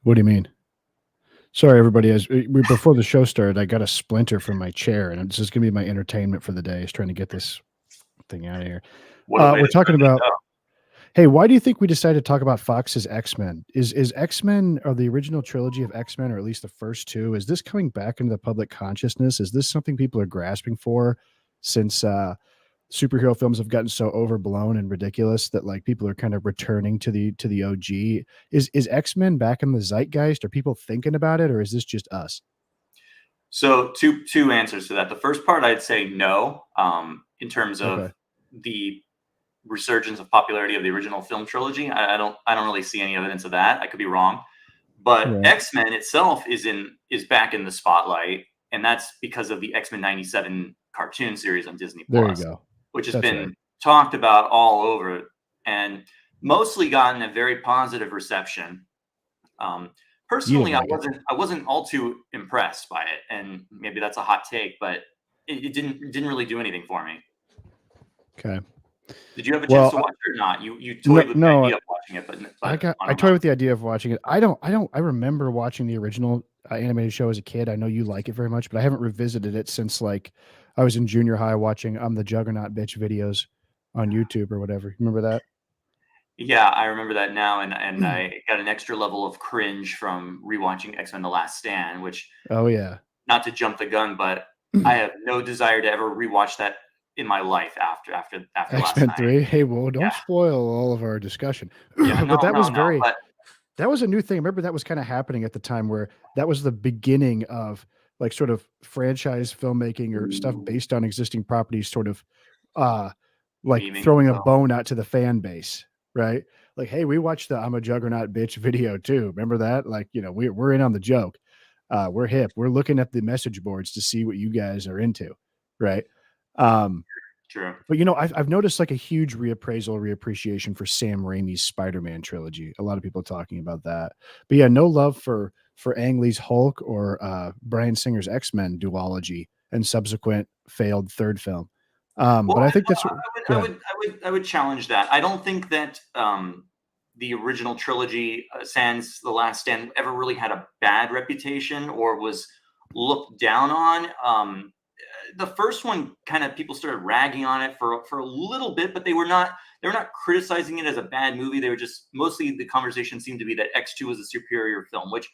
What do you mean? Sorry, everybody. As before the show started, I got a splinter from my chair, and this is going to be my entertainment for the day. Is trying to get this thing out of here. What a way We're to talking start the about. show. Hey, why do you think we decided to talk about Fox's X-Men? Is X-Men or the original trilogy of X-Men, or at least the first two, is this coming back into the public consciousness? Is this something people are grasping for since superhero films have gotten so overblown and ridiculous that like people are kind of returning to the OG? Is X-Men back in the zeitgeist? Are people thinking about it, or is this just us? So two answers to that. The first part, I'd say no, in terms of Okay. the resurgence of popularity of the original film trilogy. I don't really see any evidence of that. I could be wrong, but Right. X-Men itself is back in the spotlight, and that's because of the X-Men '97 cartoon series on Disney There you Plus, go. which has That's right. been talked about all over and mostly gotten a very positive reception. Um, You didn't Personally, I like it. wasn't all too impressed by it, and maybe that's a hot take, but it didn't really do anything for me. Okay. Did you have a chance Well, to watch it or not? You no, toyed with the no, idea of watching it, I but got I I don't toy know. with the idea of watching it. I remember watching the original animated show as a kid. I know you like it very much, but I haven't revisited it since like I was in junior high watching the Juggernaut bitch videos on YouTube or whatever. Remember that? Yeah, I remember that now, and I got an extra level of cringe from rewatching X-Men: The Last Stand, which, Oh yeah. not to jump the gun, but I have no desire to ever rewatch that in my life after last X-Men night. 3. Hey, well, don't Yeah, spoil all of our discussion. yeah, But no, that no, was no, very but that was a new thing. Remember that was kind of happening at the time where that was the beginning of like sort of franchise filmmaking or stuff based on existing properties sort of uh like memeing throwing a themselves. bone out to the fan base, right? Like, hey, we watched the I'm a Juggernaut bitch video too. Remember that? Like, we're in on the joke. We're hip. We're looking at the message boards to see what you guys are into, right? Um, True. but I've noticed like a huge reappreciation for Sam Raimi's Spider-Man trilogy. A lot of people talking about that. But yeah, no love for Ang Lee's Hulk or Bryan Singer's X-Men duology and subsequent failed third film. Well, But I think that's I go ahead. would, I would, I would challenge that. I don't think that the original trilogy, sans The Last Stand, ever really had a bad reputation or was looked down on. The first one, kind of people started ragging on it for a little bit, but they were not criticizing it as a bad movie. They were just, mostly the conversation seemed to be that X2 was a superior film, which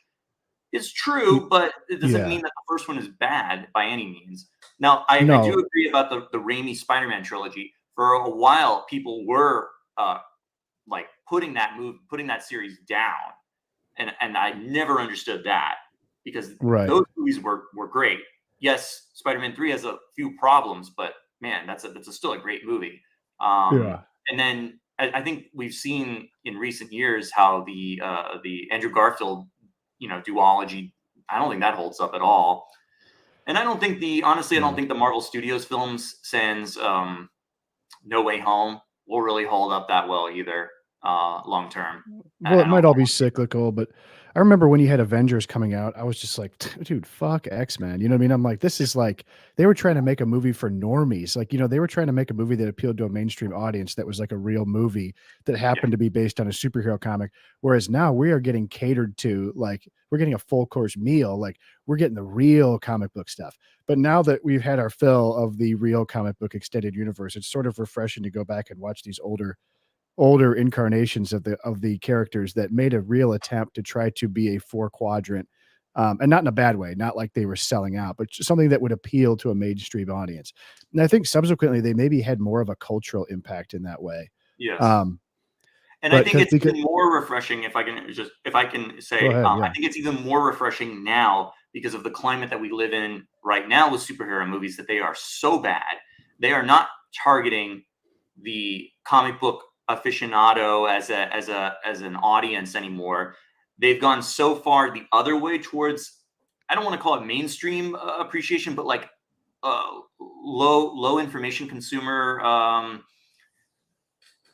is Y- true, but it doesn't Yeah. mean that the first one is bad by any means. Now, I do No. agree about the Raimi Spider-Man trilogy. For a while, people were like putting that series down, and I never understood that, because Right. those movies were great. Yes, Spider-Man 3 has a few problems, but man, that's still a great movie. Yeah. And then I think we've seen in recent years how the Andrew Garfield, duology. I don't think that holds up at all. And I don't think I don't No. think the Marvel Studios films, sans No Way Home, will really hold up that well either, long term. Well, I it don't. might all be cyclical, but I remember when you had Avengers coming out, I was just like, dude, fuck X-Men. You know what I mean? I'm like, this is like they were trying to make a movie for normies. Like, they were trying to make a movie that appealed to a mainstream audience that was like a real movie that Yeah, happened to be based on a superhero comic. Whereas now we are getting catered to, like, we're getting a full course meal. Like, we're getting the real comic book stuff. But now that we've had our fill of the real comic book extended universe, it's sort of refreshing to go back and watch these older incarnations of the characters that made a real attempt to try to be a four quadrant, and not in a bad way, not like they were selling out, but just something that would appeal to a mainstream audience. And I think subsequently they maybe had more of a cultural impact in that way. yes. Um, And I but think it's because even more refreshing, if I can go say, ahead, I yeah, think it's even more refreshing now because of the climate that we live in right now with superhero movies, that they are so bad. They are not targeting the comic book aficionado as an audience anymore. They've gone so far the other way towards, I don't want to call it mainstream appreciation, but like low information consumer,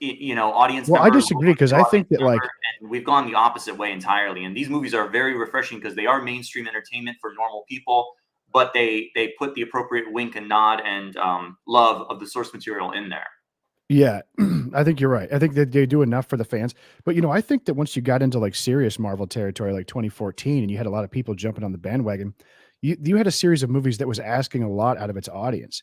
audience well, I member, disagree because I think audience that member, like and we've gone the opposite way entirely. And these movies are very refreshing because they are mainstream entertainment for normal people, but they put the appropriate wink and nod and love of the source material in there. yeah, I think you're right. I think that they do enough for the fans. But, I think that once you got into like serious Marvel territory, like 2014, and you had a lot of people jumping on the bandwagon, you had a series of movies that was asking a lot out of its audience.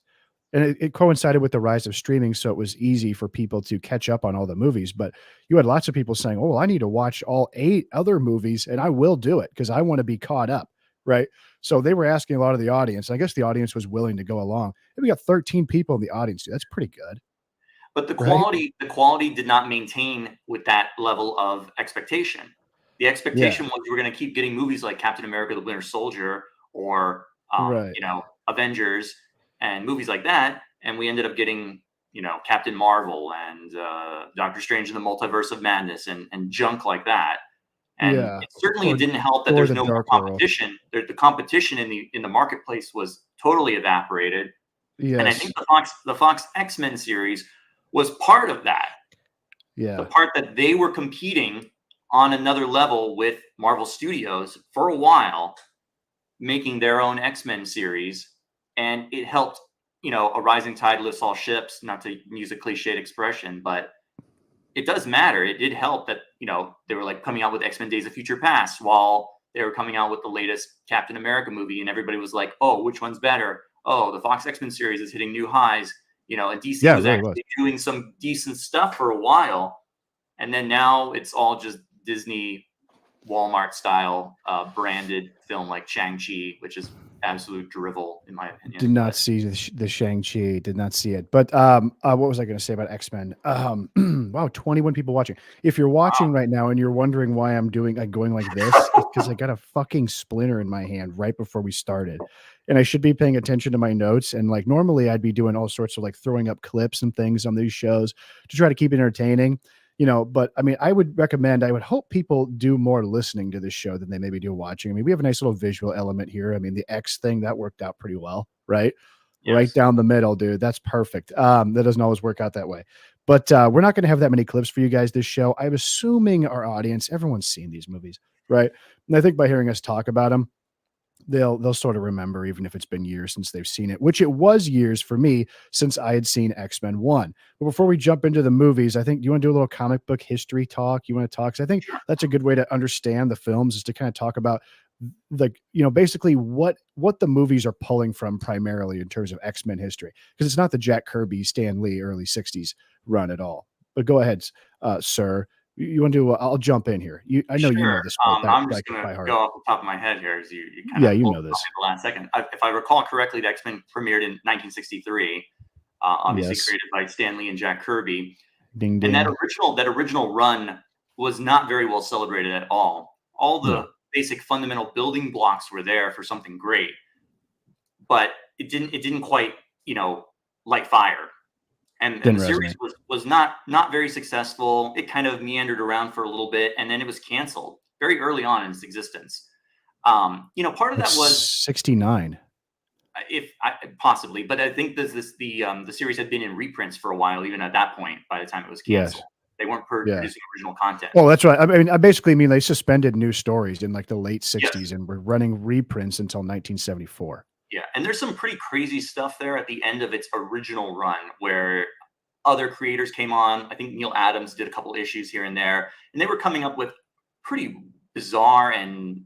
And it coincided with the rise of streaming, so it was easy for people to catch up on all the movies. But you had lots of people saying, "Oh, well, I need to watch all 8 other movies, and I will do it because I want to be caught up." Right? So they were asking a lot of the audience. I guess the audience was willing to go along. And we got 13 people in the audience. Dude. That's pretty good, But right? the quality did not maintain with that level of expectation. The Yeah, expectation was you were going to keep getting movies like Captain America: The Winter Soldier or right. Avengers and movies like that, and we ended up getting Captain Marvel and Doctor Strange in the Multiverse of Madness and junk like that. And Yeah, it certainly or didn't help that or there's the no more Dark World. competition. The competition in the marketplace was totally evaporated, and I think Yes. the Fox X-Men series was part of that. The Yeah. part that they were competing on another level with Marvel Studios for a while, making their own X-Men series, and it helped. A rising tide lifts all ships. Not to use a cliched expression, but it does matter. It did help that they were like coming out with X-Men Days of Future Past while they were coming out with the latest Captain America movie, and everybody was like, "Oh, which one's better? Oh, the Fox X-Men series is hitting new highs." And DC Yeah, it was really was. actually doing some decent stuff for a while, and then now it's all just Disney, Walmart style branded film like Shang-Chi, which is absolute drivel in my Did opinion. not But see the Shang-Chi, did not see it. But, what was I gonna say about X-Men? Wow, 21 people watching. If you're wow, watching right now and you're wondering why I'm going like this, it's because I got a fucking splinter in my hand right before we started, and I should be paying attention to my notes, and, like, normally, I'd be doing all sorts of, like, throwing up clips and things on these shows to try to keep it entertaining, but, I mean, I would hope people do more listening to this show than they maybe do watching. I mean, we have a nice little visual element here. I mean, the X thing, that worked out pretty well, right? Right yes, down the middle, dude. That's perfect. That doesn't always work out that way. But we're not going to have that many clips for you guys this show. I'm assuming our audience, everyone's seen these movies, right? And I think by hearing us talk about them, they'll sort of remember, even if it's been years since they've seen it, which it was years for me since I had seen X-Men 1. But before we jump into the movies, I think, do you want to do a little comic book history talk? You want to talk? 'Cause I think sure. that's a good way to understand the films, is to kind of talk about, like, basically what the movies are pulling from primarily in terms of X-Men history, because it's not the Jack Kirby, Stan Lee early 60s run at all. But go ahead, sir. You want to I'll jump in here. I know you Sure. know this part I'm back just going to by heart. go off the top of my head here as you kind Yeah, of you pulled know it up this. at the last second. If I recall correctly, the X-Men premiered in 1963, obviously Yes. created by Stan Lee and Jack Kirby. Ding And that ding. original run was not very well celebrated at all. All the No, basic fundamental building blocks were there for something great, but it didn't quite, light fire. And didn't the series resonate. was not very successful. It kind of meandered around for a little bit, and then it was canceled very early on in its existence. Part of Like that was 69. if I, possibly, but I think the series had been in reprints for a while, even at that point. By the time it was Yes. canceled, they weren't Yeah. producing original content. Well, that's right. I mean, I basically mean they suspended new stories in like the late Yes, 60s and were running reprints until 1974. yeah, and there's some pretty crazy stuff there at the end of its original run where other creators came on. I think Neil Adams did a couple issues here and there, and they were coming up with pretty bizarre and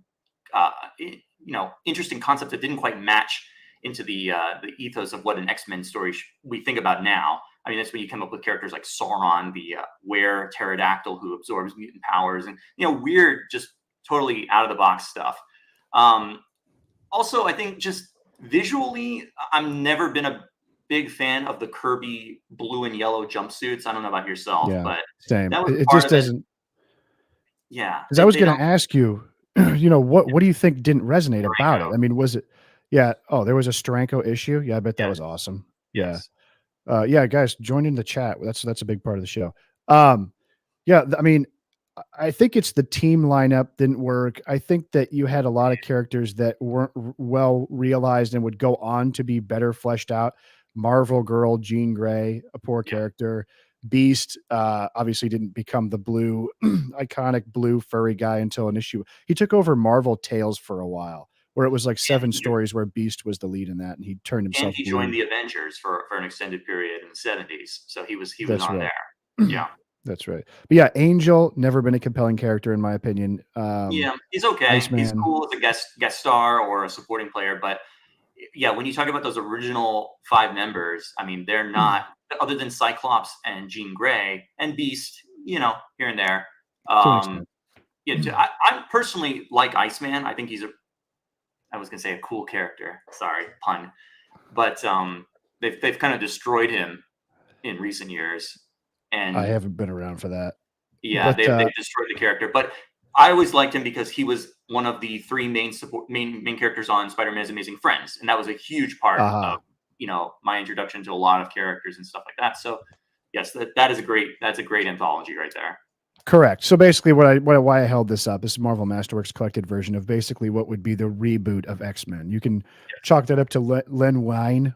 interesting concepts that didn't quite match into the ethos of what an X-Men story we think about now. I mean, that's when you come up with characters like Sauron, the were pterodactyl who absorbs mutant powers, and weird, just totally out of the box stuff. Um, Also, I think just visually, I've never been a big fan of the Kirby blue and yellow jumpsuits. I don't know about yourself, Yeah. but Same. that was It part just of it. doesn't, Yeah, because I they was they going don't to ask you, what do you think didn't resonate about it? Durango. I mean, was it, yeah. Oh, there was a Stranko issue. Yeah. I bet that Yes, was awesome. Yeah. yes, Yeah, guys, join in the chat. That's a big part of the show. Um, yeah, I mean, I think it's the team lineup didn't work. I think that you had a lot of characters that weren't well realized and would go on to be better fleshed out. Marvel Girl, Jean Grey, a poor yeah. character. Beast obviously didn't become the blue iconic blue furry guy until an issue. He took over Marvel Tales for a while, where it was like And 7 stories where Beast was the lead in that, and he turned and himself he joined blue. the Avengers for an extended period in the 70s. So he was That's on right. there. Yeah. That's right. But yeah, Angel never been a compelling character in my opinion. Yeah, he's okay. He's Iceman. cool as a guest star or a supporting player, but yeah, when you talk about those original 5 members, I mean, they're not, other than Cyclops and Jean Grey and Beast, here and there. To an extent. Yeah, I personally like Iceman. I think I was gonna say a cool character. Sorry, pun. But they've kind of destroyed him in recent years, I and haven't been around for that. yeah, But they've destroyed the character. But I always liked him because he was one of the 3 main characters on Spider-Man's Amazing Friends, and that was a huge part of my introduction to a lot of characters and stuff like that. So yes, that's a great anthology right there. correct. So basically, why I held this up is Marvel Masterworks collected version of basically what would be the reboot of X-Men. You can chalk that up to Len Wein,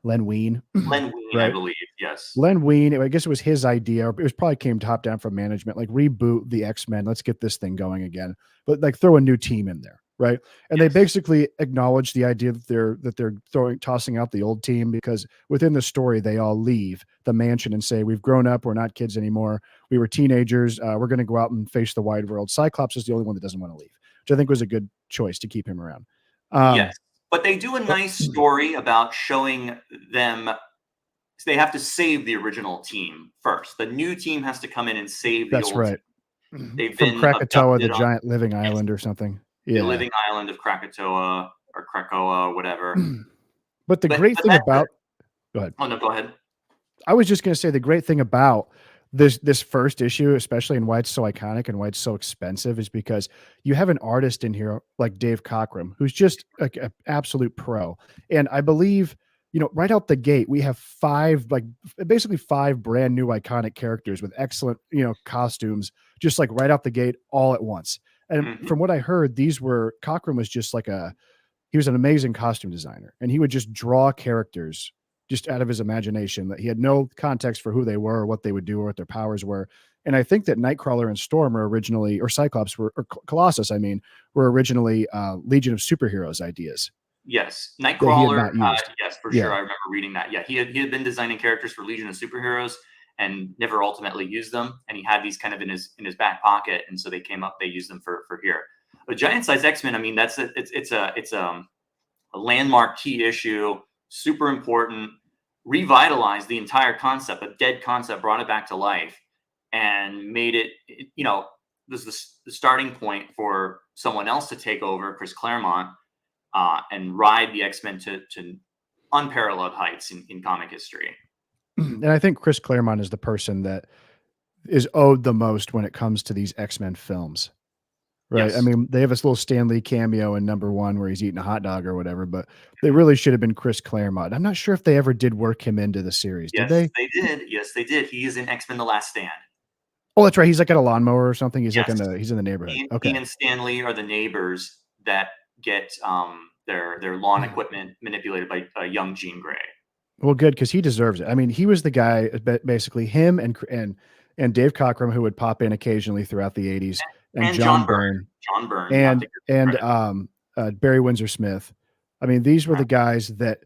Len Wein, right? I believe, yes. Len Wein, I guess it was his idea. It was probably came top down from management, like reboot the X-Men. Let's get this thing going again, but like throw a new team in there, right? And they basically acknowledge the idea that they're tossing out the old team because within the story they all leave the mansion and say we've grown up, we're not kids anymore, we were teenagers, we're going to go out and face the wide world. Cyclops is the only one that doesn't want to leave, which I think was a good choice to keep him around. Yes, but they do a nice story about showing them. They have to save the original team first. The new team has to come in and save the That's old right. team. They've From been Krakatoa, the abducted giant living island or something. the Yeah. living island of Krakatoa or Krakoa, whatever. But the great thing about go ahead. Oh no, go ahead. I was just going to say the great thing about this first issue, especially and why it's so iconic and why it's so expensive, is because you have an artist in here like Dave Cockrum, who's just like an absolute pro. And I believe, right out the gate, we have basically 5 brand new iconic characters with excellent, costumes, just like right out the gate, all at once. And from what I heard, Cockrum was just he was an amazing costume designer, and he would just draw characters just out of his imagination that he had no context for who they were or what they would do or what their powers were. And I think that Nightcrawler and Storm were originally, or Cyclops or Colossus, were originally Legion of Superheroes ideas. Yes, Nightcrawler. Yes, for Yeah. sure. I remember reading that. Yeah, he had been designing characters for Legion of Superheroes and never ultimately used them. And he had these kind of in his back pocket, and so they used them for here. But Giant Size X-Men, I mean, it's a landmark key issue, super important, revitalized the entire concept, a dead concept, brought it back to life, and made it, this is the starting point for someone else to take over, Chris Claremont, and ride the X-Men to unparalleled heights in comic history. And I think Chris Claremont is the person that is owed the most when it comes to these X-Men films. Right. Yes. I mean, they have this little Stan Lee cameo in #1 where he's eating a hot dog or whatever, but they really should have been Chris Claremont. I'm not sure if they ever did work him into the series. Yes, Did they? they did. Yes, they did. He is in X-Men: The Last Stand. Oh, that's right. He's like at a lawnmower or something. He's Yes. he's in the neighborhood. He and Stan Lee are the neighbors that get their lawn equipment manipulated by young Jean Grey. Well, good, because he deserves it. I mean, he was the guy, basically him and Dave Cockrum, who would pop in occasionally throughout the 80s, and John Byrne. John Byrne. And Barry Windsor Smith. I mean, these were the guys that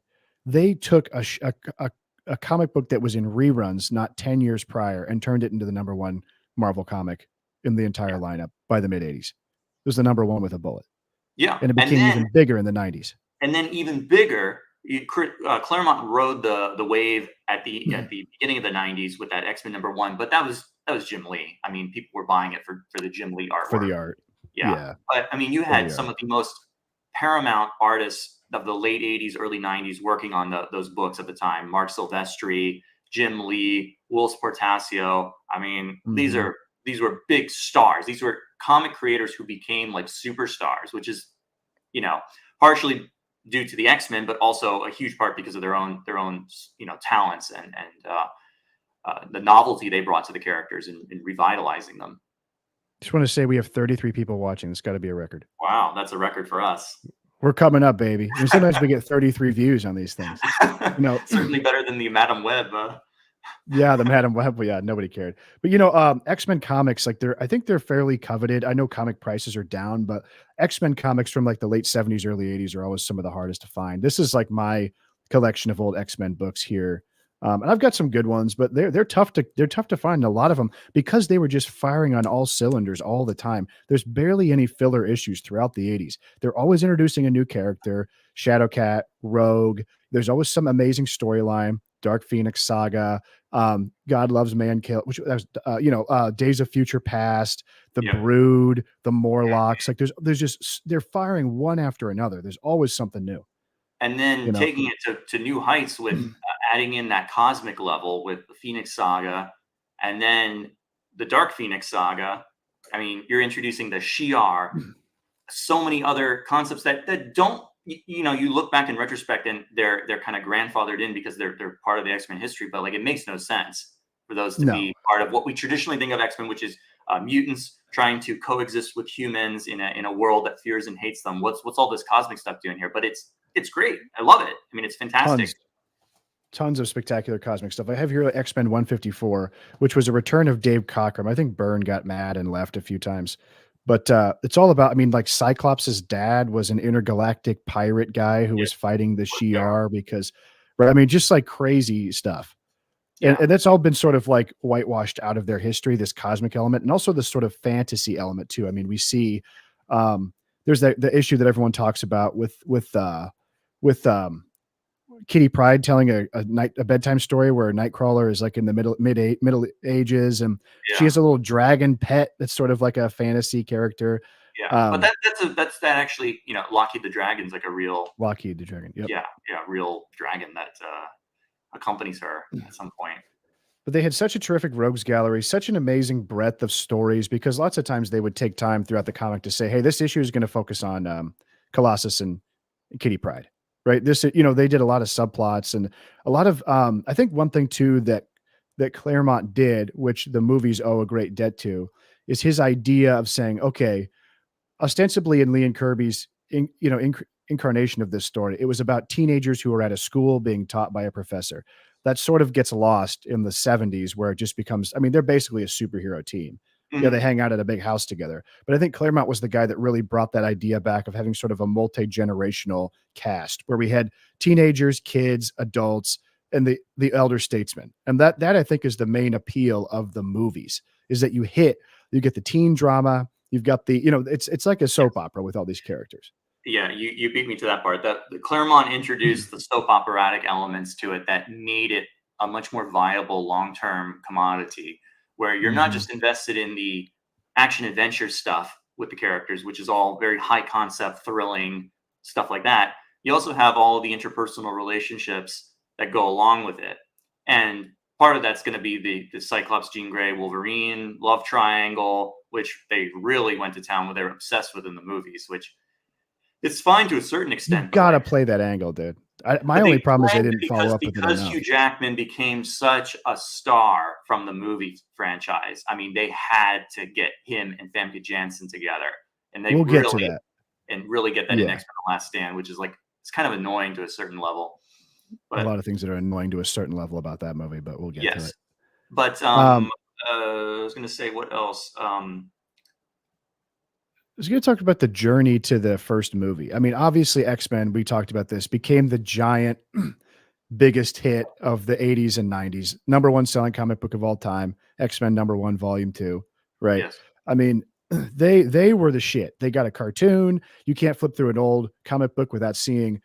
they took a comic book that was in reruns not 10 years prior and turned it into the #1 Marvel comic in the entire lineup by the mid-80s. It was the #1 with a bullet. Yeah. And it became even bigger in the 90s. And then even bigger, Claremont rode the wave at the beginning of the 90s with that X-Men #1, but that was Jim Lee. I mean, people were buying it for the Jim Lee artwork. For the art. Yeah. But I mean, you had some of the most paramount artists of the late 80s, early 90s working on those books at the time. Mark Silvestri, Jim Lee, Wills Portasio. I mean, these were big stars. These were comic creators who became like superstars, which is, partially due to the X-Men, but also a huge part because of their own talents and the novelty they brought to the characters in revitalizing them. Just want to say we have 33 people watching. It's got to be a record. Wow, that's a record for us. We're coming up, baby. And sometimes we get 33 views on these things. Certainly better than the Madam Web. Yeah, the Madam Web. Yeah, nobody cared. But X-Men comics, I think they're fairly coveted. I know comic prices are down, but X-Men comics from like the late 70s, early 80s are always some of the hardest to find. This is like my collection of old X-Men books here. And I've got some good ones, but they're tough to find. A lot of them because they were just firing on all cylinders all the time. There's barely any filler issues throughout the 80s. They're always introducing a new character, Shadowcat, Rogue. There's always some amazing storyline. Dark Phoenix Saga, God Loves Man Kill, which was Days of Future Past, the Yep. Brood, the Morlocks. Like there's just they're firing one after another. There's always something new. And then You know? taking it to new heights with adding in that cosmic level with the Phoenix Saga, and then the Dark Phoenix Saga. I mean, you're introducing the Shi'ar, so many other concepts that don't, you look back in retrospect and they're kind of grandfathered in because they're part of the X-Men history, but like it makes no sense for those to be part of what we traditionally think of X-Men, which is mutants trying to coexist with humans in a world that fears and hates them. What's all this cosmic stuff doing here? But it's great. I love it. I mean, it's fantastic. Tons of spectacular cosmic stuff. I have here X-Men 154, which was a return of Dave Cockrum. I think Byrne got mad and left a few times. But it's all about, I mean, like Cyclops' dad was an intergalactic pirate guy who was fighting the Shi'ar because, right? I mean, just like crazy stuff. Yeah. And that's all been sort of like whitewashed out of their history, this cosmic element, and also this sort of fantasy element too. I mean, we see there's the issue that everyone talks about with Kitty Pryde telling a bedtime story where Nightcrawler is like in the middle ages, and she has a little dragon pet that's sort of like a fantasy character. Yeah, but that's that actually, Lockheed the Dragon's like a real Lockheed the Dragon. Yep. Yeah, real dragon that accompanies her at some point. But they had such a terrific rogues gallery, such an amazing breadth of stories, because lots of times they would take time throughout the comic to say, hey, this issue is going to focus on Colossus and Kitty Pryde, right? This, they did a lot of subplots and a lot of, I think one thing too, that Claremont did, which the movies owe a great debt to, is his idea of saying, okay, ostensibly in Lee and Kirby's, incarnation of this story, it was about teenagers who were at a school being taught by a professor. That sort of gets lost in the 70s where it just becomes, I mean, they're basically a superhero team. Mm-hmm. Yeah, they hang out at a big house together. But I think Claremont was the guy that really brought that idea back of having sort of a multi-generational cast where we had teenagers, kids, adults, and the elder statesmen. And that I think is the main appeal of the movies, is that you get the teen drama, you've got the, it's like a soap opera with all these characters. Yeah, you beat me to that part. That Claremont introduced the soap operatic elements to it that made it a much more viable long-term commodity, where you're not just invested in the action adventure stuff with the characters, which is all very high concept, thrilling stuff like that. You also have all of the interpersonal relationships that go along with it, and part of that's going to be the Cyclops, Jean Grey, Wolverine love triangle, which they really went to town with. They're obsessed with in the movies, which. It's fine to a certain extent. You gotta play that angle, dude. My only problem is they didn't follow up with it enough. Because Hugh Jackman became such a star from the movie franchise. I mean, they had to get him and Famke Janssen together, and they get to that and really get that in X-Men: The Last Stand, which is like it's kind of annoying to a certain level. But, a lot of things that are annoying to a certain level about that movie, but we'll get to it. But I was going to say what else. I was going to talk about the journey to the first movie. I mean, obviously X-Men, we talked about this, became the giant biggest hit of the 80s and 90s. Number one selling comic book of all time, X-Men #1 volume 2, right? Yes. I mean, they were the shit. They got a cartoon. You can't flip through an old comic book without seeing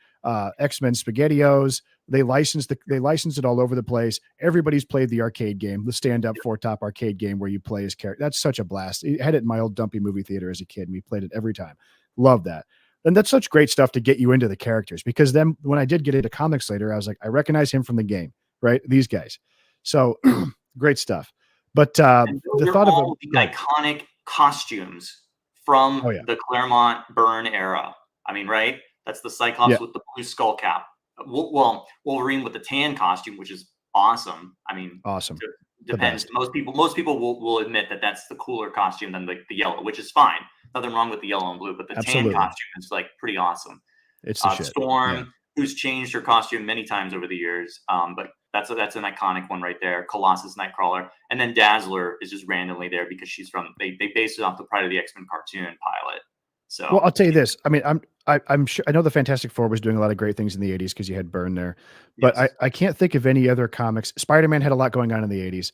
X-Men SpaghettiOs. They licensed it all over the place. Everybody's played the arcade game, the stand-up four-top arcade game where you play as character. That's such a blast. I had it in my old dumpy movie theater as a kid, and we played it every time. Love that. And that's such great stuff to get you into the characters, because then when I did get into comics later, I was like, I recognize him from the game, right? These guys. So great stuff. But the thought of the iconic costumes from the Claremont Byrne era. I mean, right? That's the Cyclops with the blue skull cap. Well, Wolverine with the tan costume, which is awesome. I mean, awesome. Depends. Most people will admit that that's the cooler costume than the yellow, which is fine. Nothing wrong with the yellow and blue, but the tan costume is like pretty awesome. It's the shit. Storm, who's changed her costume many times over the years, but that's an iconic one right there. Colossus, Nightcrawler, and then Dazzler is just randomly there because she's from. They based it off the Pride of the X-Men cartoon pilot. So, Well, I'll tell you this. I mean, I'm sure I know the Fantastic Four was doing a lot of great things in the 80s because you had Byrne there, but yes. I can't think of any other comics. Spider-Man had a lot going on in the 80s.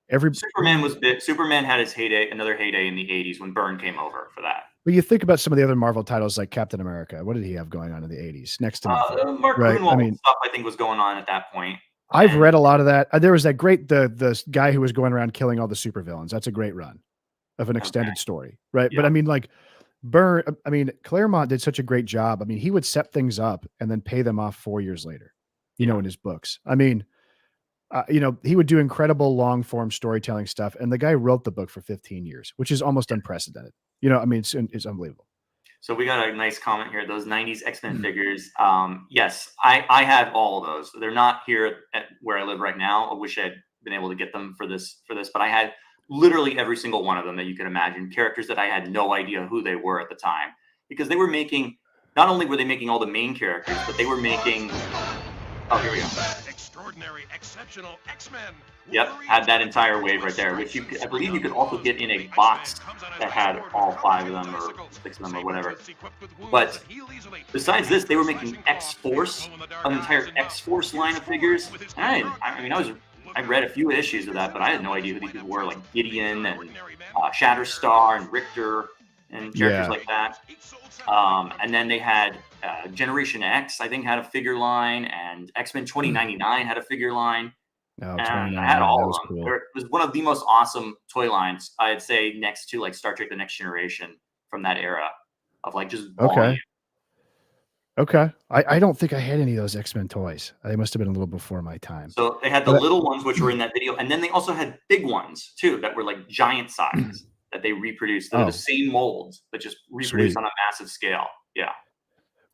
Every Superman was big. Superman had his heyday, another heyday in the 80s when Byrne came over for that. But you think about some of the other Marvel titles like Captain America. What did he have going on in the 80s? Next to nothing, Mark right? I Gruenwald mean, stuff I think was going on at that point. I've And read a lot of that. There was that great the guy who was going around killing all the supervillains. That's a great run of an okay, extended story, right? But yeah, I mean, like Claremont did such a great job. I mean, he would set things up and then pay them off 4 years later, yeah. in his books. I mean, he would do incredible long form storytelling stuff. And the guy wrote the book for 15 years, which is almost unprecedented. I mean, it's unbelievable. So we got a nice comment here. Those 90s X-Men figures. Yes, I have all of those. They're not here at where I live right now. I wish I had been able to get them for this, but I had literally every single one of them that you could imagine. Characters that I had no idea who they were at the time, because they were making, not only were they making all the main characters, but they were making, oh, here we go. Extraordinary, exceptional X-Men. Yep, had that entire wave right there, which I believe you could also get in a box that had all 5 of them or 6 of them or whatever. But besides this, they were making X-Force, an entire X-Force line of figures. And I read a few issues of that, but I had no idea who these people were, like Gideon and Shatterstar and Richter and characters like that. And then they had Generation X, I think, had a figure line, and X-Men 2099 had a figure line. Oh, And I had all of them. cool. It was one of the most awesome toy lines, I'd say, next to like Star Trek: The Next Generation from that era of like just volume. Okay. I don't think I had any of those X-Men toys. They must have been a little before my time. So they had the little ones, which were in that video, and then they also had big ones too that were like giant size that they reproduced. They're the same molds, but just reproduced on a massive scale. Yeah.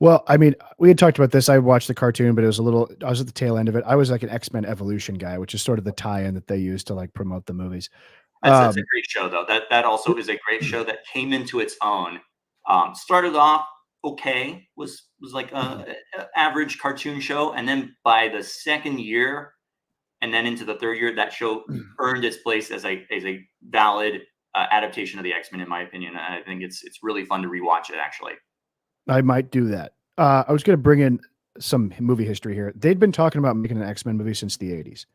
Well, I mean, we had talked about this. I watched the cartoon, but I was at the tail end of it. I was like an X-Men Evolution guy, which is sort of the tie-in that they use to like promote the movies. That's a great show, though. That also is a great show that came into its own. Started off okay, was like a average cartoon show, and then by the second year, and then into the third year, that show earned its place as a valid adaptation of the X-Men, in my opinion. And I think it's really fun to rewatch it. Actually, I might do that. I was going to bring in some movie history here. They'd been talking about making an X-Men movie since the 80s.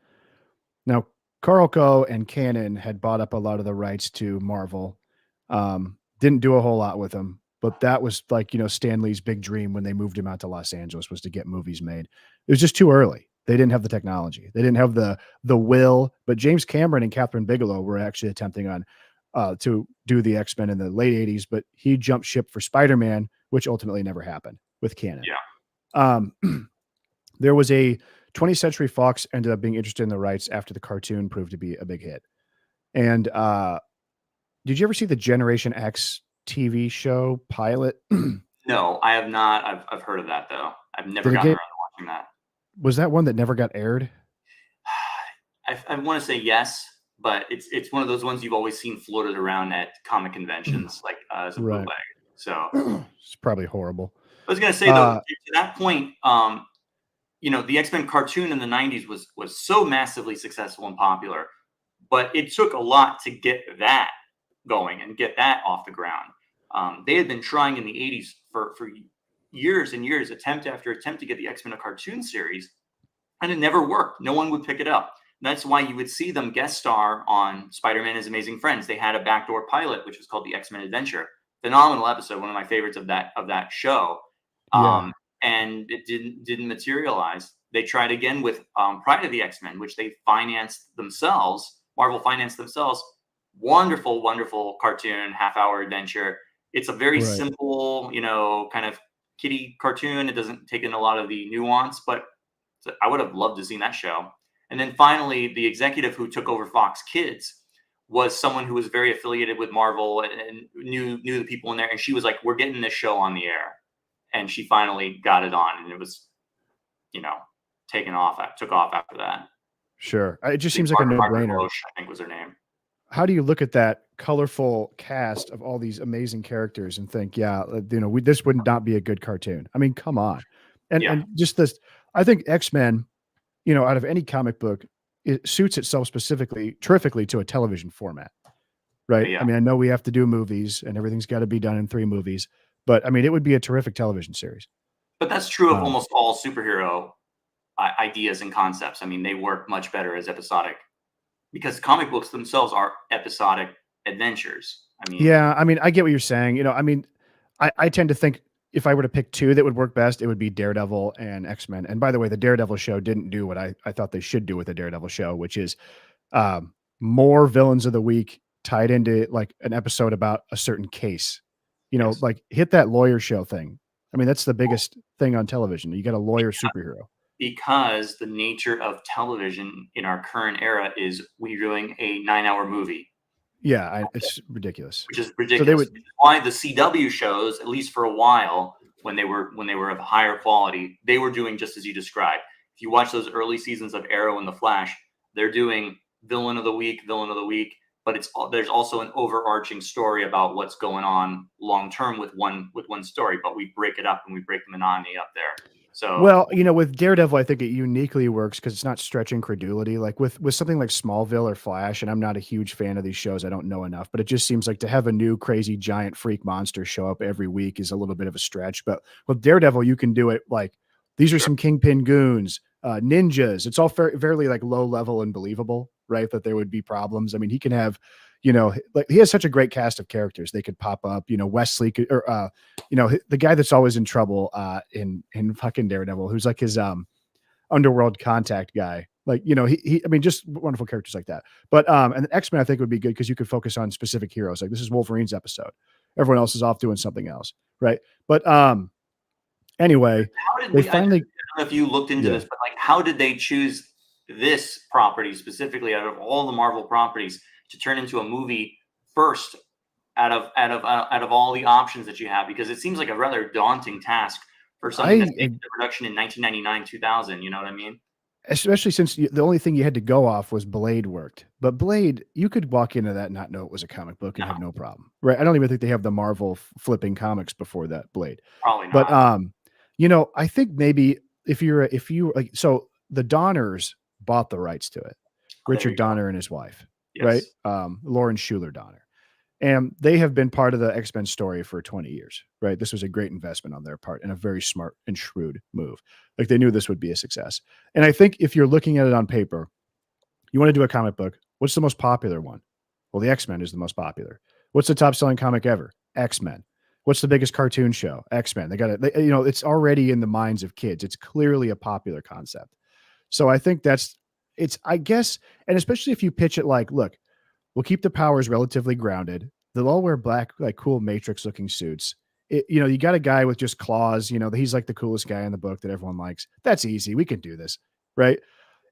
Now, Carlco and Canon had bought up a lot of the rights to Marvel. Didn't do a whole lot with them, but that was like, Stan Lee's big dream when they moved him out to Los Angeles, was to get movies made. It was just too early. They didn't have the technology. They didn't have the will, but James Cameron and Catherine Bigelow were actually attempting on to do the X-Men in the late 80s, but he jumped ship for Spider-Man, which ultimately never happened with Canon. Yeah. There was a 20th Century Fox ended up being interested in the rights after the cartoon proved to be a big hit. And did you ever see the Generation X TV show pilot? No, I have not. I've heard of that though. I've never gotten around to watching that. Was that one that never got aired? I want to say yes, but it's one of those ones you've always seen floated around at comic conventions, like as a bootleg. So it's probably horrible. I was gonna say though, to that point, the X-Men cartoon in the 90s was so massively successful and popular, but it took a lot to get that going and get that off the ground. They had been trying in the 80s for years and years, attempt after attempt, to get the X-Men a cartoon series, and it never worked. No one would pick it up. That's why you would see them guest star on Spider-Man and His Amazing Friends. They had a backdoor pilot, which was called the X-Men Adventure. Phenomenal episode, one of my favorites of that show. And it didn't materialize. They tried again with Pride of the X-Men, which they financed themselves. Marvel financed themselves. Wonderful, wonderful cartoon, half-hour adventure. It's a very simple, kind of kiddie cartoon. It doesn't take in a lot of the nuance, but I would have loved to see that show. And then finally, the executive who took over Fox Kids was someone who was very affiliated with Marvel and knew the people in there. And she was like, "We're getting this show on the air." And she finally got it on, and it was, took off after that. Sure. It just seems like a no-brainer. Roche, I think was her name. How do you look at that colorful cast of all these amazing characters and think, this would not be a good cartoon? I mean, come on. And just this, I think X-Men, out of any comic book, it suits itself terrifically to a television format. right? Yeah. I mean, I know we have to do movies and everything's got to be done in 3 movies, but I mean, it would be a terrific television series. But that's true of Um, almost all superhero ideas and concepts. I mean, they work much better as episodic because comic books themselves are episodic adventures. I mean, yeah, I mean, I get what you're saying. You know, I mean, I tend to think if I were to pick 2 that would work best, it would be Daredevil and X-Men. And by the way, the Daredevil show didn't do what I thought they should do with the Daredevil show, which is more villains of the week tied into like an episode about a certain case. You know, yes. like hit that lawyer show thing. I mean, that's the biggest thing on television. You got a lawyer superhero. Because the nature of television in our current era is we're doing a 9-hour movie, Yeah, it's ridiculous. which is So ridiculous. they would, Which is why the CW shows, at least for a while, when they were of higher quality, they were doing just as you described. If you watch those early seasons of Arrow and The Flash, they're doing villain of the week, but there's also an overarching story about what's going on long term with one story, but we break it up and we break the monotony up there. So well, you know, with Daredevil, I think it uniquely works because it's not stretching credulity. Like with something like Smallville or Flash, and I'm not a huge fan of these shows. I don't know enough, but it just seems like to have a new crazy giant freak monster show up every week is a little bit of a stretch. But with Daredevil, you can do it like these are sure. some kingpin goons, ninjas. It's all fairly like low level and believable, right? That there would be problems. I mean, he can have, you know, like he has such a great cast of characters. They could pop up, you know, Wesley could, or you know, the guy that's always in trouble in fucking Daredevil, who's like his underworld contact guy. Like, you know, I mean, just wonderful characters like that. But and X-Men I think would be good because you could focus on specific heroes. Like this is Wolverine's episode. Everyone else is off doing something else, right? But anyway, How did they we? I finally don't know if you looked into yeah. this, but like, how did they choose this property specifically out of all the Marvel properties to turn into a movie first out of all the options that you have? Because it seems like a rather daunting task for something that's making the production in 1999, 2000. You know what I mean? Especially since the only thing you had to go off was Blade worked. But Blade, you could walk into that and not know it was a comic book and No, have no problem, right? I don't even think they have the Marvel flipping comics before that Blade. probably But not. you know, I think maybe if you like, so the Donners bought the rights to it, Oh, there Richard you go. Donner and his wife, right? Yes. Lauren Schuler Donner. And they have been part of the X-Men story for 20 years, right? This was a great investment on their part and a very smart and shrewd move. Like they knew this would be a success. And I think if you're looking at it on paper, you want to do a comic book. What's the most popular one? Well, the X-Men is the most popular. What's the top selling comic ever? X-Men. What's the biggest cartoon show? X-Men. They got it. You know, it's already in the minds of kids. It's clearly a popular concept. So I think I guess, and especially if you pitch it like, look, we'll keep the powers relatively grounded. They'll all wear black, like cool Matrix looking suits. You know, you got a guy with just claws, you know, he's like the coolest guy in the book that everyone likes. That's easy. We can do this. Right.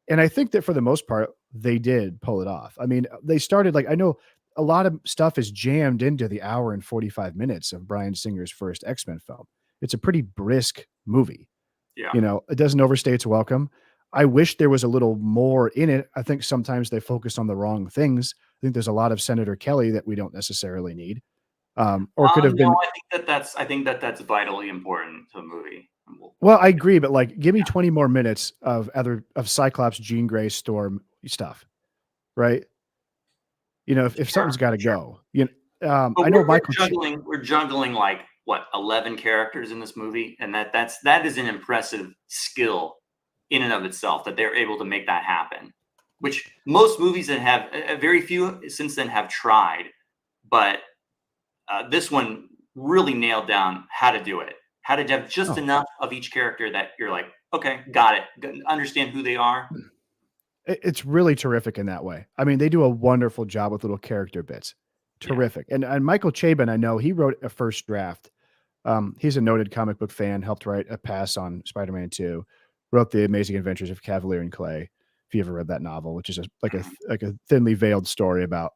And I think that for the most part, they did pull it off. I mean, they started like, I know a lot of stuff is jammed into the hour and 45 minutes of Bryan Singer's first X-Men film. It's a pretty brisk movie. Yeah. You know, it doesn't overstay its welcome. I wish there was a little more in it. I think sometimes they focus on the wrong things. I think there's a lot of Senator Kelly that we don't necessarily need. Or could have No, been. I think that's vitally important to the movie. Well, I agree, but like, give me 20 more minutes of Cyclops, Jean Grey, Storm stuff, right? You know, if something's got to go, you know, But I know we're juggling like what 11 characters in this movie, and that is an impressive skill in and of itself that they're able to make that happen. Which most movies that have very few since then have tried, but this one really nailed down how to do it, how to have just enough of each character that you're like, okay, got it, understand who they are. It's really terrific in that way. I mean, they do a wonderful job with little character bits. Terrific. Yeah. And Michael Chabon, I know he wrote a first draft. He's a noted comic book fan, helped write a pass on Spider-Man 2, wrote The Amazing Adventures of Cavalier and Clay. If you ever read that novel, which is like a thinly veiled story about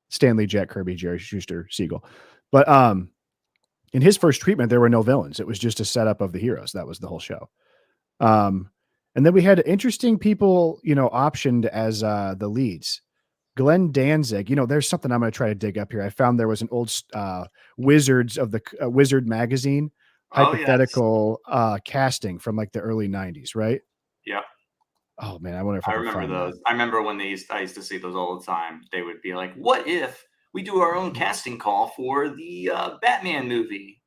Stanley, Jack Kirby, Jerry Schuster, Siegel. But in his first treatment, there were no villains. It was just a setup of the heroes. That was the whole show. And then we had interesting people, you know, optioned as the leads. Glenn Danzig, you know, there's something I'm going to try to dig up here. I found there was an old Wizards of the Wizard magazine hypothetical casting from like the early 90s, right? Yeah. Oh man, I wonder if I I can remember find that. those. I remember when I used to see those all the time. They would be like, "What if we do our own casting call for the Batman movie?"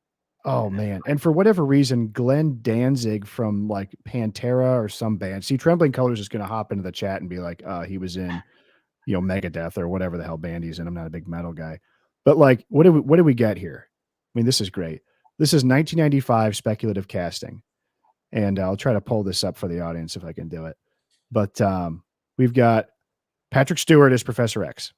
Oh And then, man. And for whatever reason, Glenn Danzig from like Pantera or some band. See, Trembling Colors is gonna hop into the chat and be like, he was in, Megadeth or whatever the hell band he's in. I'm not a big metal guy. But like, what do we get here? I mean, this is great. This is 1995 speculative casting. And I'll try to pull this up for the audience if I can do it. But we've got Patrick Stewart as Professor X.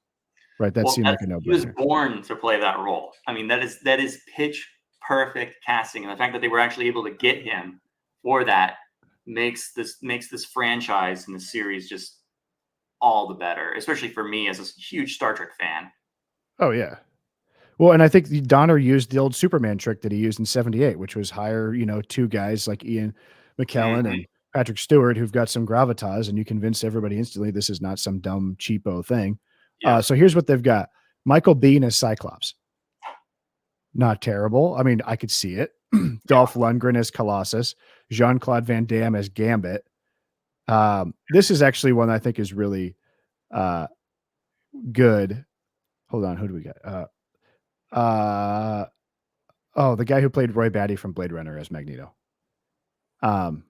Right. That well, seemed like a he was no-brainer. born to play that role. I mean, that is pitch perfect casting, and the fact that they were actually able to get him for that makes this franchise and the series just all the better, especially for me as a huge Star Trek fan. Oh yeah. Well, and I think Donner used the old Superman trick that he used in '78, which was hire, two guys like Ian McKellen Mhm. and Patrick Stewart who've got some gravitas, and you convince everybody instantly this is not some dumb cheapo thing. Yep. So here's what they've got: Michael Biehn as Cyclops. Not terrible. I mean, I could see it. Dolph Lundgren as Colossus. Jean-Claude Van Damme as Gambit. This is actually one I think is really uh, good. Hold on, who do we got? Oh, the guy who played Roy Batty from Blade Runner as Magneto. God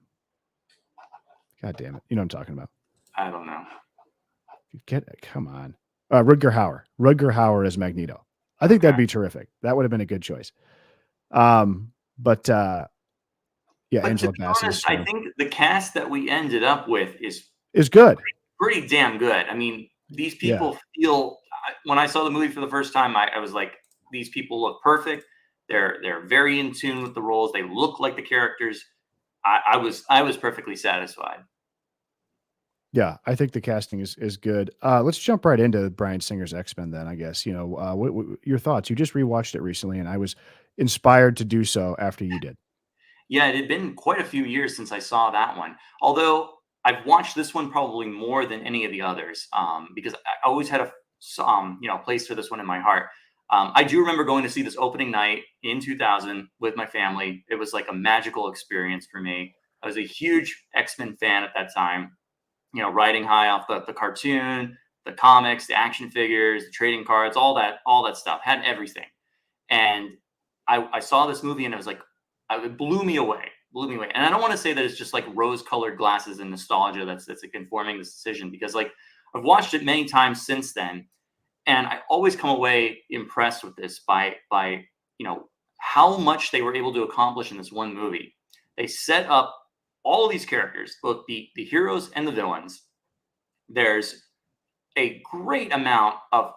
damn it. You know what I'm talking about. I don't know. Come on. Rutger Hauer. Rutger Hauer as Magneto. I think that'd be terrific. That would have been a good choice. But But Angela to be Bassett honest, I think the cast that we ended up with is good. pretty damn good. I mean, these Yeah. people feel. When I saw the movie for the first time, I was like, these people look perfect. They're very in tune with the roles. They look like the characters. I was perfectly satisfied. Yeah, I think the casting is good. Let's jump right into Bryan Singer's X-Men then, I guess. What your thoughts? You just rewatched it recently, and I was inspired to do so after you did. Yeah, it had been quite a few years since I saw that one. Although I've watched this one probably more than any of the others, because I always had a place for this one in my heart. I do remember going to see this opening night in 2000 with my family. It was like a magical experience for me. I was a huge X-Men fan at that time. Riding high off the cartoon, the comics, the action figures, the trading cards, all that stuff. Had everything. And I saw this movie and it was like, it blew me away, blew me away. And I don't want to say that it's just like rose-colored glasses and nostalgia that's informing this decision, because like I've watched it many times since then, and I always come away impressed with this by how much they were able to accomplish in this one movie. They set up all these characters, both the heroes and the villains. There's a great amount of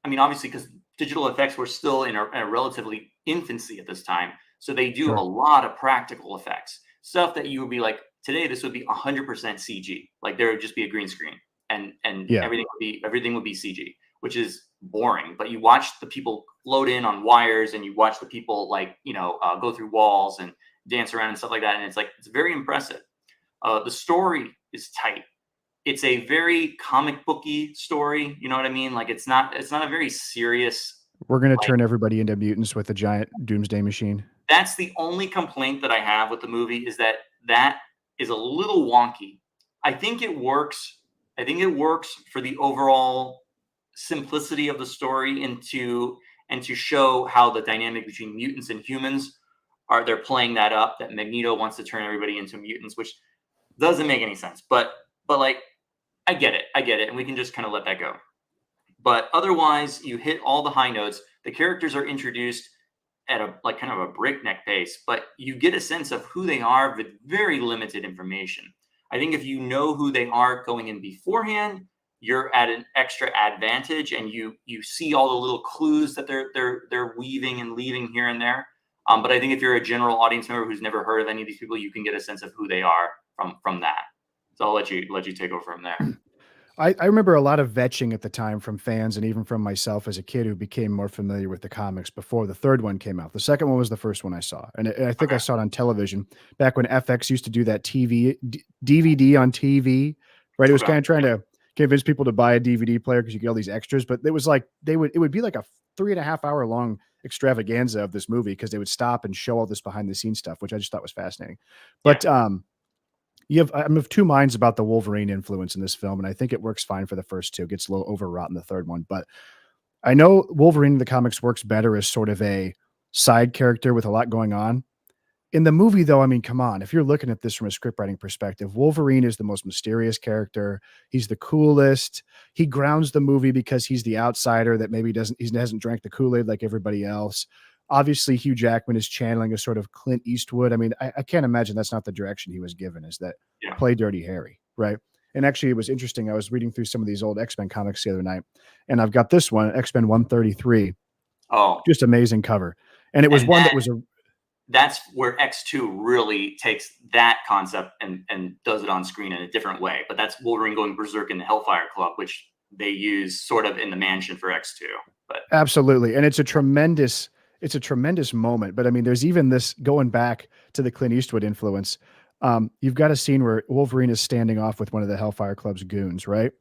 I mean, obviously, because digital effects were still in a relatively infancy at this time. So they do Sure. a lot of practical effects, stuff that you would be like, today, this would be 100% CG. Like there would just be a green screen and Yeah. everything would be CG, which is boring. But you watch the people float in on wires, and you watch the people go through walls and dance around and stuff like that. And it's very impressive. The story is tight. It's a very comic booky story. You know what I mean? Like it's not a very serious. We're gonna Like turn everybody into mutants with a giant doomsday machine. that's the only complaint that I have with the movie, is that is a little wonky. I think it works. I think it works for the overall simplicity of the story, and to show how the dynamic between mutants and humans they're playing that up, that Magneto wants to turn everybody into mutants, which doesn't make any sense. But like I get it, and we can just kind of let that go. But otherwise, you hit all the high notes. The characters are introduced at a like kind of a breakneck pace, but you get a sense of who they are with very limited information. I think if you know who they are going in beforehand, you're at an extra advantage, and you see all the little clues that they're weaving and leaving here and there. But I think if you're a general audience member who's never heard of any of these people, you can get a sense of who they are from that. So I'll let you take over from there. I remember a lot of vetching at the time from fans and even from myself as a kid who became more familiar with the comics before the third one came out. The second one was the first one I saw. And I think I saw it on television back when FX used to do that DVD on TV, right? It was Okay. kind of trying to convince people to buy a DVD player because you get all these extras, but it was like it would be like a 3.5 hour long extravaganza of this movie because they would stop and show all this behind the scenes stuff, which I just thought was fascinating. But I'm of two minds about the Wolverine influence in this film, and I think it works fine for the first two. It gets a little overwrought in the third one, but I know Wolverine in the comics works better as sort of a side character with a lot going on. In the movie, though, I mean, come on. If you're looking at this from a script writing perspective, Wolverine is the most mysterious character. He's the coolest. He grounds the movie because he's the outsider that maybe he hasn't drank the Kool-Aid like everybody else. Obviously, Hugh Jackman is channeling a sort of Clint Eastwood. I mean, I can't imagine that's not the direction he was given, is that Yeah. play Dirty Harry, right? And actually, it was interesting. I was reading through some of these old X-Men comics the other night, and I've got this one, X-Men 133. Oh, Just amazing cover. And it was And one that was that's where X2 really takes that concept and does it on screen in a different way. But that's Wolverine going berserk in the Hellfire Club, which they use sort of in the mansion for X2. But absolutely. And it's a tremendous moment. But I mean, there's even this going back to the Clint Eastwood influence. You've got a scene where Wolverine is standing off with one of the Hellfire Club's goons, right?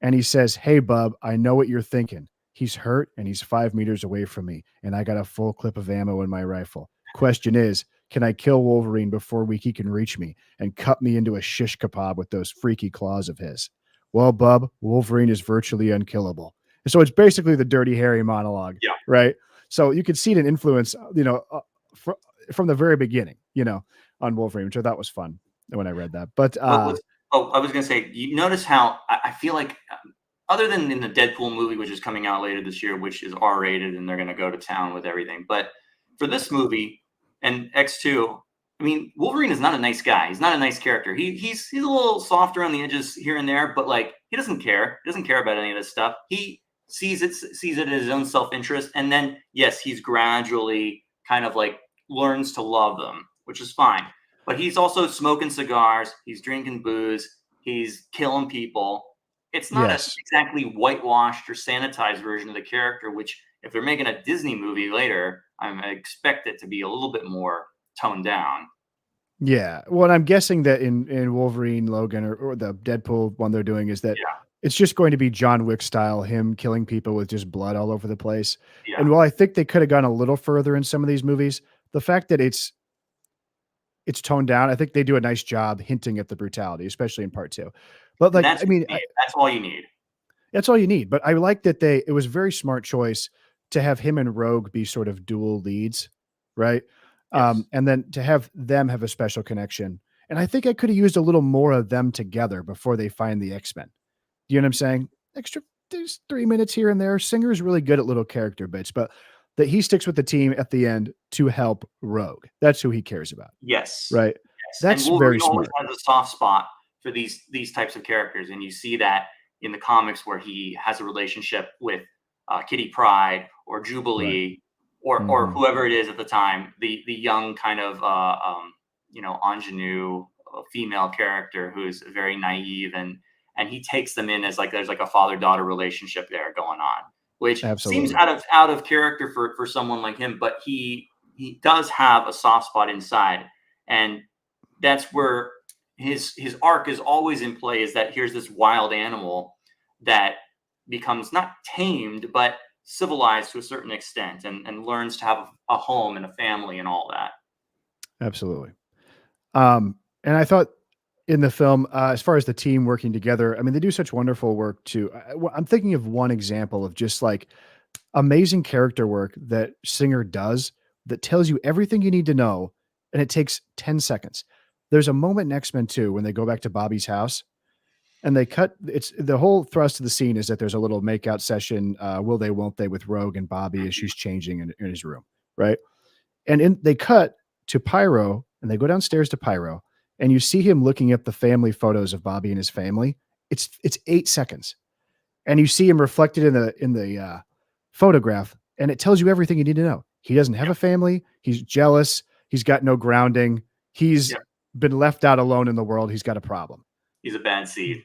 And he says, "Hey, bub, I know what you're thinking. He's hurt and he's 5 meters away from me, and I got a full clip of ammo in my rifle. Question is, can I kill Wolverine before he can reach me and cut me into a shish kebab with those freaky claws of his?" Well, bub, Wolverine is virtually unkillable. So it's basically the Dirty Harry monologue, Yeah. right? So you could see an influence, from the very beginning, on Wolverine, which I thought was fun when I read that. But I was going to say, you notice how I feel like, other than in the Deadpool movie, which is coming out later this year, which is R-rated and they're going to go to town with everything. But for this movie and X2, I mean, Wolverine is not a nice guy. He's not a nice character. He's a little softer on the edges here and there, but like he doesn't care. He doesn't care about any of this stuff. He sees it as his own self-interest, and then yes, he's gradually kind of like learns to love them, which is fine. But he's also smoking cigars. He's drinking booze. He's killing people. It's not yes. a exactly whitewashed or sanitized version of the character, which if they're making a Disney movie later, I expect it to be a little bit more toned down. Yeah. Well, I'm guessing that in Wolverine, Logan, or the Deadpool one they're doing is that Yeah. it's just going to be John Wick style, him killing people with just blood all over the place. Yeah. And while I think they could have gone a little further in some of these movies, the fact that it's toned down, I think they do a nice job hinting at the brutality, especially in part 2. But like, That's I mean, that's all you need. that's all you need. But I like that it was a very smart choice to have him and Rogue be sort of dual leads, right? Yes. And then to have them have a special connection. And I think I could have used a little more of them together before they find the X-Men. Do you know what I'm saying? There's 3 minutes here and there. Singer's really good at little character bits, but that he sticks with the team at the end to help Rogue. That's who he cares about. Yes. Right. Yes. That's and Wolverine very always smart. has a soft spot for these types of characters, and you see that in the comics where he has a relationship with Kitty Pryde or Jubilee or whoever it is at the time, the young kind of ingenue female character who's very naive, and he takes them in as like there's like a father-daughter relationship there going on, which Absolutely. seems out of character for someone like him, but he does have a soft spot inside, and that's where his arc is always in play, is that here's this wild animal that becomes not tamed but civilized to a certain extent, and learns to have a home and a family and all that. Absolutely. And I thought in the film, as far as the team working together, I mean, they do such wonderful work too. I'm thinking of one example of just like amazing character work that Singer does that tells you everything you need to know, and it takes 10 seconds. There's a moment in X-Men 2 when they go back to Bobby's house and they it's the whole thrust of the scene is that there's a little makeout session, will they, won't they, with Rogue and Bobby as she's changing in his room, right? And they cut to Pyro, and they go downstairs to Pyro, and you see him looking at the family photos of Bobby and his family. It's 8 seconds, and you see him reflected in the photograph, and it tells you everything you need to know. He doesn't have a family. He's jealous. He's got no grounding. He's been left out alone in the world. He's got a problem. He's a bad seed.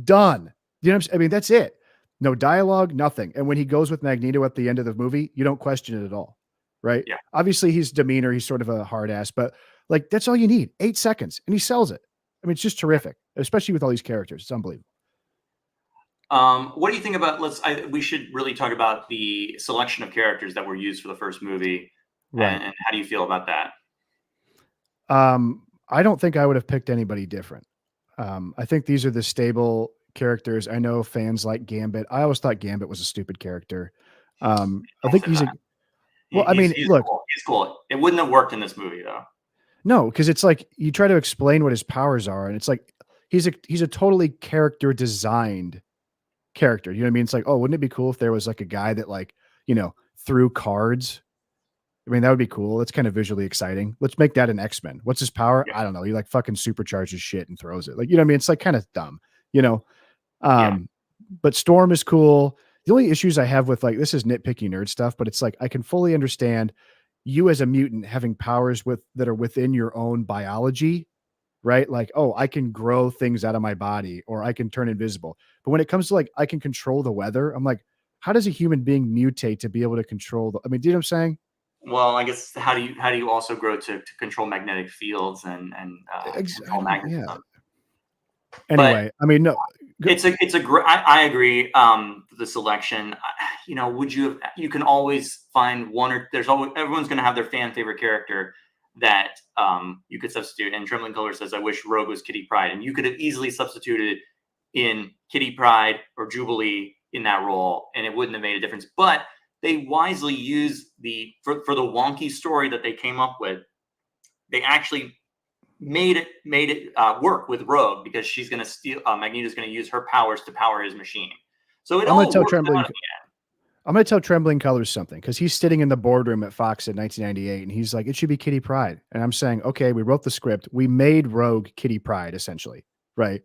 Done. You know what I'm saying? I mean, that's it. No dialogue, nothing. And when he goes with Magneto at the end of the movie, you don't question it at all, right? Yeah. Obviously, his demeanor, he's sort of a hard ass, but like that's all you need. 8 seconds, and he sells it. I mean, it's just terrific, especially with all these characters. It's unbelievable. What do you think about? We should really talk about the selection of characters that were used for the first movie, Right. and how do you feel about that? I don't think I would have picked anybody different. I think these are the stable characters. I know fans like Gambit. I always thought Gambit was a stupid character. I think he's a well. I mean, He's look, cool. He's cool. It wouldn't have worked in this movie though. no, because it's like you try to explain what his powers are, and it's like he's a totally character designed character. You know what I mean? It's like, oh, wouldn't it be cool if there was like a guy that like, threw cards? I mean, that would be cool. That's kind of visually exciting. Let's make that an X-Men. What's his power? Yeah. I don't know. He like fucking supercharges shit and throws it. Like, you know what I mean? It's like kind of dumb, Yeah. But Storm is cool. The only issues I have with like, this is nitpicky nerd stuff, but it's like, I can fully understand you as a mutant having powers that are within your own biology, right? Like, oh, I can grow things out of my body or I can turn invisible. But when it comes to like, I can control the weather, I'm like, how does a human being mutate to be able to control I mean, do you know what I'm saying? Well, I guess how do you also grow to control magnetic fields and control Yeah. magnetism? Anyway, I mean, no, It's a great. I agree. The selection. You can always find one or there's always everyone's going to have their fan favorite character that you could substitute. And Trembling Color says, "I wish Rogue was Kitty Pryde," and you could have easily substituted in Kitty Pryde or Jubilee in that role, and it wouldn't have made a difference. But they wisely used for the wonky story that they came up with. They actually made it work with Rogue because she's going to steal. Magneto's going to use her powers to power his machine. So it I'm all going to tell worked Trembling. out. I'm going to tell Trembling Colors something because he's sitting in the boardroom at Fox in 1998 and he's like, it should be Kitty Pryde. And I'm saying, okay, we wrote the script. We made Rogue Kitty Pryde, essentially, right?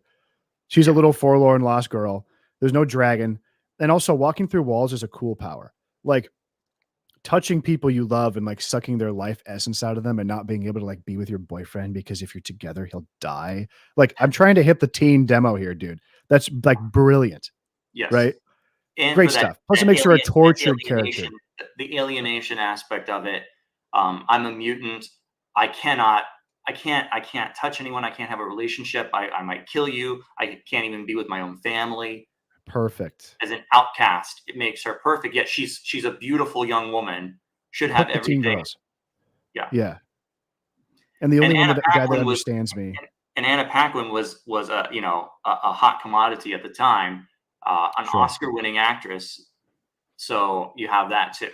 She's a little forlorn lost girl. There's no dragon. And also walking through walls is a cool power. Like touching people you love and like sucking their life essence out of them and not being able to like be with your boyfriend because if you're together, he'll die. Like I'm trying to hit the teen demo here, dude. That's like brilliant. Yes. Right. And great stuff. Plus, it makes her a tortured character. The alienation aspect of it. I'm a mutant. I can't touch anyone. I can't have a relationship. I might kill you. I can't even be with my own family. Perfect. As an outcast, it makes her perfect. Yet she's a beautiful young woman. Should have everything. Girls. Yeah. Yeah. And the only guy that understands me. And Anna Paquin was a hot commodity at the time. An Oscar-winning actress, so you have that too.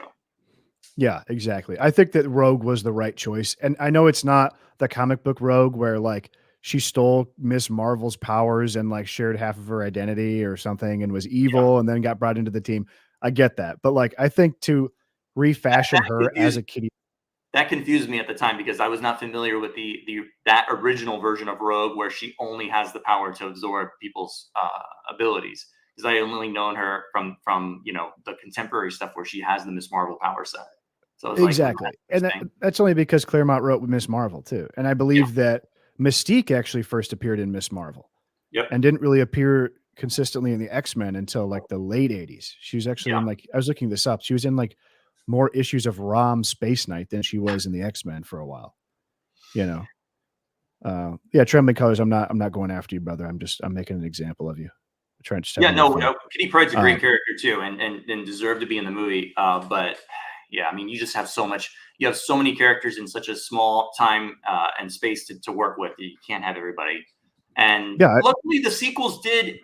Yeah, exactly. I think that Rogue was the right choice, and I know it's not the comic book Rogue where like she stole Miss Marvel's powers and like shared half of her identity or something and was evil and then got brought into the team. I get that, but like I think to refashion her as a kitty. That confused me at the time because I was not familiar with that original version of Rogue where she only has the power to absorb people's abilities. Because I only known her from the contemporary stuff where she has the Miss Marvel power set. So exactly, and that's only because Claremont wrote with Miss Marvel too. And I believe that Mystique actually first appeared in Miss Marvel, and didn't really appear consistently in the X-Men until like the late '80s. She was actually in like I was looking this up. She was in like more issues of ROM Space Knight than she was in the X-Men for a while. Trembling Colors. I'm not going after you, brother. I'm making an example of you. Kitty Pryde's a great character too, and deserved to be in the movie. But yeah, I mean, you just have so much. You have so many characters in such a small time and space to work with. You can't have everybody. And luckily, the sequels did,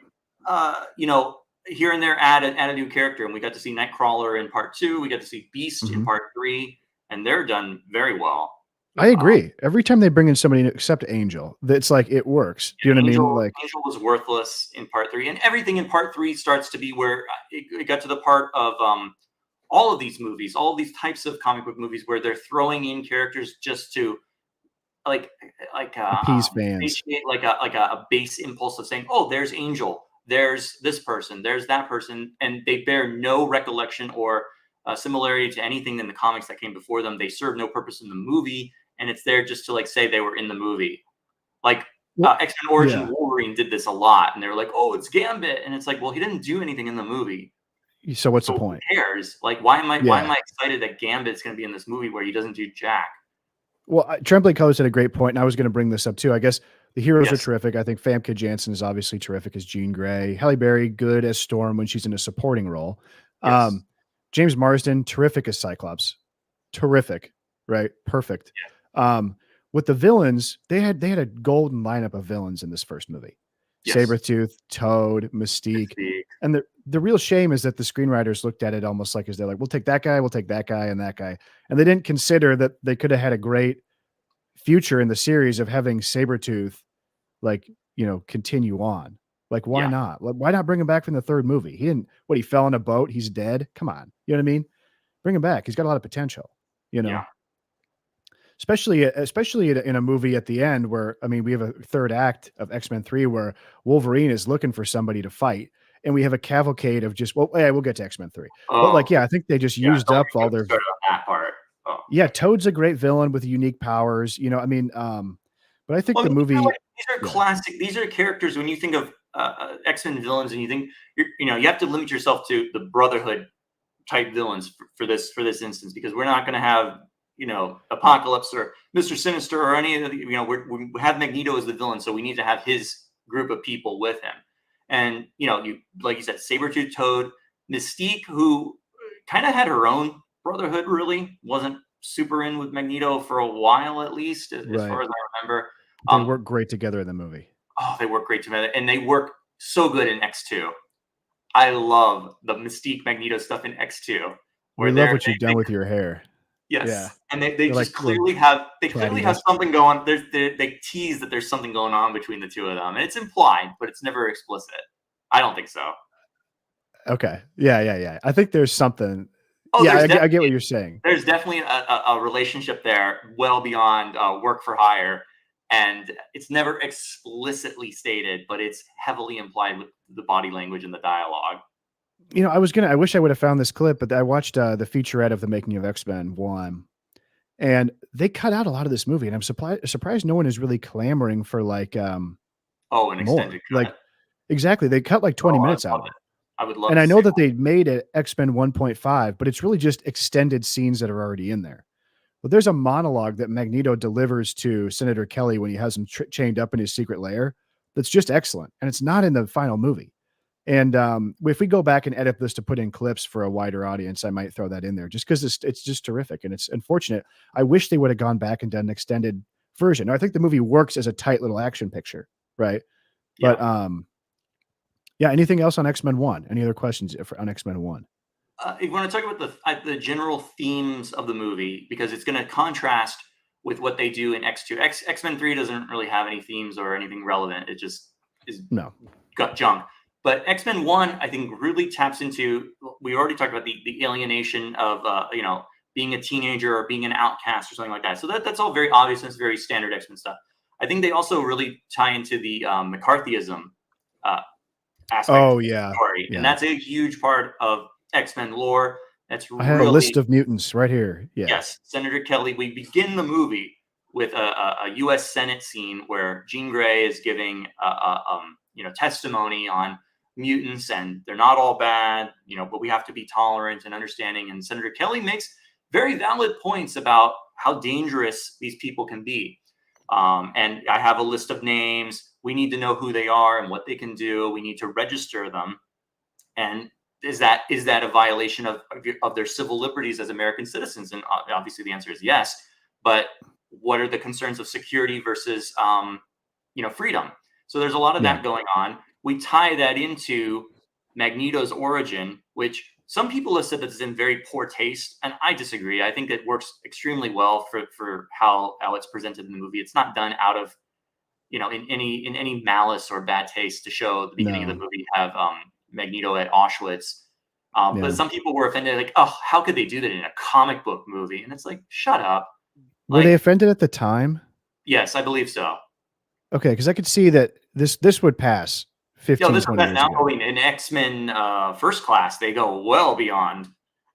here and there add a new character, and we got to see Nightcrawler in part 2. We got to see Beast in part 3, and they're done very well. I agree. Every time they bring in somebody except Angel, that's like it works. Do you know what I mean? Like Angel was worthless in part 3, and everything in part 3 starts to be where it got to the part of all of these movies, all of these types of comic book movies, where they're throwing in characters just to appease fans, like a base impulse of saying, "Oh, there's Angel, there's this person, there's that person," and they bear no recollection or similarity to anything in the comics that came before them. They serve no purpose in the movie. And it's there just to like say they were in the movie. Like X-Men Origin Wolverine did this a lot. And they were like, oh, it's Gambit. And it's like, well, he didn't do anything in the movie. So what's the point? Who cares? Like, why am I excited that Gambit's going to be in this movie where he doesn't do jack? Well, Trembling Colors had a great point, and I was going to bring this up too. I guess the heroes are terrific. I think Famke Janssen is obviously terrific as Jean Grey. Halle Berry, good as Storm when she's in a supporting role. Yes. James Marsden, terrific as Cyclops. Terrific, right? Perfect. Yeah. with the villains, they had a golden lineup of villains in this first movie. Yes. Sabretooth, Toad, Mystique. And the real shame is that the screenwriters looked at it almost like, they're like, we'll take that guy, and that guy. And they didn't consider that they could have had a great future in the series of having Sabretooth, like, continue on. Like, why not? Why not bring him back from the third movie? He didn't, he fell in a boat. He's dead. Come on. You know what I mean? Bring him back. He's got a lot of potential, Yeah. especially in a movie at the end where, I mean, we have a third act of X-Men 3 where Wolverine is looking for somebody to fight. And we have a cavalcade of just, we'll get to X-Men 3. But I think they just used up all their, that part. Toad's a great villain with unique powers, I mean, but I think the movie, these are classic. These are characters. When you think of X-Men villains, and you think you have to limit yourself to the Brotherhood type villains for this instance, because we're not going to have Apocalypse or Mr. Sinister or any of the, we have Magneto as the villain, so we need to have his group of people with him. And you like you said, Sabretooth, Toad, Mystique, who kind of had her own Brotherhood, really wasn't super in with Magneto for a while, at least as far as I remember. They work great together in the movie. Oh, they work great together, and they work so good in X2. I love the Mystique Magneto stuff in X2. We love what you've done with your hair. Yes, yeah. And they just clearly have something going. They tease that there's something going on between the two of them, and it's implied, but it's never explicit. I don't think so. Okay. Yeah. I think there's something. Oh, yeah, I get what you're saying. There's definitely a relationship there, well beyond work for hire, and it's never explicitly stated, but it's heavily implied with the body language and the dialogue. I wish I would have found this clip, but I watched the featurette of the making of X-Men 1, and they cut out a lot of this movie, and I'm surprised no one is really clamoring for an extended cut. Like, exactly. They cut like 20 minutes out of it. I would love and to I know that one. they made it X-Men 1.5, but it's really just extended scenes that are already in there. But there's a monologue that Magneto delivers to Senator Kelly when he has him chained up in his secret lair. That's just excellent. And it's not in the final movie. And if we go back and edit this to put in clips for a wider audience, I might throw that in there just because it's just terrific. And it's unfortunate. I wish they would have gone back and done an extended version. I think the movie works as a tight little action picture. Right. Yeah. But anything else on X-Men 1? Any other questions on X-Men 1? You want to talk about the general themes of the movie, because it's going to contrast with what they do in X2. X-Men 3 doesn't really have any themes or anything relevant. It just is gut junk. But X-Men 1, I think, really taps into, we already talked about the alienation of, being a teenager or being an outcast or something like that. So that's all very obvious, and it's very standard X-Men stuff. I think they also really tie into the McCarthyism aspect of the story. Yeah. And that's a huge part of X-Men lore. I have a list of mutants right here. Yeah. Yes, Senator Kelly. We begin the movie with a U.S. Senate scene where Jean Grey is giving testimony on mutants, and they're not all bad, but we have to be tolerant and understanding. And Senator Kelly makes very valid points about how dangerous these people can be. And I have a list of names. We need to know who they are and what they can do. We need to register them. And is that a violation of their civil liberties as American citizens? And obviously the answer is yes. But what are the concerns of security versus, freedom? So there's a lot of that going on. We tie that into Magneto's origin, which some people have said that is in very poor taste, and I disagree. I think it works extremely well for how it's presented in the movie. It's not done out of, in any malice or bad taste to show the beginning of the movie have Magneto at Auschwitz. But some people were offended, like, oh, how could they do that in a comic book movie? And it's like, shut up. Were they offended at the time? Yes, I believe so. Okay, because I could see that this would pass 15, 20 years ago. In X-Men First Class, they go well beyond.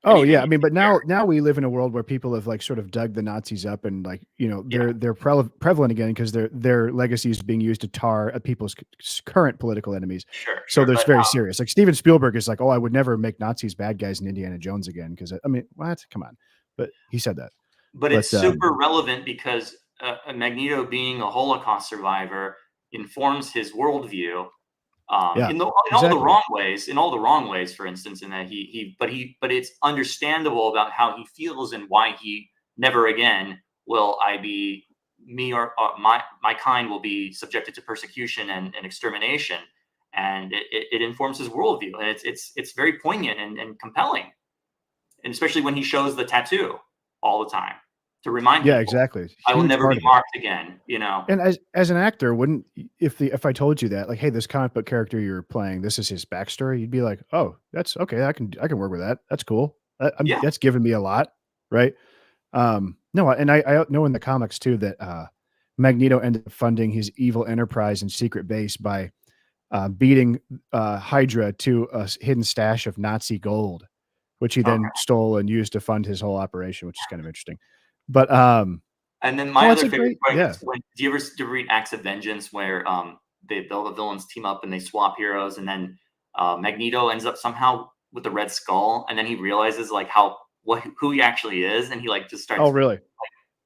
Oh yeah, I mean, but now we live in a world where people have sort of dug the Nazis up, and they're prevalent again because their legacy is being used to tar people's current political enemies. Sure. So there's very serious. Like Steven Spielberg is like, oh, I would never make Nazis bad guys in Indiana Jones again, because I mean, what? Come on. But he said that. But it's super relevant because Magneto, being a Holocaust survivor, informs his worldview. In all the wrong ways, for instance, in that but it's understandable about how he feels and why he never again will I be me or my kind will be subjected to persecution and extermination, and it informs his worldview, and it's very poignant and compelling, and especially when he shows the tattoo all the time to remind Yeah, people, exactly. I will Huge never part be of it. marked again. You know, And as an actor, wouldn't if I told you that, like, hey, this comic book character you're playing, this is his backstory, you'd be like, oh, that's okay. I can work with that. That's cool. yeah, That's giving me a lot, right? No, and I know in the comics too that Magneto ended up funding his evil enterprise and secret base by beating Hydra to a hidden stash of Nazi gold, which he then okay. stole and used to fund his whole operation, which is kind of interesting. But And then my no, it's other a favorite great, part yeah. is when do you ever read Acts of Vengeance where all the villains team up and they swap heroes, and then Magneto ends up somehow with the Red Skull, and then he realizes like who he actually is, and he like just Oh, starts really?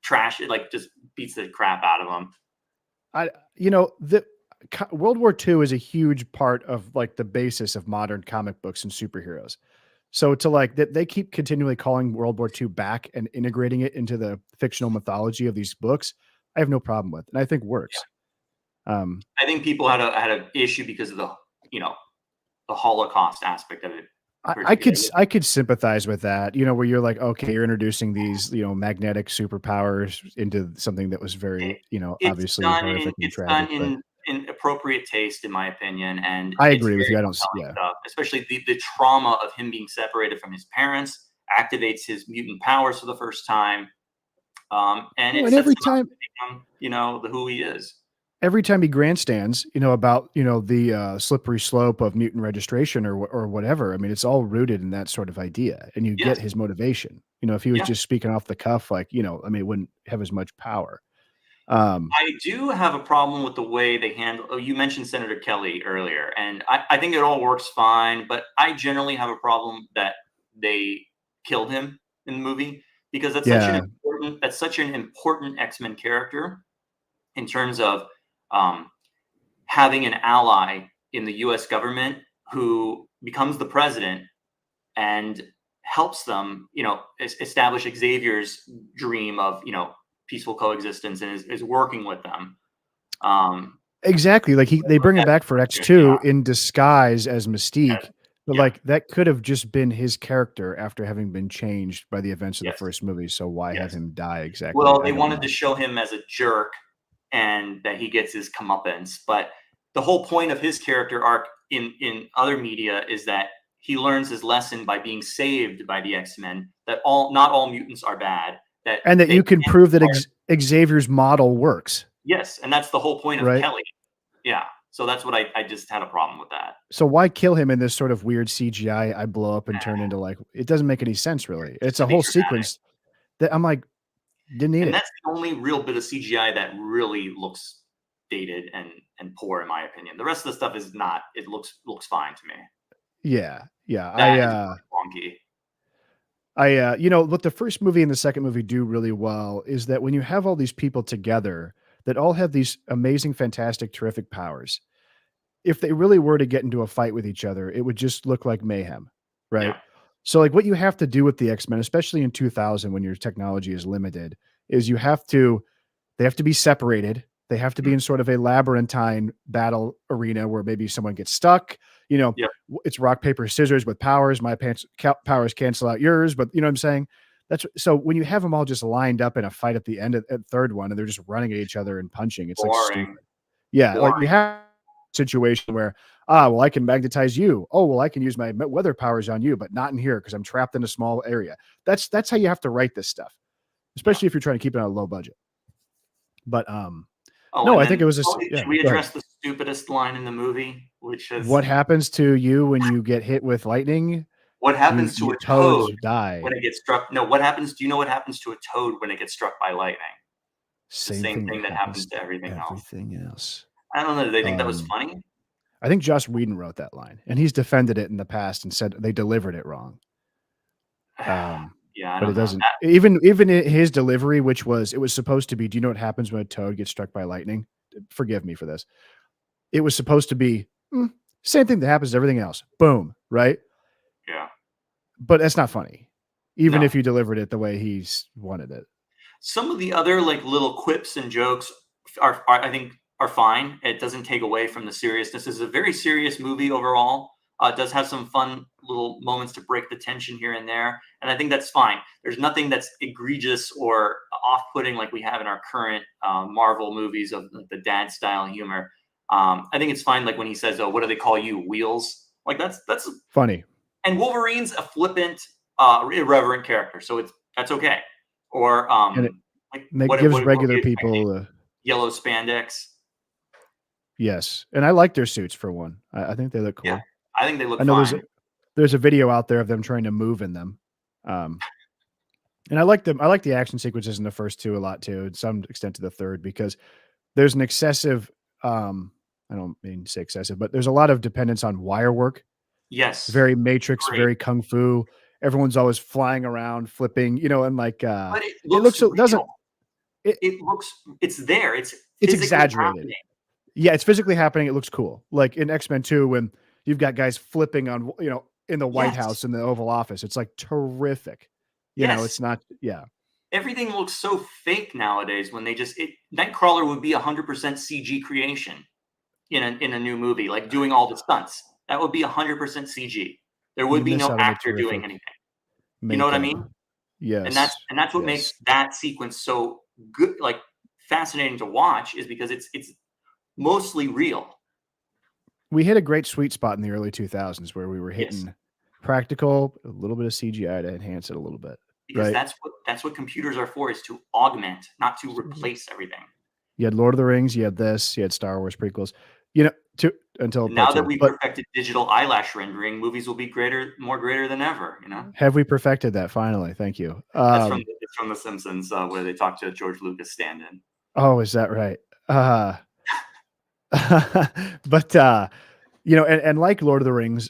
trash it, like just beats the crap out of him. The World War II is a huge part of like the basis of modern comic books and superheroes. So to like that they keep continually calling World War II back and integrating it into the fictional mythology of these books, I have no problem with, and I think works. Um, I think people had an issue because of the Holocaust aspect of it particularly. I could sympathize with that, where you're like, okay, you're introducing these, magnetic superpowers into something that was very, It's obviously done in horrific and tragic. But appropriate taste, in my opinion, and I it's agree with very you. I don't, compelling yeah, stuff. Especially the trauma of him being separated from his parents activates his mutant powers for the first time, and well, it and sets him up to become, the who he is. every time he grandstands, about, the slippery slope of mutant registration or whatever. I mean, it's all rooted in that sort of idea, and you get Yes, his motivation. If he was yeah. just speaking off the cuff, like, I mean, it wouldn't have as much power. Um, I do have a problem with the way they handle. Oh, you mentioned Senator Kelly earlier, and I think it all works fine, but I generally have a problem that they killed him in the movie because yeah, that's such an important X-Men character in terms of um, having an ally in the U.S. government who becomes the president and helps them, establish Xavier's dream of, peaceful coexistence, and is working with them. exactly. Like they bring him That, back for yeah, X2 in disguise as yeah, Mystique, but yeah, like that could have just been his character after having been changed by the events of the yes, first movie. So why have yes. him die exactly? Well, I they don't wanted know. to show him as a jerk and that he gets his comeuppance, but the whole point of his character arc in other media is that he learns his lesson by being saved by the X-Men, that not all mutants are bad, that And that they you can can prove that are, Xavier's model works, yes, and that's the whole point of right? Kelly. Yeah. So that's what I just had a problem with that. So why kill him in this sort of weird CGI? I blow up and turn into like it doesn't make any sense really. Just It's to a be whole dramatic. sequence that I'm like, didn't need And it. that's the only real bit of CGI that really looks dated and poor in my opinion. The rest of the stuff is not. It looks fine to me. Yeah, yeah. That is really wonky. What the first movie and the second movie do really well is that when you have all these people together that all have these amazing, fantastic, terrific powers, if they really were to get into a fight with each other, it would just look like mayhem, right? Yeah. So, like, what you have to do with the X Men, especially in 2000 when your technology is limited, is they have to be separated. They have to be Mm. in sort of a labyrinthine battle arena where maybe someone gets stuck. Yep. It's rock, paper, scissors with powers. My powers cancel out yours, but you know what I'm saying? That's so when you have them all just lined up in a fight at the end of at third one and they're just running at each other and punching, it's like Boring. stupid. Yeah, like you Boring. have a situation where, well, I can magnetize you. Oh, well, I can use my weather powers on you, but not in here because I'm trapped in a small area. That's how you have to write this stuff, Yeah. especially if you're trying to keep it on a low budget. But Oh, no, and I think then it was should yeah. we Go ahead. address the stupidest line in the movie, which is What happens to you when you get hit with lightning? what happens to a Toads toad die. when it gets struck? No, what happens? Do you know what happens to a toad when it gets struck by lightning? The Same same thing that thing that happens happens to to everything else. everything else. I don't know. Do they think that was Um, funny? I think Joss Whedon wrote that line, and he's defended it in the past and said they delivered it wrong. Yeah, I But it don't know. doesn't. Even his delivery, which was it was supposed to be. Do you know what happens when a toad gets struck by lightning? Forgive me for this. It was supposed to be same thing that happens to everything else. Boom, right? Yeah. But that's not funny, even No. if you delivered it the way he's wanted it. Some of the other like little quips and jokes I think are fine. It doesn't take away from the seriousness. This is a very serious movie overall. It does have some fun little moments to break the tension here and there, and I think that's fine. There's nothing that's egregious or off-putting like we have in our current Marvel movies of the dad style humor. I think it's fine. Like when he says, "Oh, what do they call you? Wheels?" Like that's Funny. and Wolverine's a flippant, irreverent character, so that's okay. Or And it like gives what regular we expecting? people, Yellow spandex. yes. And I like their suits for one. I think they look Yeah, cool. I think they I look know fine. there's a video out there of them trying to move in them. Um, and I like them. I like the action sequences in the first two a lot too, to some extent to the third, because there's an excessive, I don't mean to say excessive, but there's a lot of dependence on wire work. Yes, Very Matrix, great. very kung fu. Everyone's always flying around, flipping, and like, But it it looks looks, so doesn't, real. it, It's there. It's it's physically exaggerated. happening. Yeah, it's physically happening. It looks cool. Like in X-Men 2, when you've got guys flipping on, in the White Yes, House in the Oval Office. It's like terrific. yes. It's not, yeah. Everything looks so fake nowadays when they just Nightcrawler would be 100% CG creation in a new movie, like doing all the stunts. That would be 100% CG. There would You be miss no out on the actor doing terrific anything. You know what I makeup. mean? And that's Yes. and that's what makes Yes. that sequence so good, like fascinating to watch, is because it's mostly real. We hit a great sweet spot in the early 2000s where we were Yes, hitting practical, a little bit of CGI to enhance it a little bit, because right? that's what computers are for, is to augment, not to replace everything. You had Lord of the Rings, you had this, you had Star Wars prequels, to until And part now that 2. we've But perfected digital eyelash rendering, movies will be more greater than ever. have we perfected that finally? Thank you. It's from The Simpsons, where they talk to George Lucas stand-in. Oh, is that right? Uh, but, and like Lord of the Rings,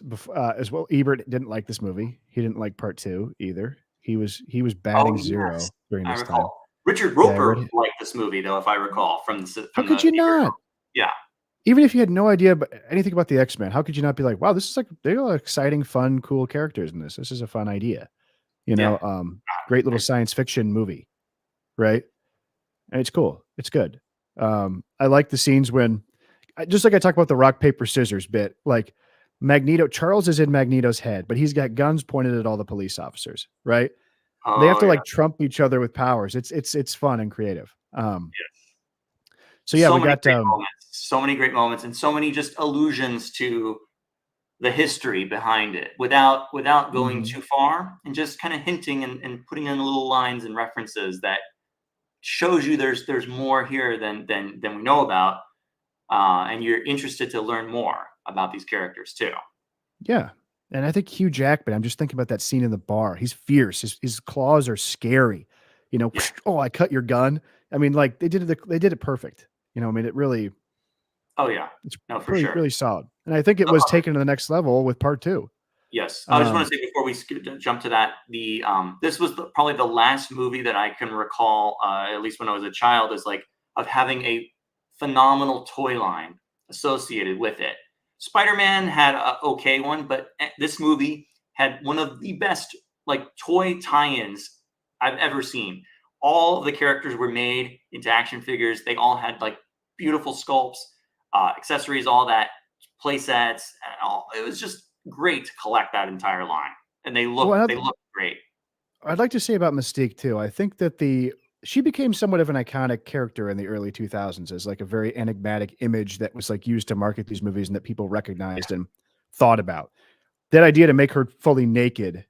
as well, Ebert didn't like this movie. He didn't like part 2 either. He was Oh batting yes, 0 during I this time. recall. Richard Yeah, I Roper read it. liked this movie, though, if I recall How from could the you not? yeah. Even if you had no idea but anything about the X-Men, how could you not be like, "Wow, this is like they are exciting, fun, cool characters in this. This is a fun idea." Yeah. Great little science fiction movie, right? And it's cool. It's good. I like the scenes when just like I talk about the rock, paper, scissors bit, like Magneto Charles is in Magneto's head, but he's got guns pointed at all the police officers, right? They have Oh to yeah. like trump each other with powers. It's fun and creative. Yes. So yeah, we got So many great moments, and so many just allusions to the history behind it, without going mhm. too far, and just kind of hinting and putting in little lines and references that shows you there's more here than we know about, and you're interested to learn more about these characters too. Yeah. And I think Hugh Jackman, I'm just thinking about that scene in the bar. He's fierce. His claws are scary. Yeah. Oh, I cut your gun. I mean, like they did it perfect. I mean, Oh yeah. it's No, for pretty sure. really solid. And I think it was taken to the next level with part 2. Yes, I just want Um, to say before we jump to that, this was probably the last movie that I can recall, at least when I was a child, is like of having a phenomenal toy line associated with it. Spider-Man had a okay one, but this movie had one of the best like toy tie-ins I've ever seen. All of the characters were made into action figures. They all had like beautiful sculpts, accessories, all that, play sets, and all. It was just great to collect that entire line, and they oh, look great. I'd like to say about Mystique too. I think that she became somewhat of an iconic character in the early 2000s as like a very enigmatic image that was like used to market these movies and that people recognized and thought about. That idea to make her fully naked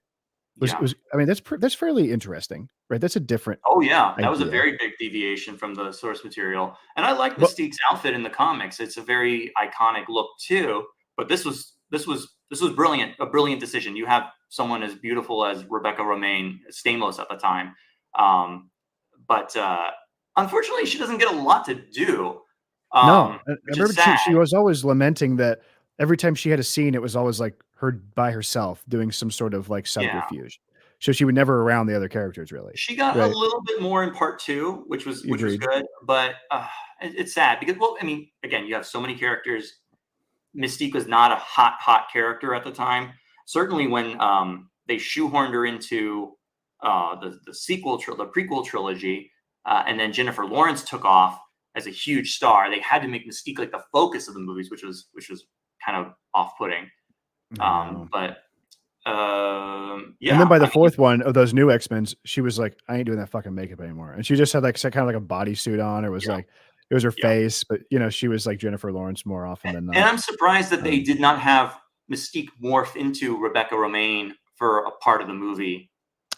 Yeah. was I mean, that's fairly interesting, right? That's a different Oh yeah, that was a idea. very big deviation from the source material, and I like Well, Mystique's outfit in the comics. It's a very iconic look too. But this was brilliant, a brilliant decision. You have someone as beautiful as Rebecca Romaine Stamos at the time, um, but unfortunately, she doesn't get a lot to do, no, I which is remember sad. she was always lamenting that every time she had a scene, it was always like her by herself doing some sort of like Yeah. subterfuge. So she would never around the other characters really, She got a right? little bit more in part 2, which was Agreed. good, but, it's sad because, well, I mean, again, you have so many characters. Mystique was not a hot character at the time. Certainly when, they shoehorned her into, the prequel trilogy, and then Jennifer Lawrence took off as a huge star. They had to make Mystique like the focus of the movies, which was kind of off-putting. But yeah. And then by the fourth one of those new X-Men, she was like, I ain't doing that fucking makeup anymore. And she just had like kind of like a bodysuit on. It was like, it was her face, but you know, she was like Jennifer Lawrence more often than not. And I'm surprised that they did not have Mystique morph into Rebecca Romijn for a part of the movie.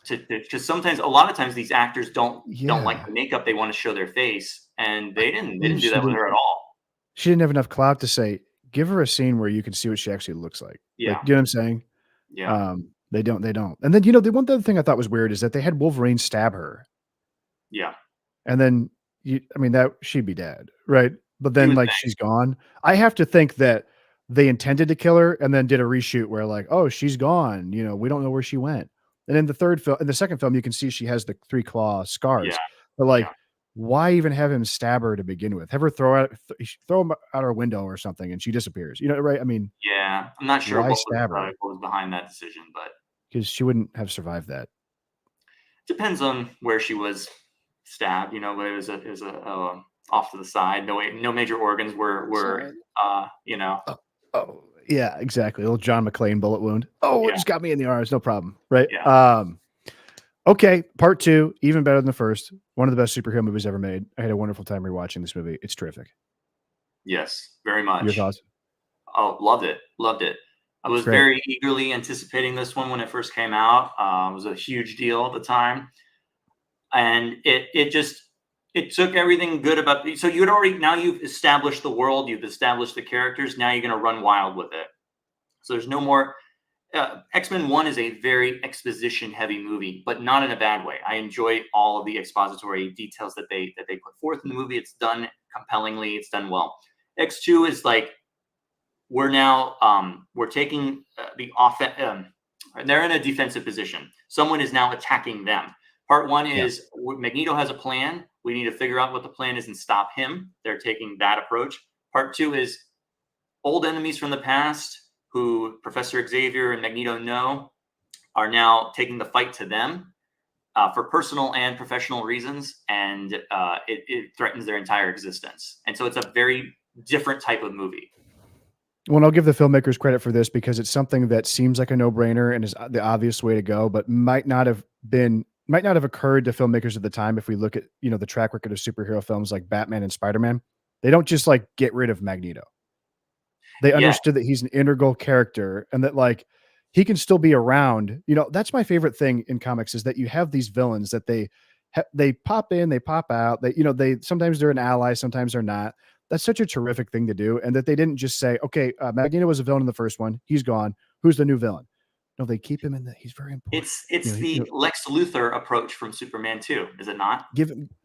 Because sometimes, a lot of times, these actors don't like the makeup; they want to show their face, and they didn't do that with her at all. She didn't have enough clout to say, give her a scene where you can see what she actually looks like. Yeah, like, you know what I'm saying? Yeah. They don't. And then, you know, the one other thing I thought was weird is that they had Wolverine stab her. Yeah. And then that she'd be dead, right? But then like she's gone. I have to think that they intended to kill her and then did a reshoot where like, oh, she's gone. You know, we don't know where she went. And in the second film, you can see she has the 3 claw scars. Yeah. But like, why even have him stab her to begin with? Have her throw him out her window or something, and she disappears. You know, right? I mean, yeah, I'm not sure why what stab her? what was behind that decision, but because she wouldn't have survived that. Depends on where she was stabbed. You know, but it was off to the side. No major organs were you know. Oh, yeah, exactly. Little John McClane bullet wound. Oh, it just got me in the arms. No problem. Right. Yeah. Okay. Part 2, even better than the first. One of the best superhero movies ever made. I had a wonderful time rewatching this movie. It's terrific. Yes, very much. Your thoughts? Oh, loved it. I was very eagerly anticipating this one when it first came out. It was a huge deal at the time. And it took everything good about it. So you've established the world, you've established the characters. Now you're going to run wild with it. So there's no more. X-Men 1 is a very exposition heavy movie, but not in a bad way. I enjoy all of the expository details that they put forth in the movie. It's done compellingly. It's done well. X2 is like, we're taking the offense. They're in a defensive position. Someone is now attacking them. Part 1 is Magneto has a plan. We need to figure out what the plan is and stop him. They're taking that approach. Part 2 is old enemies from the past who Professor Xavier and Magneto know are now taking the fight to them for personal and professional reasons. And it threatens their entire existence. And so it's a very different type of movie. Well, I'll give the filmmakers credit for this because it's something that seems like a no-brainer and is the obvious way to go, but might not have occurred to filmmakers at the time. If we look at, you know, the track record of superhero films like Batman and Spider-Man, they don't just like get rid of Magneto. They understood that he's an integral character and that like he can still be around. You know, that's my favorite thing in comics is that you have these villains that they pop in, they pop out. They sometimes they're an ally, sometimes they're not. That's such a terrific thing to do. And that they didn't just say, okay, Magneto was a villain in the first one. He's gone. Who's the new villain? No, they keep him in that. He's very important. It's the Lex Luthor approach from Superman 2, is it not?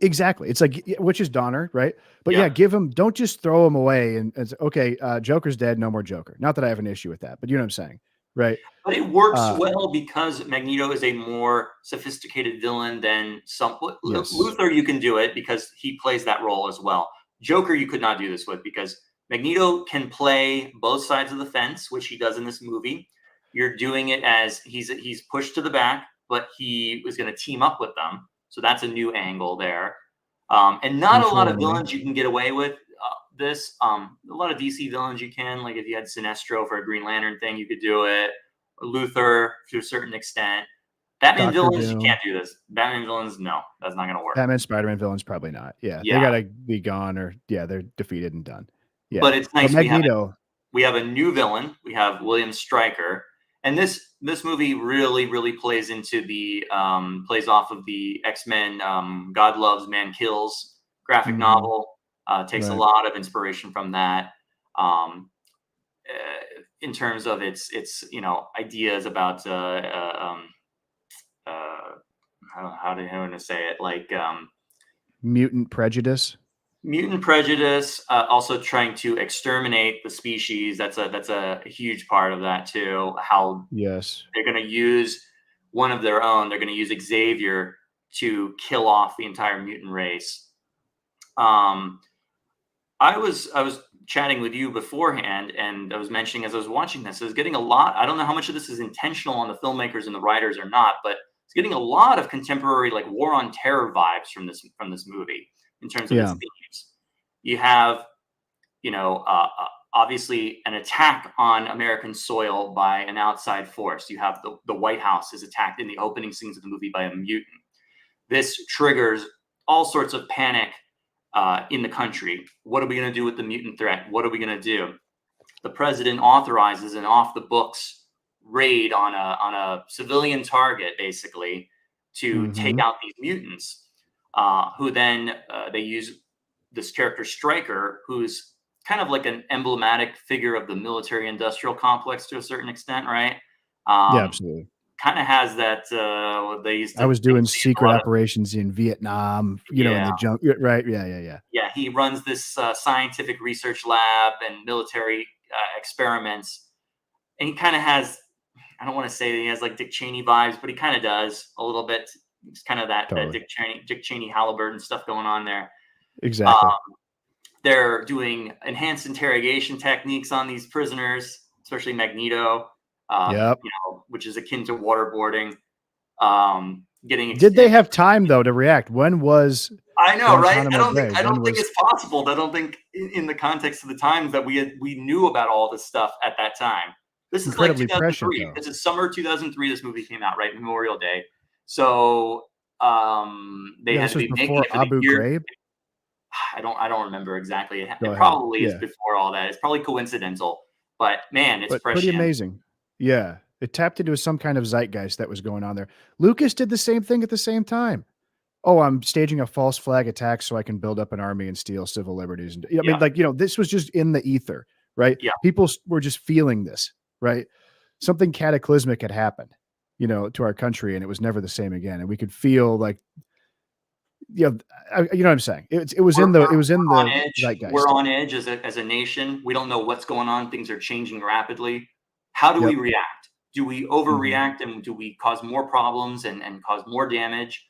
Exactly. It's like, which is Donner, right? But give him, don't just throw him away and it's okay. Joker's dead. No more Joker. Not that I have an issue with that, but you know what I'm saying? Right. But it works well because Magneto is a more sophisticated villain than Luthor. You can do it because he plays that role as well. Joker, you could not do this with because Magneto can play both sides of the fence, which he does in this movie. You're doing it as he's pushed to the back, but he was going to team up with them. So that's a new angle there. And not a lot of villains you can get away with this. A lot of DC villains you can, like if you had Sinestro for a Green Lantern thing, you could do it. Luthor to a certain extent. Batman villains, you can't do this. Batman villains, no, that's not going to work. Batman, Spider-Man villains, probably not. Yeah, they got to be gone or they're defeated and done. Yeah, but it's nice. Magneto. We have a new villain. We have William Stryker, and this movie really plays into the plays off of the X-Men God Loves, Man Kills graphic novel. Takes a lot of inspiration from that. In terms of its ideas about how do I want to say it, like mutant prejudice. Also trying to exterminate the species. That's a huge part of that too. How they're going to use one of their own. They're going to use Xavier to kill off the entire mutant race. I was chatting with you beforehand, and I was mentioning as I was watching this, I was getting a lot. I don't know how much of this is intentional on the filmmakers and the writers or not, but It's getting a lot of contemporary like war on terror vibes from this movie in terms of its themes. You have, obviously an attack on American soil by an outside force. You have the White House is attacked in the opening scenes of the movie by a mutant. This triggers all sorts of panic in the country. What are we going to do with the mutant threat? What are we going to do? The president authorizes an off-the-books raid on a civilian target, basically, to take out these mutants, who then they use this character Stryker, who's kind of like an emblematic figure of the military-industrial complex to a certain extent, right? Yeah, absolutely. Kind of has that. They used to. I was doing secret operations in Vietnam, in the jungle, right? Yeah. Yeah, he runs this scientific research lab and military experiments, and he kind of has. I don't want to say that he has like Dick Cheney vibes, but he kind of does a little bit. It's kind of that Dick Cheney Halliburton stuff going on there. Exactly. They're doing enhanced interrogation techniques on these prisoners, especially Magneto, which is akin to waterboarding. Did they have time though to react? When was? I know, right? I don't think it's possible. I don't think in the context of the times that we knew about all this stuff at that time. This is like 2003. This is summer 2003. This movie came out, right? Memorial Day. So they had to be making it for Abu Ghraib. I don't remember exactly. It probably is before all that. It's probably coincidental, but man, it's pretty amazing. Yeah, it tapped into some kind of zeitgeist that was going on there. Lucas did the same thing at the same time. Oh, I'm staging a false flag attack so I can build up an army and steal civil liberties. And I mean, this was just in the ether, right? Yeah, people were just feeling this, right? Something cataclysmic had happened, to our country, and it was never the same again. And we could feel like. You know what I'm saying? It was in the zeitgeist. We're on edge as a nation. We don't know what's going on. Things are changing rapidly. How do we react? Do we overreact and do we cause more problems and cause more damage,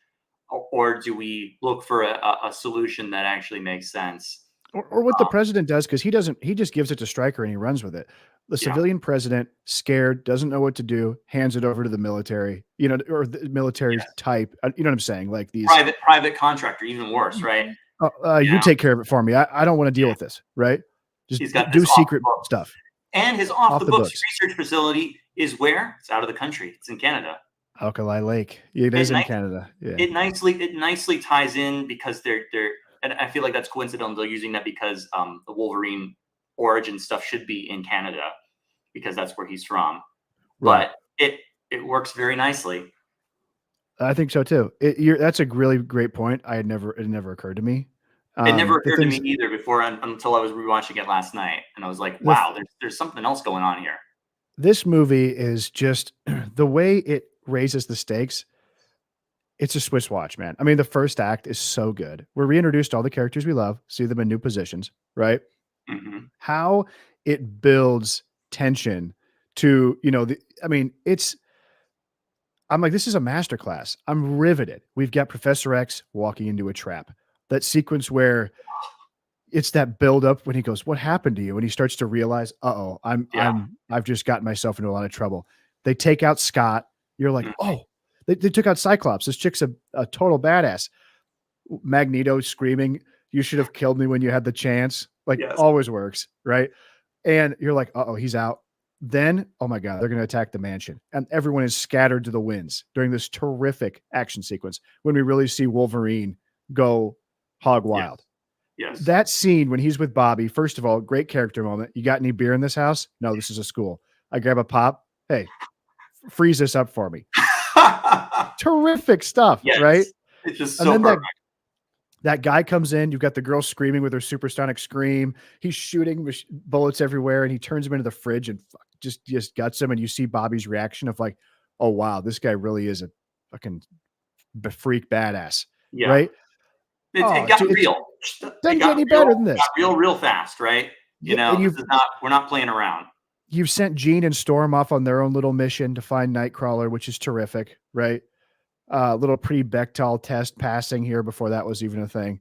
or do we look for a solution that actually makes sense? Or what the president does, because he just gives it to Stryker and he runs with it. The civilian president, scared, doesn't know what to do, hands it over to the military, or the military type. You know what I'm saying? Like these private contractor, even worse, right? You take care of it for me. I don't want to deal with this, right? Just do secret stuff. And his off the books research facility is where? It's out of the country. It's in Canada. Alkali Lake. It is in Canada. Yeah. It nicely ties in because they're and I feel like that's coincidental using that because the Wolverine origin stuff should be in Canada because that's where he's from. Right. But it works very nicely. I think so too. That's a really great point. It never occurred to me. It never occurred to me either before until I was rewatching it last night, and I was like, "Wow, there's something else going on here." This movie is just the way it raises the stakes. It's a Swiss watch, man. I mean, the first act is so good. We're reintroduced to all the characters we love, see them in new positions, right? Mm-hmm. How it builds tension to, I'm like, this is a masterclass. I'm riveted. We've got Professor X walking into a trap. That sequence where it's that build up when he goes, "What happened to you?" And he starts to realize, I've just gotten myself into a lot of trouble. They take out Scott. You're like, oh, they took out Cyclops. This chick's a total badass. Magneto screaming, "You should have killed me when you had the chance." Always works, right? And you're like, he's out. Then, oh my God, they're going to attack the mansion. And everyone is scattered to the winds during this terrific action sequence when we really see Wolverine go hog wild. Yes. That scene when he's with Bobby, first of all, great character moment. You got any beer in this house? No, this is a school. I grab a pop. Hey, freeze this up for me. Terrific stuff, right? It's just so perfect. That guy comes in. You've got the girl screaming with her supersonic scream. He's shooting bullets everywhere, and he turns him into the fridge and just guts him. And you see Bobby's reaction of like, "Oh wow, this guy really is a fucking freak badass." Yeah. Right? It got real. Doesn't get any better than this. Got real fast, right? We're not playing around. You've sent Jean and Storm off on their own little mission to find Nightcrawler, which is terrific, right? Little pre-Bechdel test passing here before that was even a thing.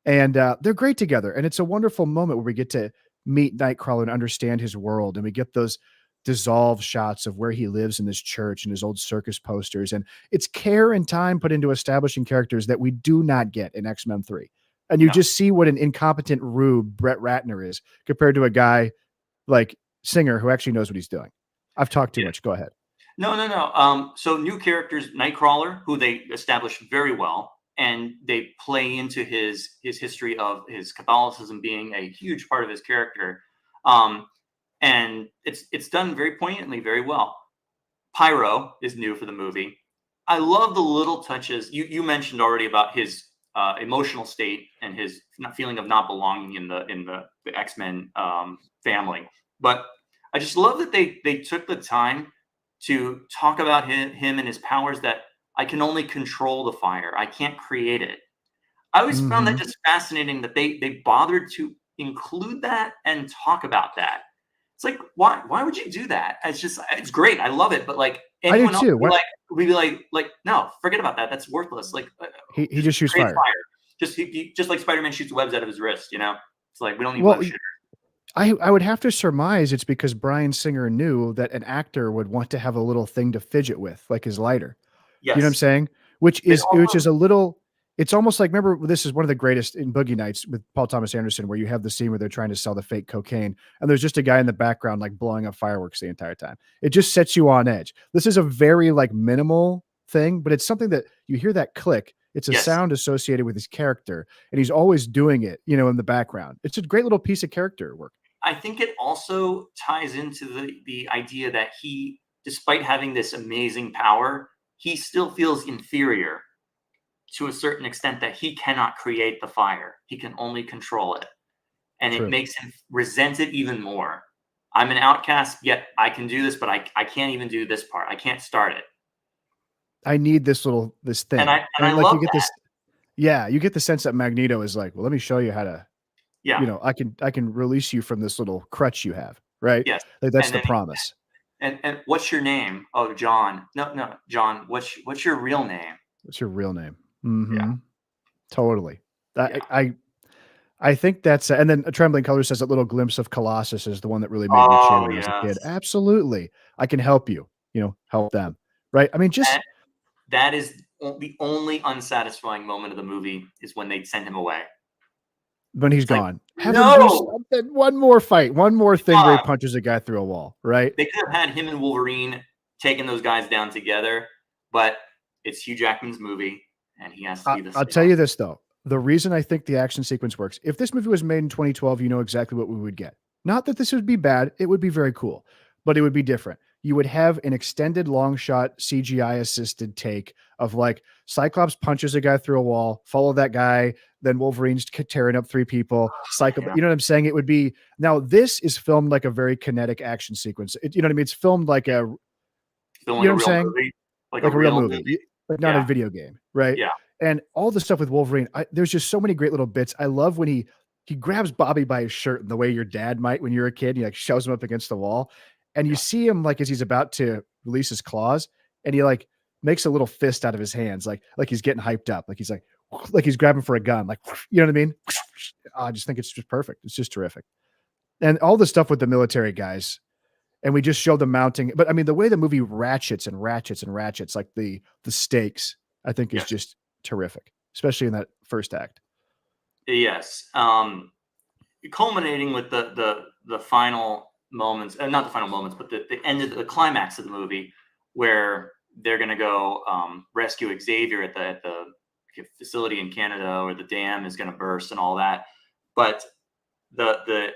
And they're great together. And it's a wonderful moment where we get to meet Nightcrawler and understand his world. And we get those dissolve shots of where he lives in this church and his old circus posters. And it's care and time put into establishing characters that we do not get in X-Men 3. And you just see what an incompetent rube Brett Ratner is compared to a guy like Singer who actually knows what he's doing. I've talked too much. Go ahead. No. So new characters, Nightcrawler, who they established very well, and they play into his history of his Catholicism being a huge part of his character. And it's done very poignantly, very well. Pyro is new for the movie. I love the little touches. You mentioned already about his emotional state and his feeling of not belonging in the X-Men family. But I just love that they took the time to talk about him and his powers, that I can only control the fire. I can't create it. I always found that just fascinating that they bothered to include that and talk about that. It's like, why would you do that? It's great. I love it. But like anyone else we'd be like, no, forget about that. That's worthless. Like he just shoots fire. Just like Spider-Man shoots webs out of his wrist, It's like, we don't need web shooters. I would have to surmise it's because Bryan Singer knew that an actor would want to have a little thing to fidget with, like his lighter. Yes. You know what I'm saying? Which is a little, it's almost like, remember, this is one of the greatest in Boogie Nights with Paul Thomas Anderson, where you have the scene where they're trying to sell the fake cocaine and there's just a guy in the background, like blowing up fireworks the entire time. It just sets you on edge. This is a very like minimal thing, but it's something that you hear that click. It's a sound associated with his character, and he's always doing it, in the background. It's a great little piece of character work. I think it also ties into the idea that he, despite having this amazing power, he still feels inferior to a certain extent, that he cannot create the fire. He can only control it. And It makes him resent it even more. I'm an outcast, yet I can do this, but I can't even do this part. I can't start it. I need this thing. And I love that. You get the sense that Magneto is like, well, let me show you how to, I can release you from this little crutch you have, right? Yes. Like that's the promise. And what's your name? Oh, John. No, John. What's your real name? What's your real name? Yeah, totally. I think that's, and then a Trembling Color says that little glimpse of Colossus is the one that really made me cheer as a kid. Absolutely, I can help you. Help them, right? I mean, that is the only unsatisfying moment of the movie is when they send him away. When he's gone. Have him do one more fight, one more thing where he punches a guy through a wall, right? They could have had him and Wolverine taking those guys down together, but it's Hugh Jackman's movie, and he has to be the I'll tell you this, though. The reason I think the action sequence works, if this movie was made in 2012, you know exactly what we would get. Not that this would be bad. It would be very cool, but it would be different. You would have an extended long shot CGI assisted take of like Cyclops punches a guy through a wall, follow that guy, then Wolverine's tearing up 3 people. You know what I'm saying? It would be, now this is filmed like a very kinetic action sequence. You know what I mean? It's filmed like a, you know what I'm saying? Movie. Like a real movie. Like not a video game, right? Yeah. And all the stuff with Wolverine, there's just so many great little bits. I love when he grabs Bobby by his shirt in the way your dad might when you're a kid. He like shoves him up against the wall. And you see him like as he's about to release his claws, and he like makes a little fist out of his hands, like he's getting hyped up, like he's grabbing for a gun, like, you know what I mean? I just think it's just perfect. It's just terrific. And all the stuff with the military guys, and we just show them mounting. But I mean, the way the movie ratchets, like the stakes, I think is just terrific, especially in that first act. Yes. Culminating with the final moments, not the final moments, but the end of the climax of the movie, where they're going to go rescue Xavier at the facility in Canada, or the dam is going to burst and all that. But the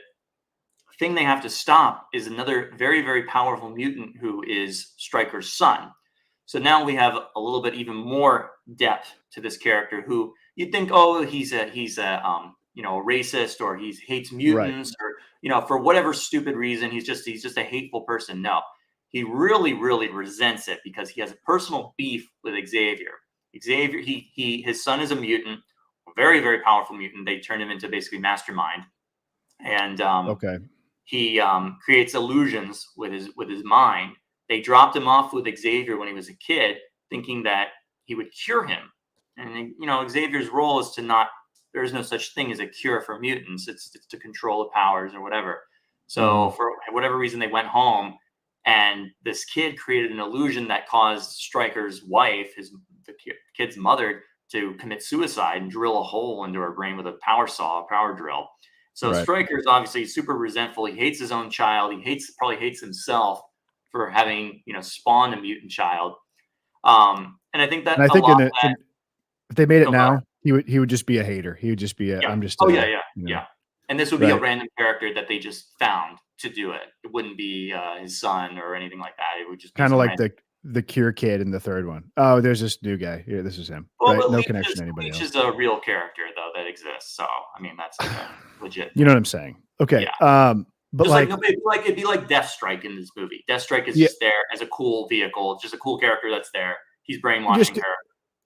thing they have to stop is another very, very powerful mutant who is Stryker's son. So now we have a little bit even more depth to this character, who you'd think, oh, he's a racist, or he hates mutants, or for whatever stupid reason, he's just a hateful person. No, he really, really resents it because he has a personal beef with Xavier. His son is a mutant, a very, very powerful mutant. They turned him into basically Mastermind, and he creates illusions with his mind. They dropped him off with Xavier when he was a kid, thinking that he would cure him. And Xavier's role is there is no such thing as a cure for mutants. It's to control the powers or whatever. So for whatever reason, they went home, and this kid created an illusion that caused Stryker's wife, the kid's mother, to commit suicide and drill a hole into her brain with a power drill. So Right. Stryker is obviously super resentful. He hates his own child. He probably hates himself for having, spawned a mutant child. And I think that And I think lot if they made it No, now, he would just be a hater. He would just be a, yeah. I'm just Oh, a, yeah. you know, And this would be a right. random character that they just found to do it. It wouldn't be his son or anything like that. It would just be Kind of some like random. the Cure kid in the third one. Oh, there's this new guy. Here, this is him. Well, Right? but No Leech connection is, to anybody Leech else. is a real character though that exists. So I mean, that's like a legit. You know what I'm saying? Okay. Yeah. But Just like, it'd be like Deathstrike in this movie. Deathstrike is Yeah. just there as a cool vehicle, just a cool character that's there. He's brainwashing her.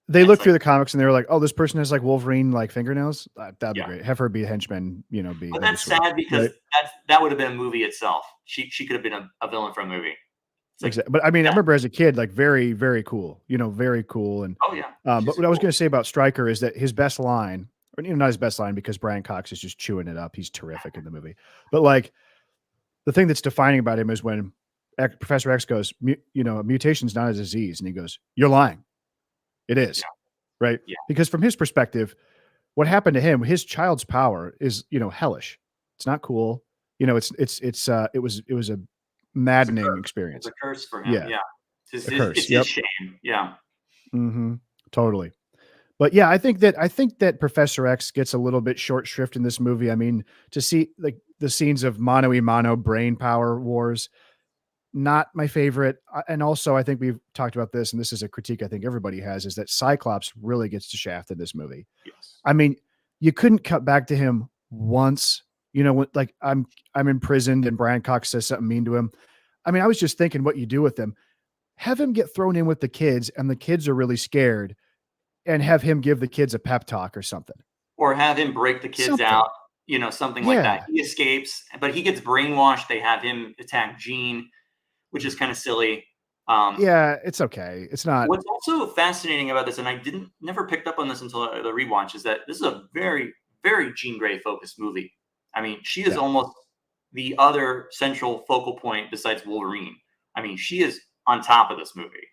they It's look like- through the comics and they were like, oh, this person has like Wolverine like fingernails. That'd be Yeah. great. Have her be a henchman. But that'd be that's sweet. sad because Right? that would have been a movie itself. She could have been a villain for a movie. It's like, Exactly. But I mean, I yeah. remember as a kid, like very, very cool. Very cool. And Oh yeah. but what I was going to say about Stryker is that his best line, or not his best line because Brian Cox is just chewing it up. He's terrific in the movie. But like the thing that's defining about him is when Professor X goes, a mutation's not a disease, and he goes, "You're lying. It is." Yeah. Right? Yeah. Because from his perspective, what happened to him, his child's power is, hellish. It's not cool. It was a maddening experience. It's a curse for him. Yeah. Yeah. It's A curse, his yep. shame. Yeah. Mm-hmm. Totally. But yeah, I think that Professor X gets a little bit short shrift in this movie. I mean, to see like the scenes of mano a mano brain power wars, not my favorite. And also, I think we've talked about this, and this is a critique I think everybody has, is that Cyclops really gets to shaft in this movie. Yes. I mean, you couldn't cut back to him once, when, like I'm imprisoned and Brian Cox says something mean to him. I mean, I was just thinking what you do with him. Have him get thrown in with the kids and the kids are really scared, and have him give the kids a pep talk or something. Or have him break the kids Something. out, something like that. Yeah. He escapes, but he gets brainwashed. They have him attack Jean, which is kind of silly. Yeah, it's okay. It's not. What's also fascinating about this, and I never picked up on this until the rewatch, is that this is a very, very Jean Grey focused movie. I mean, she is almost the other central focal point besides Wolverine. I mean, she is on top of this movie.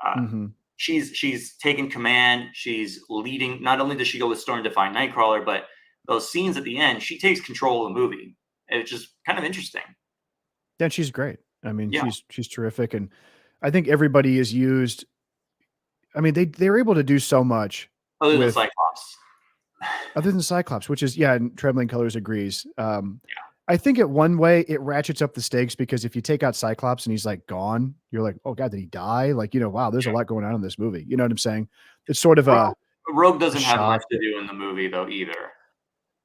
Mhm. She's taken command. She's leading. Not only does she go with Storm to find Nightcrawler, but those scenes at the end, she takes control of the movie. It's just kind of interesting. Yeah, she's great. I mean, Yeah. she's terrific, and I think everybody is used. I mean, they're able to do so much Other than with- Cyclops. other than Cyclops, which is and Trembling Colors agrees. I think at one way it ratchets up the stakes because if you take out Cyclops and he's like gone, you're like, oh God, did he die? Like, wow, there's a lot going on in this movie. You know what I'm saying? It's sort of Rogue doesn't have much shock. to do in the movie though either,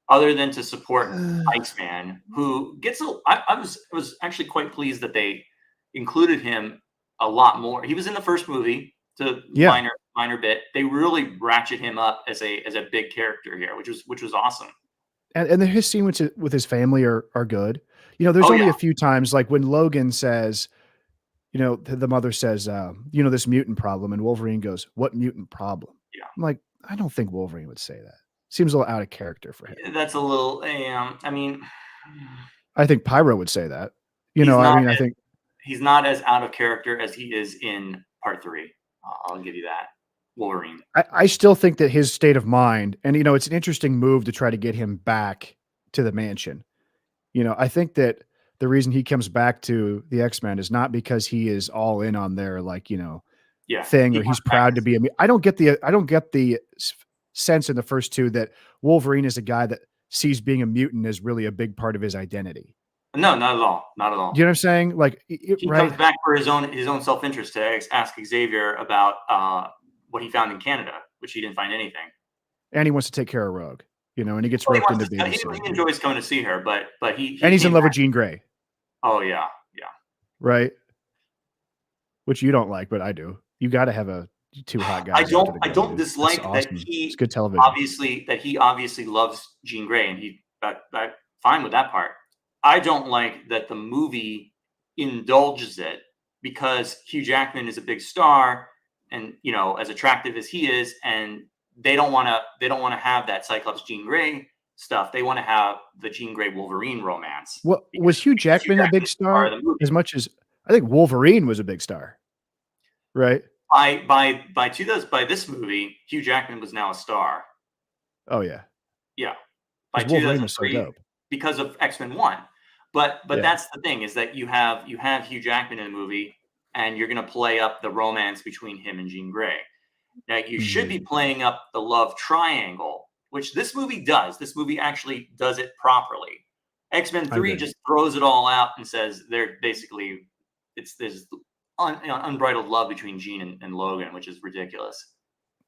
other than to support Iceman, who gets I was actually quite pleased that they included him a lot more. He was in the first movie to minor bit. They really ratchet him up as a big character here, which was awesome. And his scene with his family are good. There's only a few times like when Logan says, the mother says, this mutant problem, and Wolverine goes, "What mutant problem?" Yeah. I'm like, I don't think Wolverine would say that. Seems a little out of character for him. That's a little. I mean, I think Pyro would say that. I think he's not as out of character as he is in Part 3. I'll give you that. Wolverine. I still think that his state of mind, and it's an interesting move to try to get him back to the mansion. I think that the reason he comes back to the X-Men is not because he is all in on their thing, or he's proud to be. I don't get the sense in the first two that Wolverine is a guy that sees being a mutant as really a big part of his identity. No, not at all. Not at all. Do you know what I'm saying? Like, he comes back for his own self-interest to ask Xavier about what he found in Canada, which he didn't find anything. And he wants to take care of Rogue, and he gets roped into being. He enjoys coming to see her, but he's in love with Jean Grey. Oh yeah. Right. Which you don't like, but I do. You got to have two hot guys. I don't dislike that it's good television. He obviously loves Jean Grey, and that fine with that part. I don't like that the movie indulges it because Hugh Jackman is a big star, and as attractive as he is, and they don't want to have that Cyclops Jean Grey stuff. They want to have the Jean Grey Wolverine romance. What was Hugh Jackman a big star as much as I think Wolverine was a big star, right? By this movie, Hugh Jackman was now a star. Oh yeah, Yeah, by because Wolverine was so 2003 dope. because of X-Men 1. But Yeah. that's the thing, is that you have Hugh Jackman in the movie, and you're going to play up the romance between him and Jean Grey. Now you should be playing up the love triangle, which this movie does. This movie actually does it properly. X-Men 3 just throws it all out and says they're basically there's unbridled love between Jean and Logan, which is ridiculous.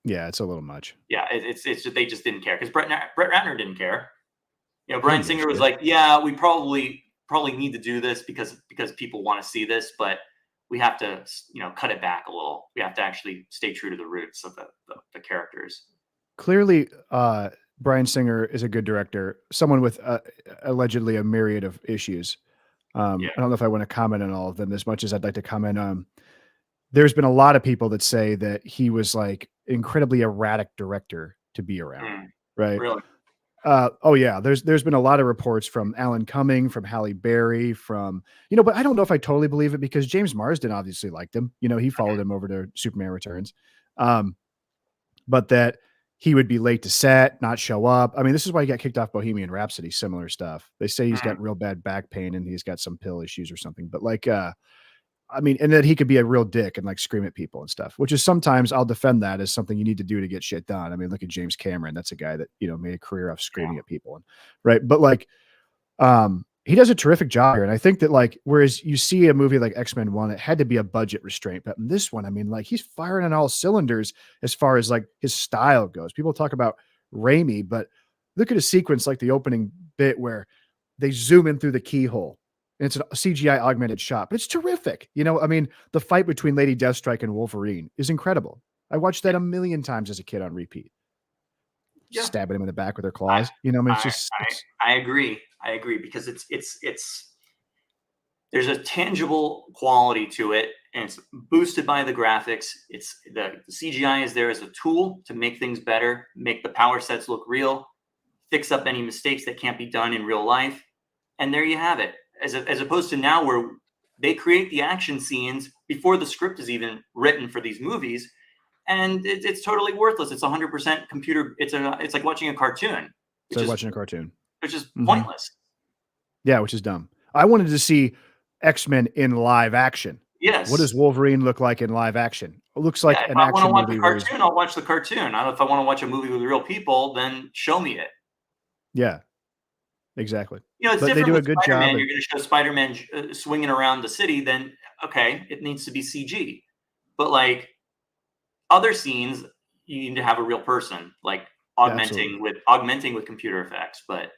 Yeah, it's a little much. Yeah, it's just, they just didn't care, because Brett Ratner didn't care. Bryan didn't give a Singer was shit. like, yeah, we probably need to do this because people want to see this, but we have to cut it back a little. We have to actually stay true to the roots of the characters. Clearly, Bryan Singer is a good director, someone with allegedly a myriad of issues. I don't know if I want to comment on all of them as much as I'd like to comment on. There's been a lot of people that say that he was like incredibly erratic director to be around, right? Really? Oh yeah, there's been a lot of reports from Alan Cumming, from Halle Berry, from but I don't know if I totally believe it, because James Marsden obviously liked him. He followed him over to Superman Returns, but that he would be late to set, not show up. I mean, this is why he got kicked off Bohemian Rhapsody. Similar stuff. They say he's got real bad back pain and he's got some pill issues or something. But like, I mean, and that he could be a real dick and like scream at people and stuff, which is sometimes I'll defend that as something you need to do to get shit done. I mean, look at James Cameron. That's a guy that, made a career off screaming at people. Right. But like, he does a terrific job here. And I think that like, whereas you see a movie like X-Men 1, it had to be a budget restraint. But in this one, I mean, like he's firing on all cylinders as far as like his style goes. People talk about Raimi, but look at a sequence like the opening bit where they zoom in through the keyhole. And it's a CGI augmented shot, but it's terrific. I mean, the fight between Lady Deathstrike and Wolverine is incredible. I watched that a million times as a kid on repeat. Yeah. Stabbing him in the back with their claws. I mean, I agree. I agree, because it's there's a tangible quality to it, and it's boosted by the graphics. It's the CGI is there as a tool to make things better, make the power sets look real, fix up any mistakes that can't be done in real life, and there you have it. As opposed to now, where they create the action scenes before the script is even written for these movies, and it's totally worthless. It's 100% computer. It's like watching a cartoon. Which is pointless. Yeah, which is dumb. I wanted to see X-Men in live action. Yes. What does Wolverine look like in live action? It looks like an action movie. If I want to watch the cartoon, I'll watch the cartoon. If I want to watch a movie with real people, then show me it. Yeah, exactly. It's but different. they do a good job. You're going to show Spider-Man swinging around the city, then okay, it needs to be CG. But like other scenes, you need to have a real person, like augmenting with computer effects. But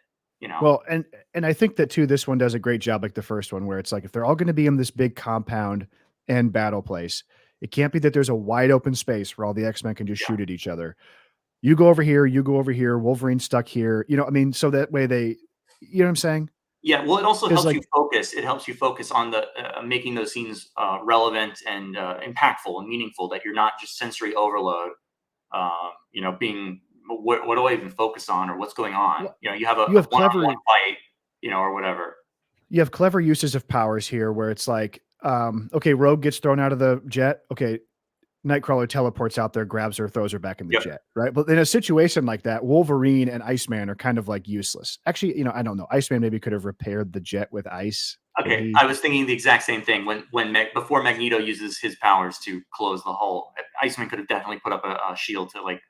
well, and I think that too, this one does a great job, like the first one, where it's like if they're all going to be in this big compound and battle place, it can't be that there's a wide open space where all the X-Men can just shoot at each other. You go over here, you go over here. Wolverine's stuck here. I mean, so that way they. You know what I'm saying? Yeah. Well, it also helps you focus. It helps you focus on the making those scenes relevant and impactful and meaningful. That you're not just sensory overload. Being what do I even focus on, or what's going on? You have a clever fight, or whatever. You have clever uses of powers here, where it's like, okay, Rogue gets thrown out of the jet. Okay, Nightcrawler teleports out there, grabs her, throws her back in the jet, right? But in a situation like that, Wolverine and Iceman are kind of like useless. Actually, I don't know. Iceman maybe could have repaired the jet with ice. Okay, I was thinking the exact same thing. Before Magneto uses his powers to close the hole, Iceman could have definitely put up a shield to like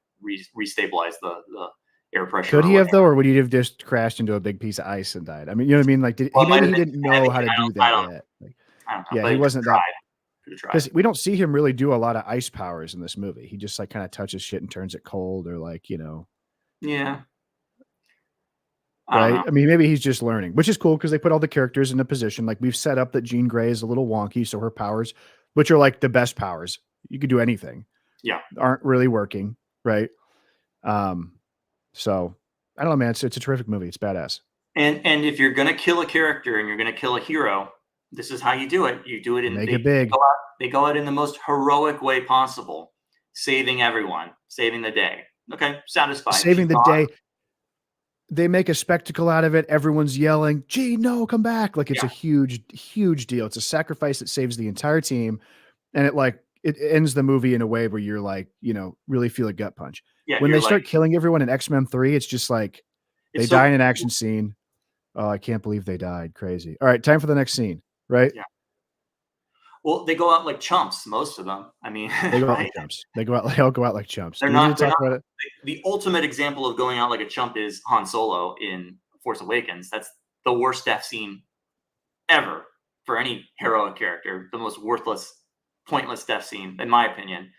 restabilize the air pressure. Could he have though, or would he have just crashed into a big piece of ice and died? I mean, you know what I mean? Like, he didn't know how to do that yet. Like, I don't know. Yeah, he wasn't that. Because we don't see him really do a lot of ice powers in this movie. He just like kind of touches shit and turns it cold, or like, Yeah. Right. I mean, maybe he's just learning, which is cool because they put all the characters in a position. Like we've set up that Jean Grey is a little wonky. So her powers, which are like the best powers, you could do anything. Yeah. Aren't really working. Right. So I don't know, man. It's a terrific movie. It's badass. And if you're going to kill a character and you're going to kill a hero, this is how you do it. You do it in make it big. They go out in the most heroic way possible, saving everyone, saving the day. Okay, satisfied. Saving the day. they make a spectacle out of it. Everyone's yelling, "Gee, no, come back!" Like it's a Yeah. huge deal. It's a sacrifice that saves the entire team, and it ends the movie in a way where you're like, really feel a gut punch. Yeah, When you're they like, start killing everyone in X-Men 3, it's just like they it's so die in an action scene. Oh, I can't believe they died. Crazy. All right, time for the next scene, right? yeah. Well, they go out like chumps, most of them. I mean, They go out like right? chumps. They all go out like chumps. They're Do we need not. to They're talk not. about it? The ultimate example of going out like a chump is Han Solo in Force Awakens. That's the worst death scene ever for any heroic character. The most worthless, pointless death scene, in my opinion.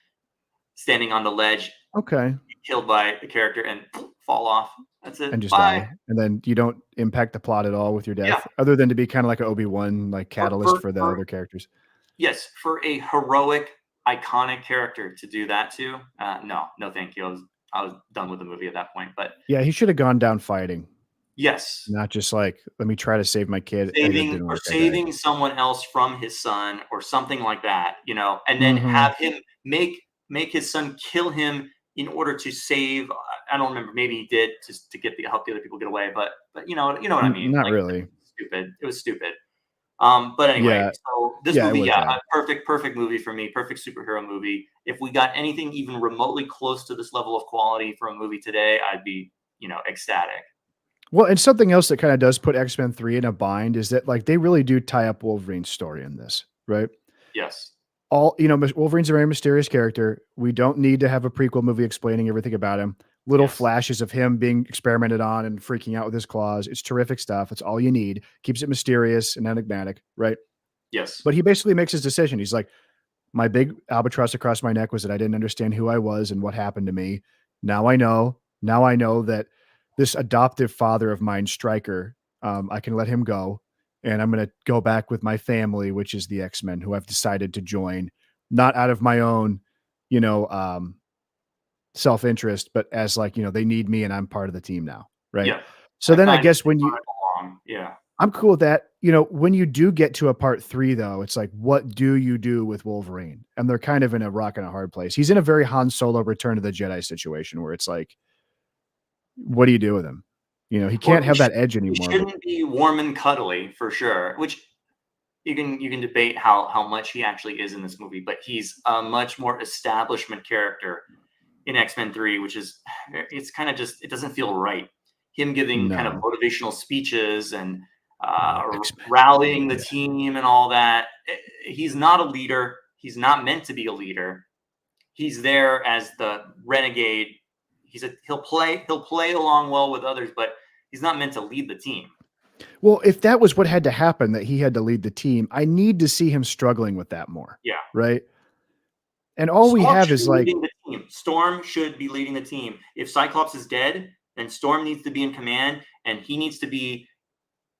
Standing on the ledge, Okay. killed by the character, and fall off. That's And it. just Bye. die. And then you don't impact the plot at all with your Yeah. death, other than to be kind of like an Obi-Wan, like catalyst for the other characters. Yes, for a heroic, iconic character to do that to, no, thank you. I was done with the movie at that point. But Yeah, he should have gone down fighting, yes, not just like, let me try to save my kid. It didn't work. I died. saving someone else from his son or something like that, and then Mhm. have him make his son kill him in order to save. I don't remember. Maybe he did just to help the other people get away. But you know what I mean. Not Like, really. stupid. It was stupid. But anyway, Yeah. so this Yeah, it movie, was yeah, bad. a perfect movie for me, perfect superhero movie. If we got anything even remotely close to this level of quality for a movie today, I'd be, ecstatic. Well, and something else that kind of does put X-Men 3 in a bind is that like they really do tie up Wolverine's story in this, right? Yes. Wolverine's a very mysterious character. We don't need to have a prequel movie explaining everything about him. Little Yes. flashes of him being experimented on and freaking out with his claws. It's terrific stuff. It's all you need. Keeps it mysterious and enigmatic, right? Yes. But he basically makes his decision. He's like, my big albatross across my neck was that I didn't understand who I was and what happened to me. Now I know. Now I know that this adoptive father of mine, Stryker, I can let him go. And I'm going to go back with my family, which is the X-Men, who I've decided to join, not out of my own, self-interest, but as like, they need me and I'm part of the team now. Right. Yeah. So then I find guess when it you, belong. Yeah. I'm cool with that. When you do get to a part 3, though, it's like, what do you do with Wolverine? And they're kind of in a rock and a hard place. He's in a very Han Solo Return to the Jedi situation where it's like, what do you do with him? He can't have that edge He anymore. shouldn't be warm and cuddly for sure, which you can debate how much he actually is in this movie, but he's a much more establishment character in X-Men 3, which is, it's kind of just, it doesn't feel right. Him giving kind of No. motivational speeches and X-Men. rallying the Yeah. team and all that. He's not a leader. He's not meant to be a leader. He's there as the renegade. He'll play along well with others, but he's not meant to lead the team. Well, if that was what had to happen, that he had to lead the team, I need to see him struggling with that more. Yeah. Right. And all we have is like, the team. Storm should be leading the team. If Cyclops is dead, then Storm needs to be in command, and he needs to be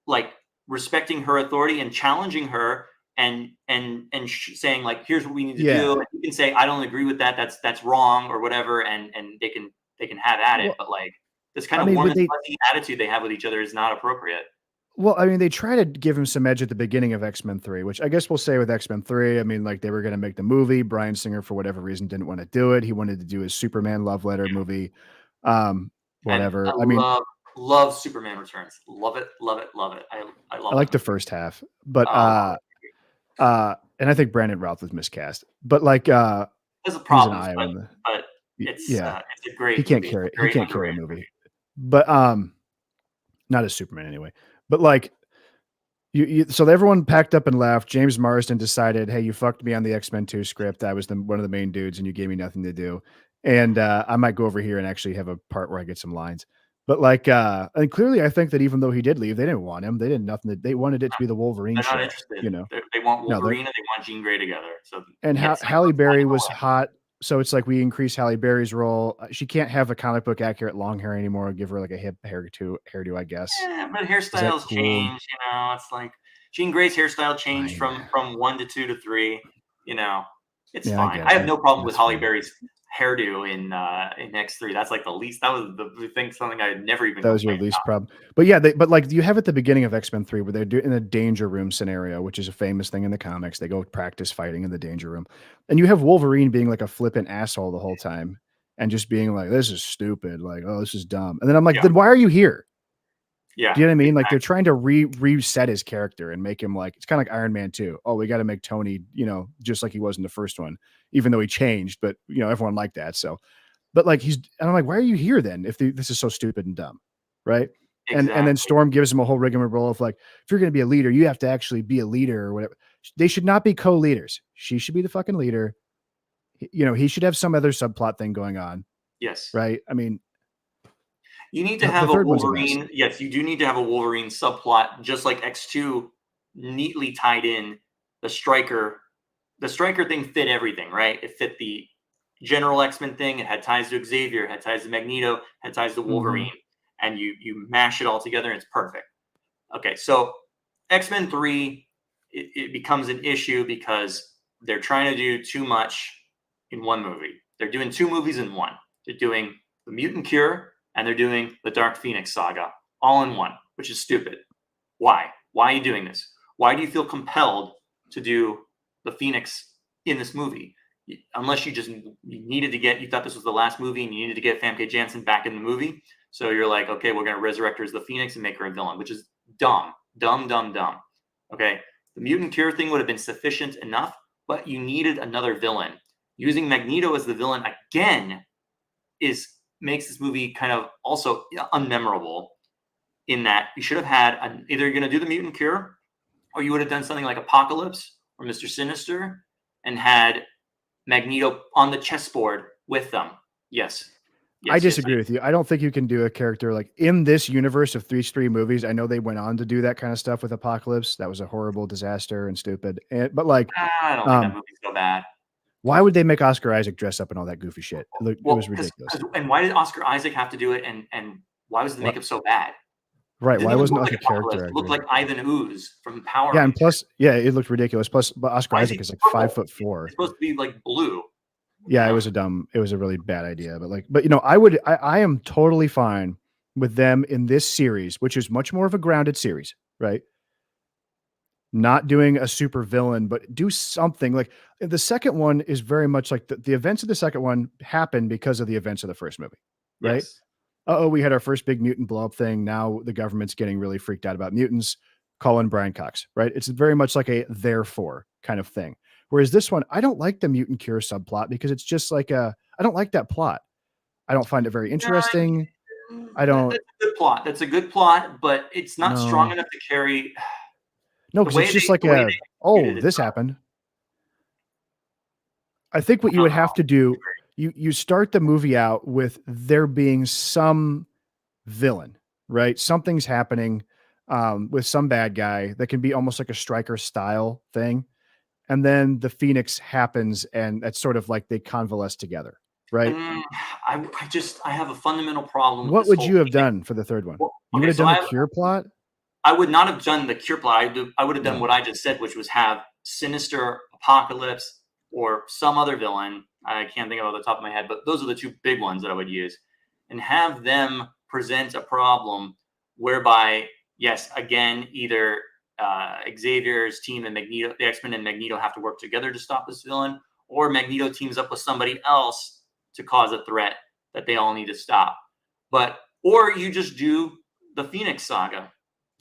like respecting her authority and challenging her and saying like, here's what we need to do. And you can say, I don't agree with that. That's wrong or whatever. And they can have at it. But like this kind of warm and fuzzy attitude they have with each other is not appropriate. Well, I mean, they try to give him some edge at the beginning of X-Men 3, which I guess we'll say with X-Men 3, I mean, like they were going to make the movie. Bryan Singer, for whatever reason, didn't want to do it. He wanted to do his Superman love letter movie. Whatever. And I love Superman Returns. Love it. I like the first half, but and I think Brandon Routh was miscast. But like there's a problem, but it's a great. He can't carry a movie, but not as Superman anyway. But like so everyone packed up and left. James Marsden decided, hey, you fucked me on the X-Men 2 script. I was one of the main dudes, and you gave me nothing to do. And I might go over here and actually have a part where I get some lines. But like, and clearly, I think that even though he did leave, they didn't want him. They did nothing. They wanted it to be the Wolverine show. Not interested. They want Wolverine and they want Jean Grey together. So and Halle Berry was hot. So it's like we increase Halle Berry's role. She can't have a comic book accurate long hair anymore. Give her like a hip hairdo, I guess. Yeah, but hairstyles change. It's like Jean Grey's hairstyle changed from 1 to 2 to 3. It's fine. I have no problem with Halle Berry's hairdo in X3. That's like the least. That was something I had never even. That was your least problem. But yeah, but like you have at the beginning of X-Men 3 where they're doing in a danger room scenario, which is a famous thing in the comics. They go practice fighting in the danger room, and you have Wolverine being like a flippant asshole the whole time and just being like, "This is stupid," like, "Oh, this is dumb," and then I'm like, "Then why are you here?" Yeah. Do you know what I mean? Like they're trying to reset his character and make him like, it's kind of like Iron Man 2. Oh, we got to make Tony, just like he was in the first one, even though he changed, but everyone liked that. So, but like and I'm like, why are you here then? If this is so stupid and dumb, right? And then Exactly. Storm gives him a whole rigmarole of like, if you're going to be a leader, you have to actually be a leader or whatever. They should not be co-leaders. She should be the fucking leader. He should have some other subplot thing going on, Yes. right? I mean, You need to the have a third one's a mess. Wolverine. Yes, you do need to have a Wolverine subplot, just like X2 neatly tied in the Striker. The Striker thing fit everything, right? It fit the general X-Men thing. It had ties to Xavier, had ties to Magneto, had ties to Wolverine, and you mash it all together, and it's perfect. Okay, so X-Men 3, it becomes an issue because they're trying to do too much in one movie. They're doing 2 movies in one. They're doing the Mutant Cure and they're doing the Dark Phoenix saga all in one, which is stupid. Why? Why are you doing this? Why do you feel compelled to do the Phoenix in this movie? Unless you thought this was the last movie and you needed to get Famke Janssen back in the movie. So you're like, okay, we're going to resurrect her as the Phoenix and make her a villain, which is dumb. Okay. The Mutant Cure thing would have been sufficient enough, but you needed another villain. Using Magneto as the villain again makes this movie kind of also unmemorable, in that you should have had either you're going to do the Mutant Cure or you would have done something like Apocalypse or Mr. Sinister and had Magneto on the chessboard with them. Yes. I disagree with you. I don't think you can do a character like in this universe of three movies. I know they went on to do that kind of stuff with Apocalypse. That was a horrible disaster and stupid. But like, I don't think that movie's so bad. Why would they make Oscar Isaac dress up in all that goofy shit? It was ridiculous. And why did Oscar Isaac have to do it? And why was the makeup so bad? Right. Why wasn't it like a character? It looked like Ivan Ooze from Power Yeah, and Rangers. plus, it looked ridiculous. Plus, but Oscar Isaac is like 5'4". It's supposed to be like blue. Yeah, it was a really bad idea. But I am totally fine with them in this series, which is much more of a grounded series, right? Not doing a super villain, but do something like the second one is very much like the events of the second one happen because of the events of the first movie, right? Yes. We had our first big mutant blow up thing. Now the government's getting really freaked out about mutants. Call in Brian Cox, right? It's very much like a therefore kind of thing. Whereas this one, I don't like the Mutant Cure subplot because it's just like I don't like that plot. I don't find it very interesting. I don't. That's a good plot. That's a good plot, but it's not strong enough to carry. No, because it's just like this happened. I think what you would have to do, you start the movie out with there being some villain, right? Something's happening with some bad guy that can be almost like a Striker style thing. And then the Phoenix happens and that's sort of like they convalesce together, right? I have a fundamental problem. What would you have done for the third one? You would have done the Cure plot? I would not have done the Cure plot. I would have done what I just said, which was have Sinister, Apocalypse, or some other villain. I can't think of it off the top of my head, but those are the 2 big ones that I would use. And have them present a problem whereby, yes, again, either Xavier's team and Magneto, the X-Men and Magneto have to work together to stop this villain, or Magneto teams up with somebody else to cause a threat that they all need to stop. Or you just do the Phoenix saga.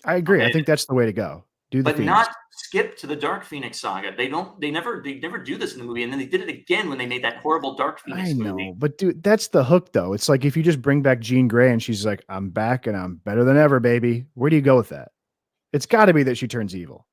I agree. Okay. I think that's the way to go. Not skip to the Dark Phoenix saga. They never do this in the movie, and then they did it again when they made that horrible Dark Phoenix movie. But dude, that's the hook though. It's like if you just bring back Jean Grey and she's like, I'm back and I'm better than ever, baby. Where do you go with that? It's got to be that she turns evil.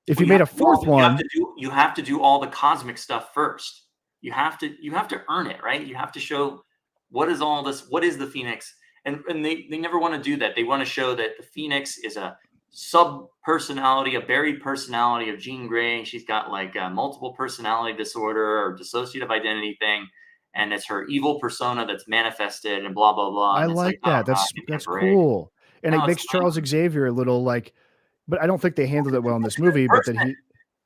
If you made a fourth one, you have to do all the cosmic stuff first. You have to earn it, right? You have to show what is all this. What is the Phoenix? And they never want to do that. They want to show that the Phoenix is a sub-personality, a buried personality of Jean Grey. She's got like a multiple personality disorder or dissociative identity thing. And it's her evil persona that's manifested and blah, blah, blah. I like that. That's cool. And it makes Charles Xavier a little like, but I don't think they handled it well in this movie. But that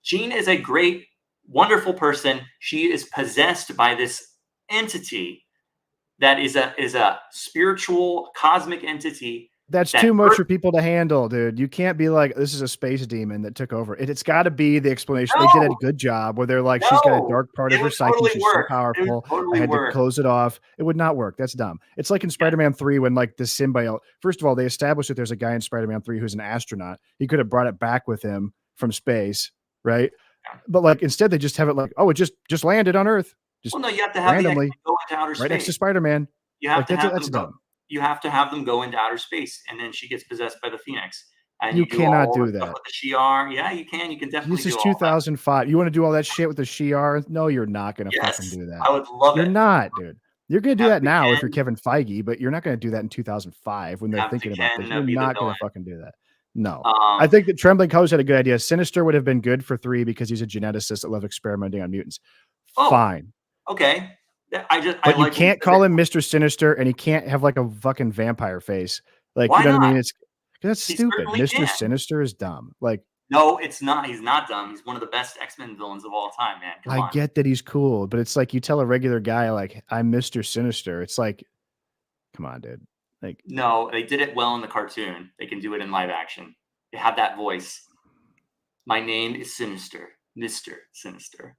Jean is a great, wonderful person. She is possessed by this entity that is a spiritual cosmic entity That's too much for people to handle, dude. You can't be like, this is a space demon that took over. It's got to be the explanation. They did a good job where they're like, she's got a dark part of her psyche. She's so powerful. I had to close it off. It would not work. That's dumb. It's like in Spider-Man 3 when like the symbiote, first of all, they established that there's a guy in Spider-Man 3 who's an astronaut. He could have brought it back with him from space, right? But like instead they just have it like, oh, it just landed on Earth. Just well, no, you have to have randomly go into outer space. Right next to Spider-Man. You have to have them go. You have to have them go into outer space, and then she gets possessed by the Phoenix. And you cannot do that with the Shi'ar. Yeah, you can. You can definitely. This is 2005. You want to do all that shit with the Shi'ar? No, you're not going to fucking do that. I would love it. You're not, dude. You're going to do that now if you're Kevin Feige, but you're not going to do that in 2005 when they're thinking about this. You're not going to fucking do that. No. I think that Trembling Colors had a good idea. Sinister would have been good for 3 because he's a geneticist that loves experimenting on mutants. Fine. Okay. But you can't call him Mr. Sinister, and he can't have like a fucking vampire face. Like, you know what I mean? That's stupid. Mr. Sinister is dumb. Like, no, it's not. He's not dumb. He's one of the best X-Men villains of all time, man. I get that he's cool, but it's like you tell a regular guy like, I'm Mr. Sinister. It's like, come on, dude. Like, no, they did it well in the cartoon. They can do it in live action. They have that voice. My name is Sinister, Mr. Sinister.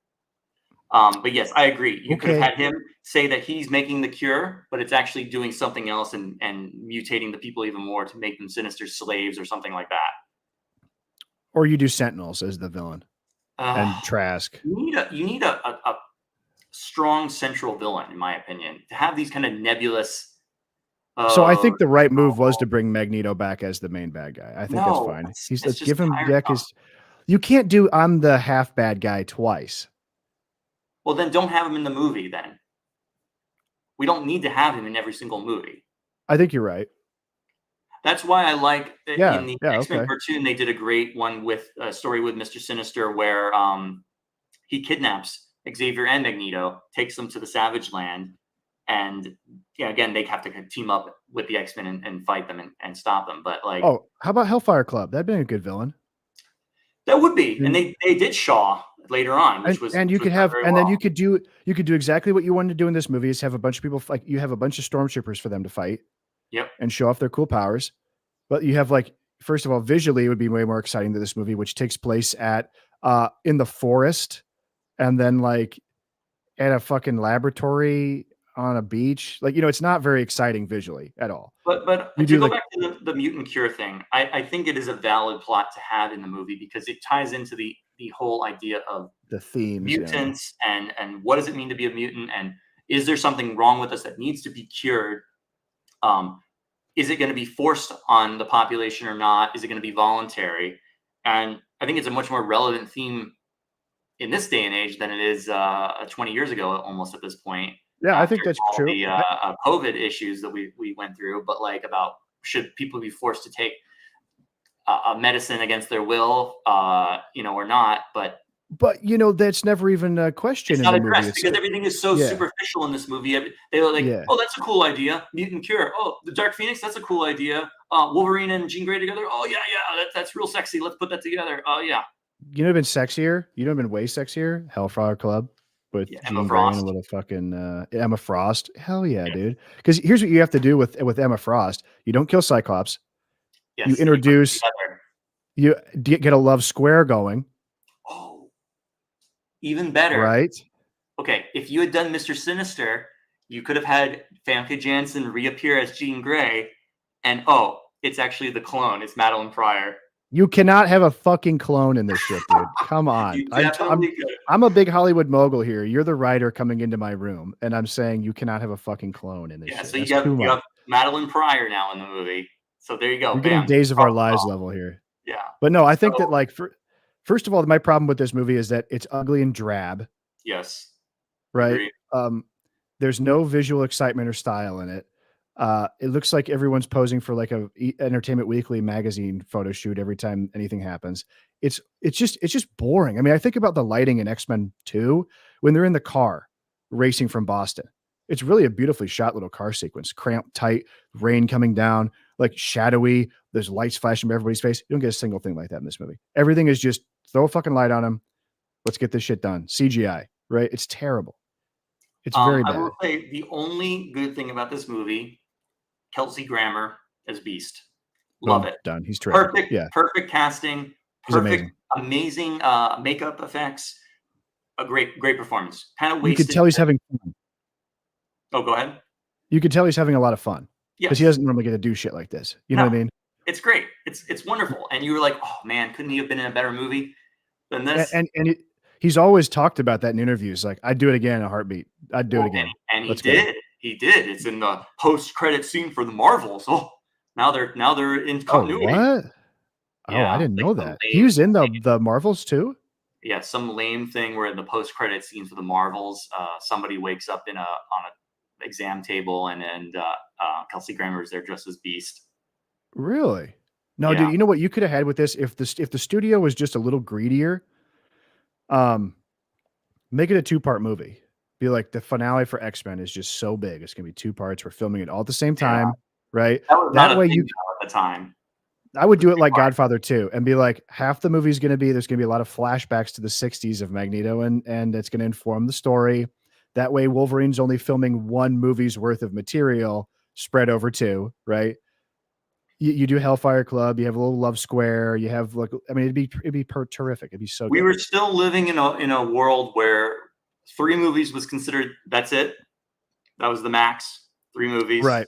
But yes, I agree. You could have had him say that he's making the cure, but it's actually doing something else and mutating the people even more to make them Sinister slaves or something like that. Or you do Sentinels as the villain and Trask. You need a strong central villain, in my opinion, to have these kind of nebulous. So I think the right move was to bring Magneto back as the main bad guy. I think that's fine. Let's give him back his. You can't do I'm the half bad guy twice. Well, then don't have him in the movie then. We don't need to have him in every single movie. I think you're right. That's why I like in the X-Men cartoon, they did a great one with a story with Mr. Sinister where he kidnaps Xavier and Magneto, takes them to the Savage Land. And again, they have to team up with the X-Men and fight them and stop them. But like, oh, how about Hellfire Club? That'd be a good villain. That would be. And they did Shaw later on, which was, and you could have, and then you could do exactly what you wanted to do in this movie is have a bunch of people like you have a bunch of stormtroopers for them to fight. Yep. And show off their cool powers. But you have like, first of all, visually it would be way more exciting than this movie, which takes place at in the forest and then like at a fucking laboratory on a beach. Like, it's not very exciting visually at all. But to go back to the mutant cure thing, I think it is a valid plot to have in the movie because it ties into the whole idea of the themes, mutants and what does it mean to be a mutant, and is there something wrong with us that needs to be cured? Is it going to be forced on the population or not? Is it going to be voluntary? And I think it's a much more relevant theme in this day and age than it is 20 years ago, almost at this point. Yeah, I think that's true. The COVID issues that we went through, but like about should people be forced to take a medicine against their will, or not? But that's never even a question. It's not addressed because everything is so superficial in this movie. They were like, oh, that's a cool idea. Mutant cure. Oh, the Dark Phoenix. That's a cool idea. Wolverine and Jean Grey together. Oh yeah, that's real sexy. Let's put that together. Oh yeah. You know, have been sexier. You know, have been way sexier. Hellfire Club with Jean Grey and a little fucking Emma Frost. Hell yeah, dude. Because here's what you have to do with Emma Frost. You don't kill Cyclops. Yes, you introduce. You get a love square going. Oh, even better. Right. Okay, if you had done Mr. Sinister, you could have had Famke Janssen reappear as Jean Grey, and it's actually the clone. It's Madeline Pryor. You cannot have a fucking clone in this shit, dude. Come on. I'm a big Hollywood mogul here. You're the writer coming into my room, and I'm saying you cannot have a fucking clone in this shit. So you have Madeline Pryor now in the movie. So there you go. You're getting Days of Our Lives level here. Yeah. But no, I think that like first of all, my problem with this movie is that it's ugly and drab. Yes. Right. There's no visual excitement or style in it. It looks like everyone's posing for like a Entertainment Weekly magazine photo shoot every time anything happens. It's just boring. I mean, I think about the lighting in X-Men 2 when they're in the car racing from Boston. It's really a beautifully shot little car sequence, cramped tight, rain coming down, like shadowy. There's lights flashing by everybody's face. You don't get a single thing like that in this movie. Everything is just throw a fucking light on them. Let's get this shit done. CGI, right? It's terrible. It's very bad. I will say the only good thing about this movie, Kelsey Grammer as Beast. Love Boom, it. done. He's terrific. Perfect, Yeah, perfect casting, he's perfect, amazing. amazing makeup effects. A great performance. Kind of You could wasted. tell he's having fun. Oh, go ahead. You could tell he's having a lot of fun because he Yes. doesn't normally get to do shit like this. You know No, what I mean? it's great. It's wonderful. And you were like, oh man, couldn't he have been in a better movie than And this? he's always talked about that in interviews. Like, I'd do it again in a heartbeat. I'd do it Well, again. and he Let's go. did. He did. It's in the post-credit scene for the Marvels. Oh, now they're in Oh, continuity. what? Oh, I Yeah, didn't like know some that. He was in the Marvels too? yeah, some lame thing where in the post-credit scenes for the Marvels, somebody wakes up on a exam table, and Kelsey Grammer is there dressed as Beast. Really? No, Yeah. dude, you know what you could have had with this if the studio was just a little greedier, make it a 2-part movie. Be like the finale for X-Men is just so big. It's gonna be 2 parts. We're filming it all at the same Yeah. time, right? That was not That a way thing you though at the time. I would The do it like 3-part. Godfather 2 and be like, half the movie's gonna be there's gonna be a lot of flashbacks to the 60s of Magneto and it's gonna inform the story. That way Wolverine's only filming 1 movie's worth of material spread over 2, right? You do Hellfire Club, you have a little Love Square, you have like I mean it'd be terrific. It'd be so We good. were still living in a world where 3 movies was considered that's it. That was the max. 3 movies. Right.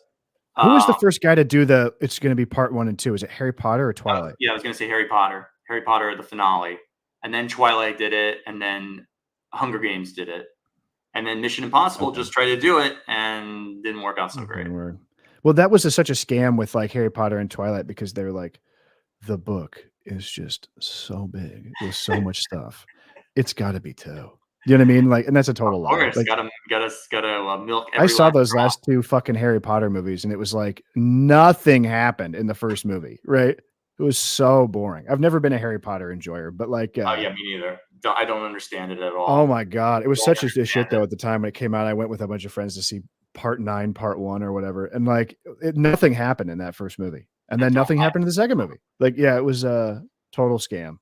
Who was the first guy to do it's gonna be part 1 and 2? Is it Harry Potter or Twilight? Yeah, I was gonna say Harry Potter. Harry Potter at the finale, and then Twilight did it, and then Hunger Games did it, and then Mission Impossible Okay. just tried to do it and didn't work out so great. Word. Well, that was such a scam with like Harry Potter and Twilight because they're like, the book is just so big with so much stuff. It's got to be 2. You know what I mean? Like, and that's a total Of lie. course, Like, gotta milk I every saw last those drop. last 2 fucking Harry Potter movies, and it was like nothing happened in the first movie. Right? It was so boring. I've never been a Harry Potter enjoyer, but like, Oh yeah, me neither. I don't understand it at oh all. my god, it was Don't such a understand shit it. though at the time when it came out. I went with a bunch of friends to see part 9, part 1 or whatever, and like nothing happened in that first movie, and then nothing happened in the second movie. Like, yeah, it was a total scam.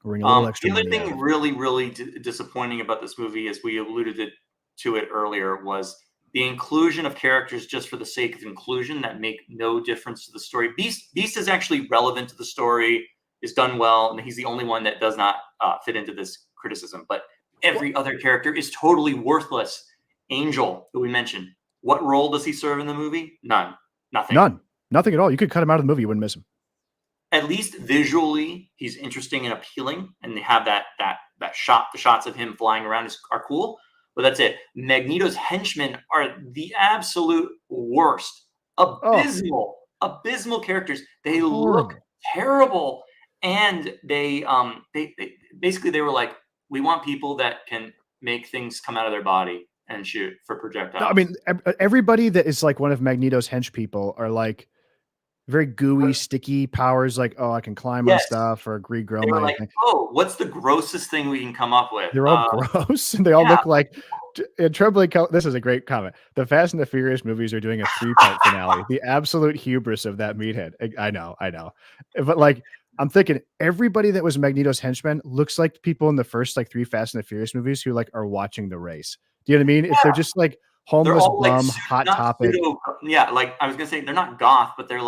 Wring a little extra The other money out thing of it. really disappointing about this movie, as we alluded to it earlier, was the inclusion of characters just for the sake of inclusion that make no difference to the story. Beast is actually relevant to the story, is done well, and he's the only one that does not fit into this criticism. But every other character is totally worthless. Angel, who we mentioned, what role does he serve in the movie? None. Nothing. Nothing at all. You could cut him out of the movie, you wouldn't miss him. At least visually, he's interesting and appealing, and they have that shot. The shots of him flying around are cool, but that's it. Magneto's henchmen are the absolute worst. Abysmal characters. They look terrible, and they basically they were like, we want people that can make things come out of their body and shoot for projectiles. No, I mean, everybody that is like one of Magneto's hench people are like very gooey, sticky powers. Like, oh, I can climb on stuff or regrow they were my. like, oh, what's the grossest thing we can come up with? They're all gross, and they all look like. Trembling. This is a great comment. The Fast and the Furious movies are doing a 3-part finale. The absolute hubris of that meathead. I know, but like. I'm thinking everybody that was Magneto's henchman looks like people in the first like 3 Fast and the Furious movies who like are watching the race. Do you know what I mean? If they're just like homeless bum, like, hot topic. Yeah, like I was gonna say, they're not goth, but they're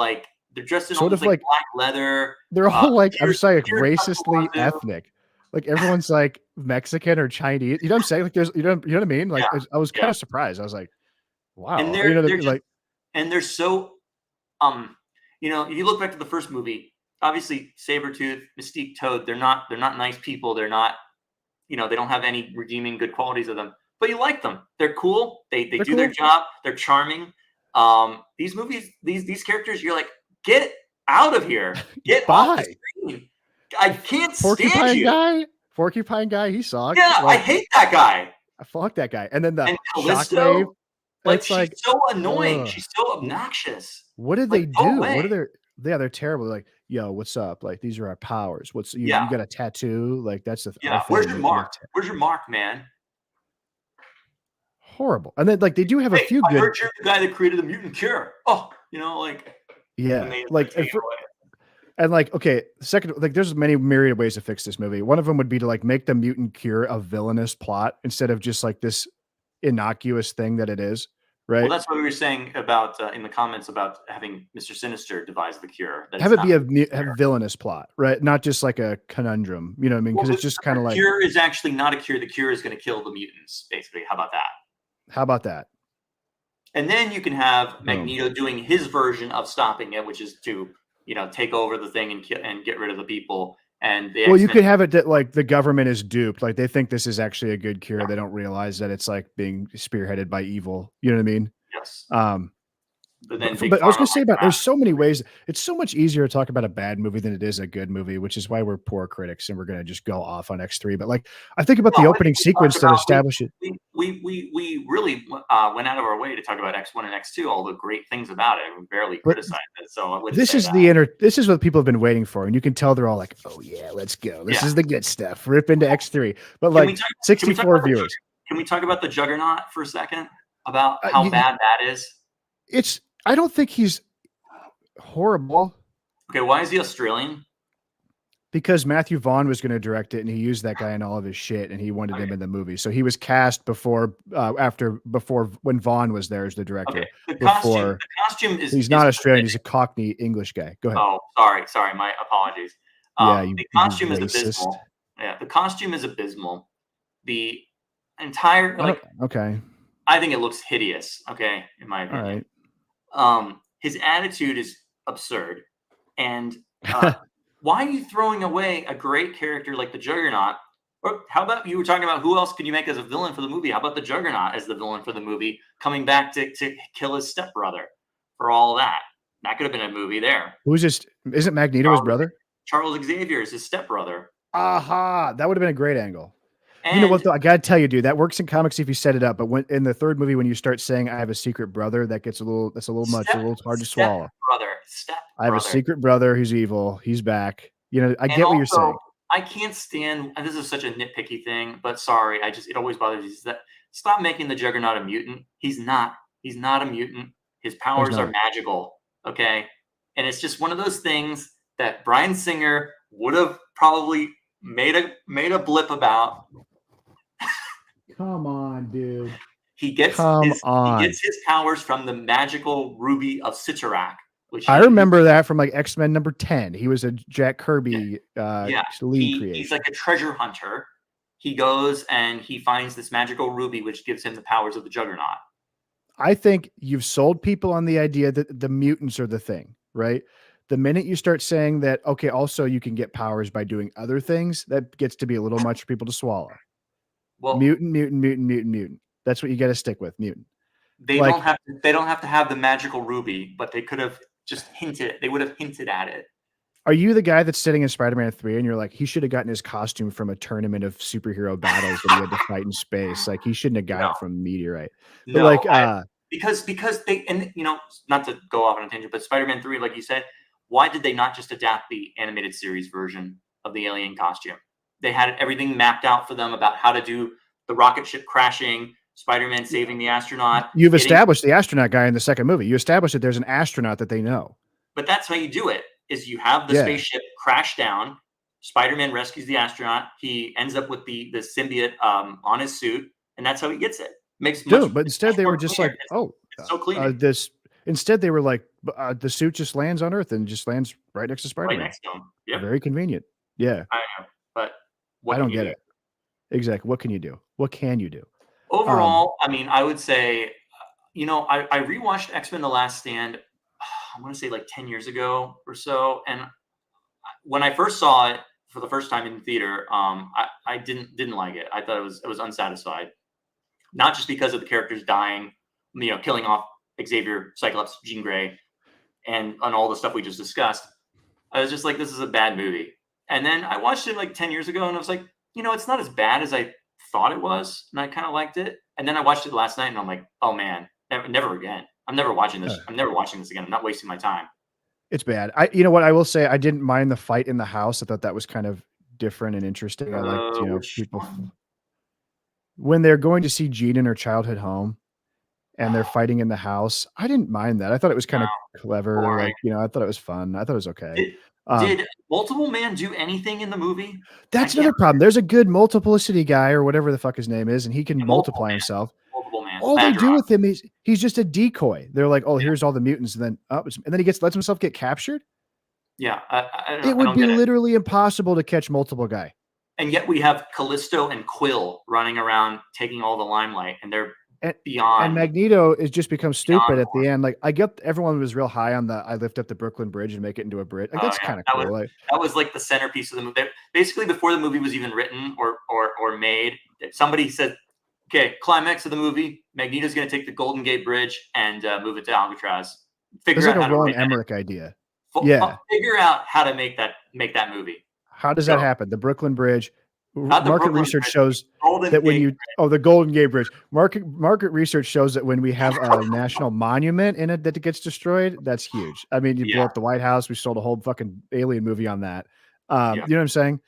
dressed in sort almost of like black leather. They're all like I'm sorry, like racistly ethnic. Like everyone's like Mexican or Chinese. You know what I'm saying? Like there's you know what I mean? Like I was kind of surprised. I was like, wow. And they're so you look back to the first movie. Obviously, Sabretooth, Mystique, Toad, they're not nice people. They're not, they don't have any redeeming good qualities of them. But you like them. They're cool. They do cool. Their job. They're charming. These movies, these characters, you're like, get out of here. Get off the screen. I can't stand you. Porcupine guy, he sucks. Yeah, I hate that guy. Fuck that guy. And then the Callisto, Shockwave. She's so annoying. She's so obnoxious. What did they do? What are they're terrible. They're like, yo, what's up? Like, these are our powers. You got a tattoo? Like, that's the where's your mark? Where's your mark, man? Horrible. And then like they do have a few good. I heard you're the guy that created the mutant cure. Oh, yeah, like and like okay, second, like there's many myriad ways to fix this movie. One of them would be to like make the mutant cure a villainous plot instead of just like this innocuous thing that it is, right? Well, that's what we were saying about in the comments about having Mr. Sinister devise the cure. Have it be a villainous plot, right? Not just like a conundrum. You know what I mean? Because it's just kind of like cure is actually not a cure. The cure is going to kill the mutants, basically. How about that? How about that? And then you can have Magneto doing his version of stopping it, which is to, take over the thing and get rid of the people. And well, you could have it that like the government is duped. Like they think this is actually a good cure. They don't realize that it's like being spearheaded by evil. You know what I mean? Yes. But I was going to say there's so many ways. It's so much easier to talk about a bad movie than it is a good movie, which is why we're poor critics and we're going to just go off on X3. But like, I think about the opening sequence that established it. We really went out of our way to talk about X1 and X2, all the great things about it. We barely criticized it. So I wouldn't this say is that. This is what people have been waiting for. And you can tell they're all like, oh yeah, let's go. This is the good stuff. Rip into X3. But like 64 viewers. Can we talk about the Juggernaut for a second? About how bad that is? I don't think he's horrible. Okay, why is he Australian? Because Matthew Vaughn was going to direct it, and he used that guy in all of his shit, and he wanted him in the movie. So he was cast before when Vaughn was there as the director. Okay. The costume is he's not Australian. He's a Cockney English guy. Go ahead. Oh, sorry. My apologies. The costume is abysmal. Yeah, the costume is abysmal. The entire okay. I think it looks hideous. Okay, in my opinion. All right. His attitude is absurd, and why are you throwing away a great character like the Juggernaut? Or how about you were talking about who else can you make as a villain for the movie? How about the Juggernaut as the villain for the movie, coming back to kill his stepbrother for all that? That could have been a movie there. Isn't Magneto his brother? Charles Xavier is his stepbrother. Aha! That would have been a great angle. And you know what, though? I got to tell you, dude, that works in comics if you set it up. But when in the third movie, when you start saying I have a secret brother, that's a little much, a little hard to swallow. I have a secret brother who's evil. He's back. I get what you're saying. I can't stand, and this is such a nitpicky thing, but sorry, it always bothers me, is that stop making the Juggernaut a mutant. He's not a mutant. His powers are magical. Okay. And it's just one of those things that Bryan Singer would have probably made a blip about. Come on, dude. He gets his powers from the magical ruby of Cyttorak. I remember that from like X-Men number 10. He was a Jack Kirby lead creation. He's like a treasure hunter. He goes and he finds this magical ruby, which gives him the powers of the Juggernaut. I think you've sold people on the idea that the mutants are the thing, right? The minute you start saying that, okay, also you can get powers by doing other things, that gets to be a little much for people to swallow. Well, mutant. That's what you got to stick with, mutant. They don't have to have the magical ruby, but they could have just hinted. They would have hinted at it. Are you the guy that's sitting in Spider-Man 3 and you're like, he should have gotten his costume from a tournament of superhero battles that he had to fight in space? Like he shouldn't have got it from Meteorite. But because they, and not to go off on a tangent, but Spider-Man 3, like you said, why did they not just adapt the animated series version of the alien costume? They had everything mapped out for them about how to do the rocket ship crashing, Spider-Man saving the astronaut. You've established the astronaut guy in the second movie. You established that there's an astronaut that they know. But that's how you do it, is you have the spaceship crash down. Spider-Man rescues the astronaut. He ends up with the symbiote on his suit, and that's how he gets it. But instead they were just like, it's so clean. Instead they were like, the suit just lands on Earth and just lands right next to Spider-Man. Right next to him. Yeah. Very convenient. Yeah. I know, but I don't get it. Exactly. What can you do? What can you do? Overall, I mean, I would say, I rewatched X-Men: The Last Stand, I want to say like 10 years ago or so. And when I first saw it for the first time in theater, I didn't like it. I thought it was unsatisfied. Not just because of the characters dying, killing off Xavier, Cyclops, Jean Grey, and on all the stuff we just discussed. I was just like, this is a bad movie. And then I watched it like 10 years ago and I was like, it's not as bad as I thought it was. And I kind of liked it. And then I watched it last night and I'm like, oh man, never again. I'm never watching this. I'm never watching this again. I'm not wasting my time. It's bad. You know what I will say? I didn't mind the fight in the house. I thought that was kind of different and interesting. I liked, people when they're going to see Jean in her childhood home and they're fighting in the house. I didn't mind that. I thought it was kind of clever. Boring. I thought it was fun. I thought it was okay. Did Multiple Man do anything in the movie? That's another problem. There's a good multiplicity guy or whatever the fuck his name is, and he can multiply himself. Multiple Man. all they do Madrox. with him is he's just a decoy. They're like, oh, here's all the mutants, and then he lets himself get captured. Yeah, I It would don't be get it. literally impossible to catch multiple guy. And yet we have Callisto and Quill running around taking all the limelight, and they're And beyond. Magneto is just become stupid at the boring. end. Like I get everyone was real high on the I lift up the Brooklyn Bridge and make it into a bridge. Like that's Yeah, kind of that cool. that was like the centerpiece of the movie. Basically, before the movie was even written or made, somebody said, "Okay, climax of the movie: Magneto's going to take the Golden Gate Bridge and move it to Alcatraz." It's like a Roland Emmerich idea. Yeah. Figure out how to make that movie. How does that happen? The Brooklyn Bridge. Not the Market Brooklyn research Bridge, shows Golden that when Gate you Bridge. the Golden Gate Bridge. Market research shows that when we have a national monument in it that gets destroyed, that's huge. I mean, you blow up the White House. We sold a whole fucking alien movie on that. You know what I'm saying?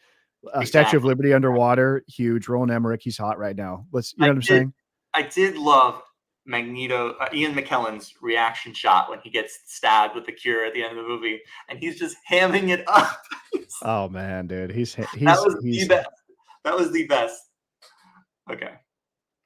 Statue of Liberty underwater, huge. Roland Emmerich, he's hot right now. You know what I'm saying? I did love Magneto, Ian McKellen's reaction shot when he gets stabbed with the cure at the end of the movie, and he's just hamming it up. Oh man, dude, that was the best. Okay.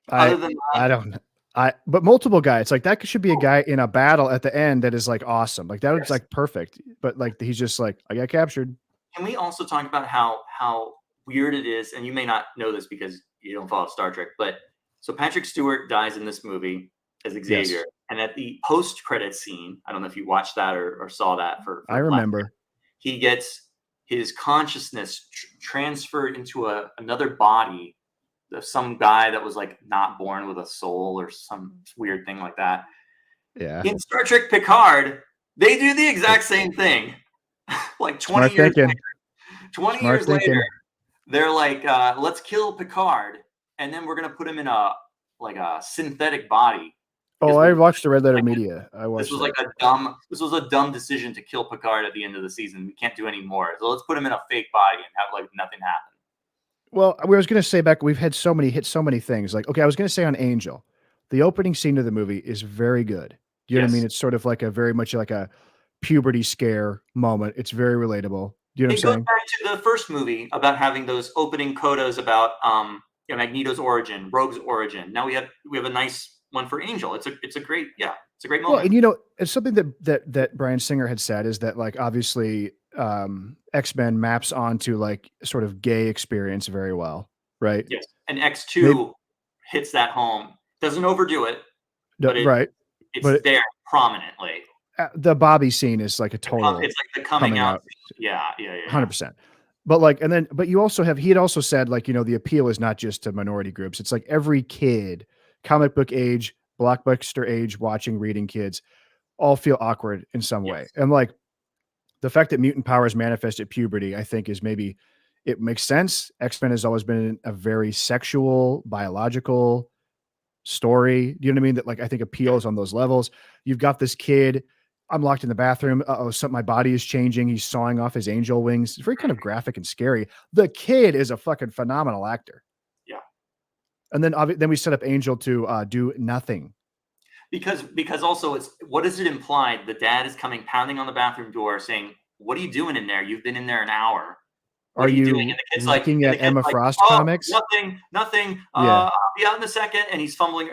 But multiple guys, it's like that should be a guy in a battle at the end that is like awesome. Like that was like perfect. But like he's just like, I got captured. Can we also talk about how weird it is? And you may not know this because you don't follow Star Trek, but so Patrick Stewart dies in this movie as Xavier. Yes. And at the post-credit scene, I don't know if you watched that or saw that for I remember. He gets his consciousness transferred into another body of some guy that was like not born with a soul or some weird thing like that. Yeah. In Star Trek Picard, they do the exact same thing. Like 20 years later. 20 years later, they're like, let's kill Picard, and then we're gonna put him in a synthetic body. Oh, I watched the Red Letter Media. This was a dumb decision to kill Picard at the end of the season. We can't do any more. So let's put him in a fake body and have like nothing happen. Well, I was going to say back, we've had hit so many things. Like, okay, I was going to say on Angel, the opening scene of the movie is very good. You know what I mean? It's sort of like very much like a puberty scare moment. It's very relatable. Do you know what I'm saying? It goes back to the first movie about having those opening codas about Magneto's origin, Rogue's origin. Now we have a nice one for Angel. It's a great moment. Well, and you know, it's something that Bryan Singer had said is that like obviously X-Men maps onto like sort of gay experience very well, right? Yes, and X2 hits that home. Doesn't overdo it, but it's there prominently. The Bobby scene is like a total. It's like the coming out. Yeah, 100%. But like, but you also he had also said like, you know, the appeal is not just to minority groups. It's like every kid, comic book age, blockbuster age, reading kids all feel awkward in some way. And like the fact that mutant powers manifest at puberty, I think it makes sense. X-Men has always been a very sexual, biological story. Do you know what I mean? That like, I think appeals on those levels. You've got this kid, I'm locked in the bathroom. My body is changing. He's sawing off his angel wings. It's very kind of graphic and scary. The kid is a fucking phenomenal actor. Yeah. And then we set up Angel to do nothing. Because also it's, what does it imply? The dad is coming pounding on the bathroom door saying, "What are you doing in there? You've been in there an hour. What are you doing?" And the kid's looking at Emma Frost comics? Nothing. I'll be out in a second. And he's fumbling.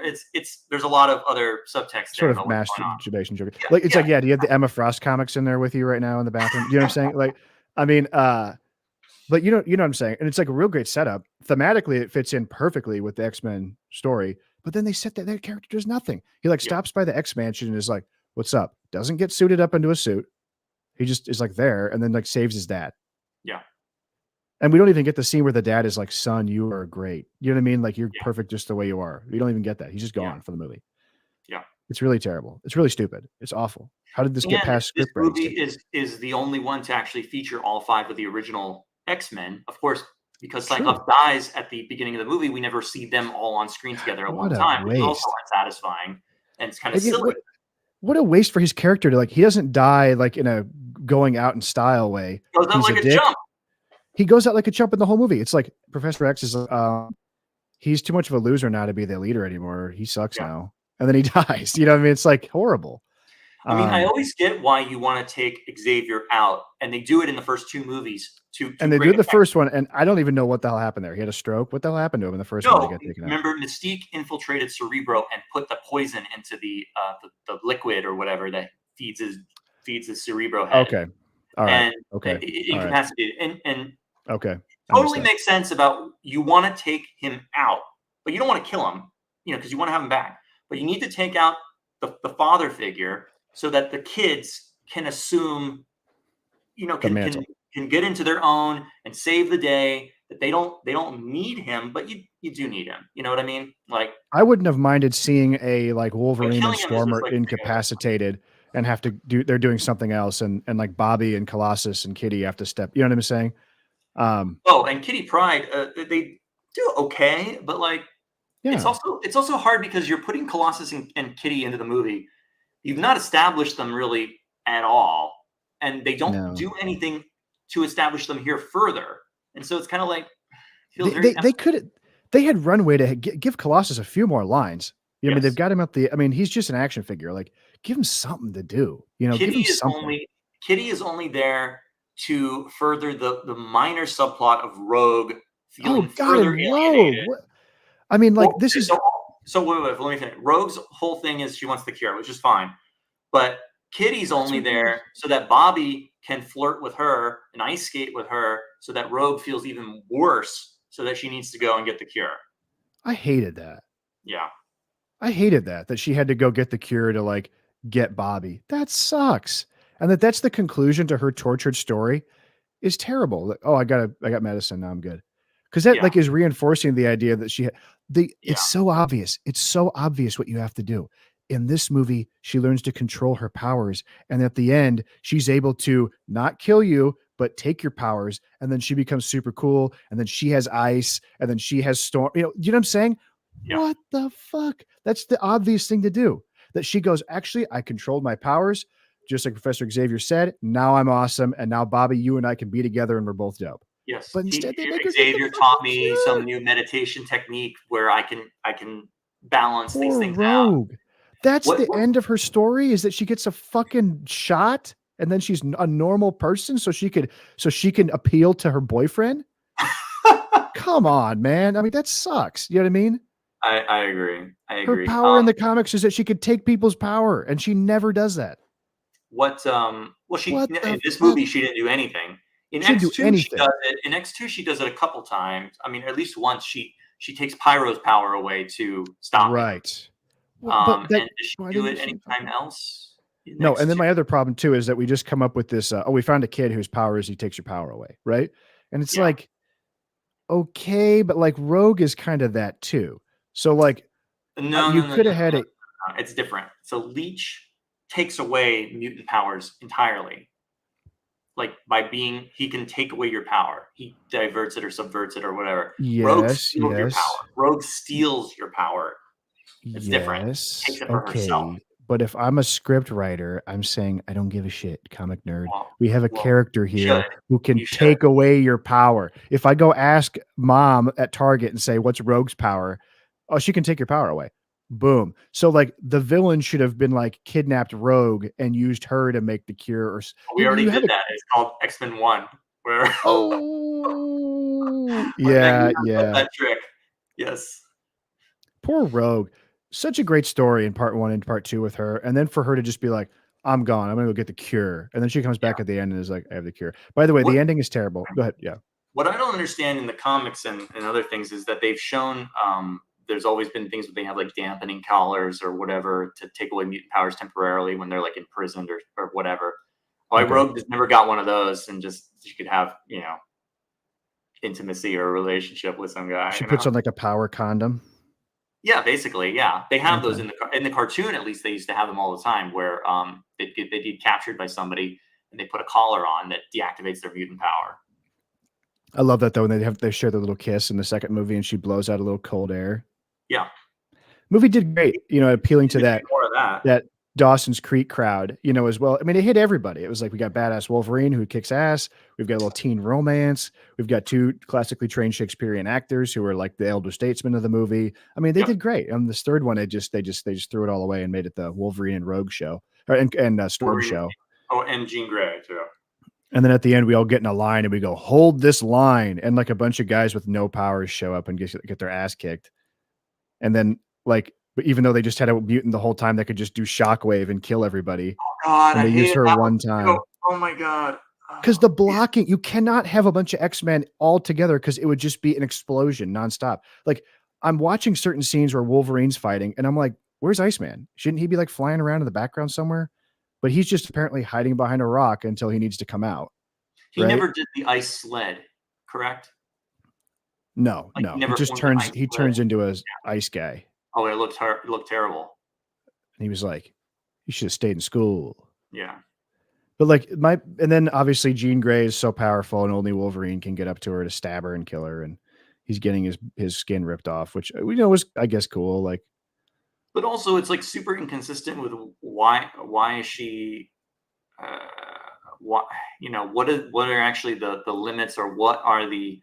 There's a lot of other subtext. Sort of masturbation joke. Do you have the Emma Frost comics in there with you right now in the bathroom? You know what I'm saying? Like, I mean, but you know what I'm saying? And it's like a real great setup. Thematically, it fits in perfectly with the X-Men story. But then they set that character does nothing. He like stops by the X-Mansion and is like, "What's up?" Doesn't get suited up into a suit. He just is like there and then like saves his dad. Yeah. And we don't even get the scene where the dad is like, "Son, you are great." You know what I mean? Like you're perfect just the way you are. We don't even get that. He's just gone for the movie. Yeah. It's really terrible. It's really stupid. It's awful. How did this get past script? This movie is the only one to actually feature all 5 of the original X-Men. Of course, because Cyclops dies at the beginning of the movie, we never see them all on screen together at one time. It's also unsatisfying. And it's kind of silly. What a waste for his character to like, he doesn't die like in a going out in style way. Goes out like a jump. He goes out like a chump in the whole movie. It's like Professor X is he's too much of a loser now to be the leader anymore. He sucks now. And then he dies. You know what I mean? It's like horrible. I mean, I always get why you want to take Xavier out, and they do it in the first 2 movies to and they great did the effect. first one, and I don't even know what the hell happened there. He had a stroke. What the hell happened to him in the first one? He No, got taken out. remember Mystique infiltrated Cerebro and put the poison into the liquid or whatever that feeds his Cerebro head. Okay, all right. And Okay, it incapacitated. And okay, totally makes sense about you want to take him out, but you don't want to kill him, because you want to have him back. But you need to take out the father figure so that the kids can assume, can get into their own and save the day. That they don't need him, but you do need him. You know what I mean? Like, I wouldn't have minded seeing a like Wolverine and killing him is just Stormer like, incapacitated and have to they're doing something else, and like Bobby and Colossus and Kitty have to step. You know what I'm saying? and Kitty Pryde, they do okay, but like, Yeah. it's also hard because you're putting Colossus and Kitty into the movie. You've not established them really at all, and they don't do anything to establish them here further. And so it's kind of like they had runway to give Colossus a few more lines. I mean, they've got him up he's just an action figure. Like, give him something to do. Kitty is only there to further the minor subplot of Rogue feeling further alienated. Rogue. I mean, like, this is so. Wait, let me finish. Rogue's whole thing is she wants the cure, which is fine, but Kitty's only there so that Bobby can flirt with her and ice skate with her, so that Rogue feels even worse, so that she needs to go and get the cure. I hated that. Yeah, I hated that she had to go get the cure to like get Bobby. That sucks, and that's the conclusion to her tortured story is terrible. Like, oh, I got medicine, now I'm good. Because that like is reinforcing the idea that it's so obvious. It's so obvious what you have to do. In this movie, she learns to control her powers. And at the end, she's able to not kill you, but take your powers. And then she becomes super cool. And then she has ice. And then she has storm. You know what I'm saying? Yeah. What the fuck? That's the obvious thing to do. That she goes, actually, I controlled my powers. Just like Professor Xavier said, now I'm awesome. And now, Bobby, you and I can be together and we're both dope. Yes, but instead Xavier taught me some new meditation technique where I can balance these things out. That's the end of her story, is that she gets a fucking shot and then she's a normal person so she can appeal to her boyfriend. Come on, man. I mean, that sucks. You know what I mean? I agree. Her power in the comics is that she could take people's power, and she never does that. In this movie she didn't do anything. In X2 she does it. In X2 she does it a couple times. I mean, at least once she takes Pyro's power away to stop him. Right. And does she do it anytime else? No, and then my other problem too is that we just come up with this, we found a kid whose power is he takes your power away, right? And it's like, okay, but like Rogue is kind of that too. So like, you could have had it. It's different. So Leech takes away mutant powers entirely. Like he can take away your power. He diverts it or subverts it or whatever. Rogue steals your power. Rogue steals your power. It's different. Takes it for herself. But if I'm a script writer, I'm saying I don't give a shit, comic nerd. We have a character here who can take away your power. If I go ask mom at Target and say, what's Rogue's power? Oh, she can take your power away. Boom. So like the villain should have been like kidnapped Rogue and used her to make the cure. Or we already did that. It's called X-Men 1. Where that trick. Yes. Poor Rogue. Such a great story in part 1 and part 2 with her. And then for her to just be like, I'm gone. I'm going to go get the cure. And then she comes back at the end and is like, I have the cure. By the way, the ending is terrible. Go ahead. Yeah. What I don't understand in the comics and other things is that they've shown there's always been things where they have like dampening collars or whatever to take away mutant powers temporarily when they're like imprisoned or whatever. Rogue just never got one of those, and just she could have, intimacy or a relationship with some guy. She puts on like a power condom. Yeah, basically, yeah. They have those in the cartoon. At least they used to have them all the time, where they get captured by somebody and they put a collar on that deactivates their mutant power. I love that though. When they share their little kiss in the second movie, and she blows out a little cold air. Yeah, movie did great. Appealing to that more of that Dawson's Creek crowd. As well. I mean, it hit everybody. It was like we got badass Wolverine who kicks ass. We've got a little teen romance. We've got 2 classically trained Shakespearean actors who are like the elder statesmen of the movie. I mean, they did great. And this third one, they just threw it all away and made it the Wolverine and Rogue show. and Storm Wolverine. Show. Oh, and Jean Grey too. And then at the end, we all get in a line and we go, hold this line. And like a bunch of guys with no powers show up and get their ass kicked. And then like, but even though they just had a mutant the whole time, they could just do shockwave and kill everybody. Oh God, and they use her one time. Oh my God. Because the blocking, you cannot have a bunch of X-Men all together because it would just be an explosion nonstop. Like I'm watching certain scenes where Wolverine's fighting and I'm like, where's Iceman? Shouldn't he be like flying around in the background somewhere? But he's just apparently hiding behind a rock until he needs to come out. He never did the ice sled, correct? No, like no. He turns into a ice guy. Oh, it looked terrible. And he was like, you should have stayed in school. Yeah. But like and then obviously Jean Grey is so powerful and only Wolverine can get up to her to stab her and kill her. And he's getting his skin ripped off, which we know was, I guess, cool. Like, but also it's like super inconsistent with why is she, what are actually the limits, or what are the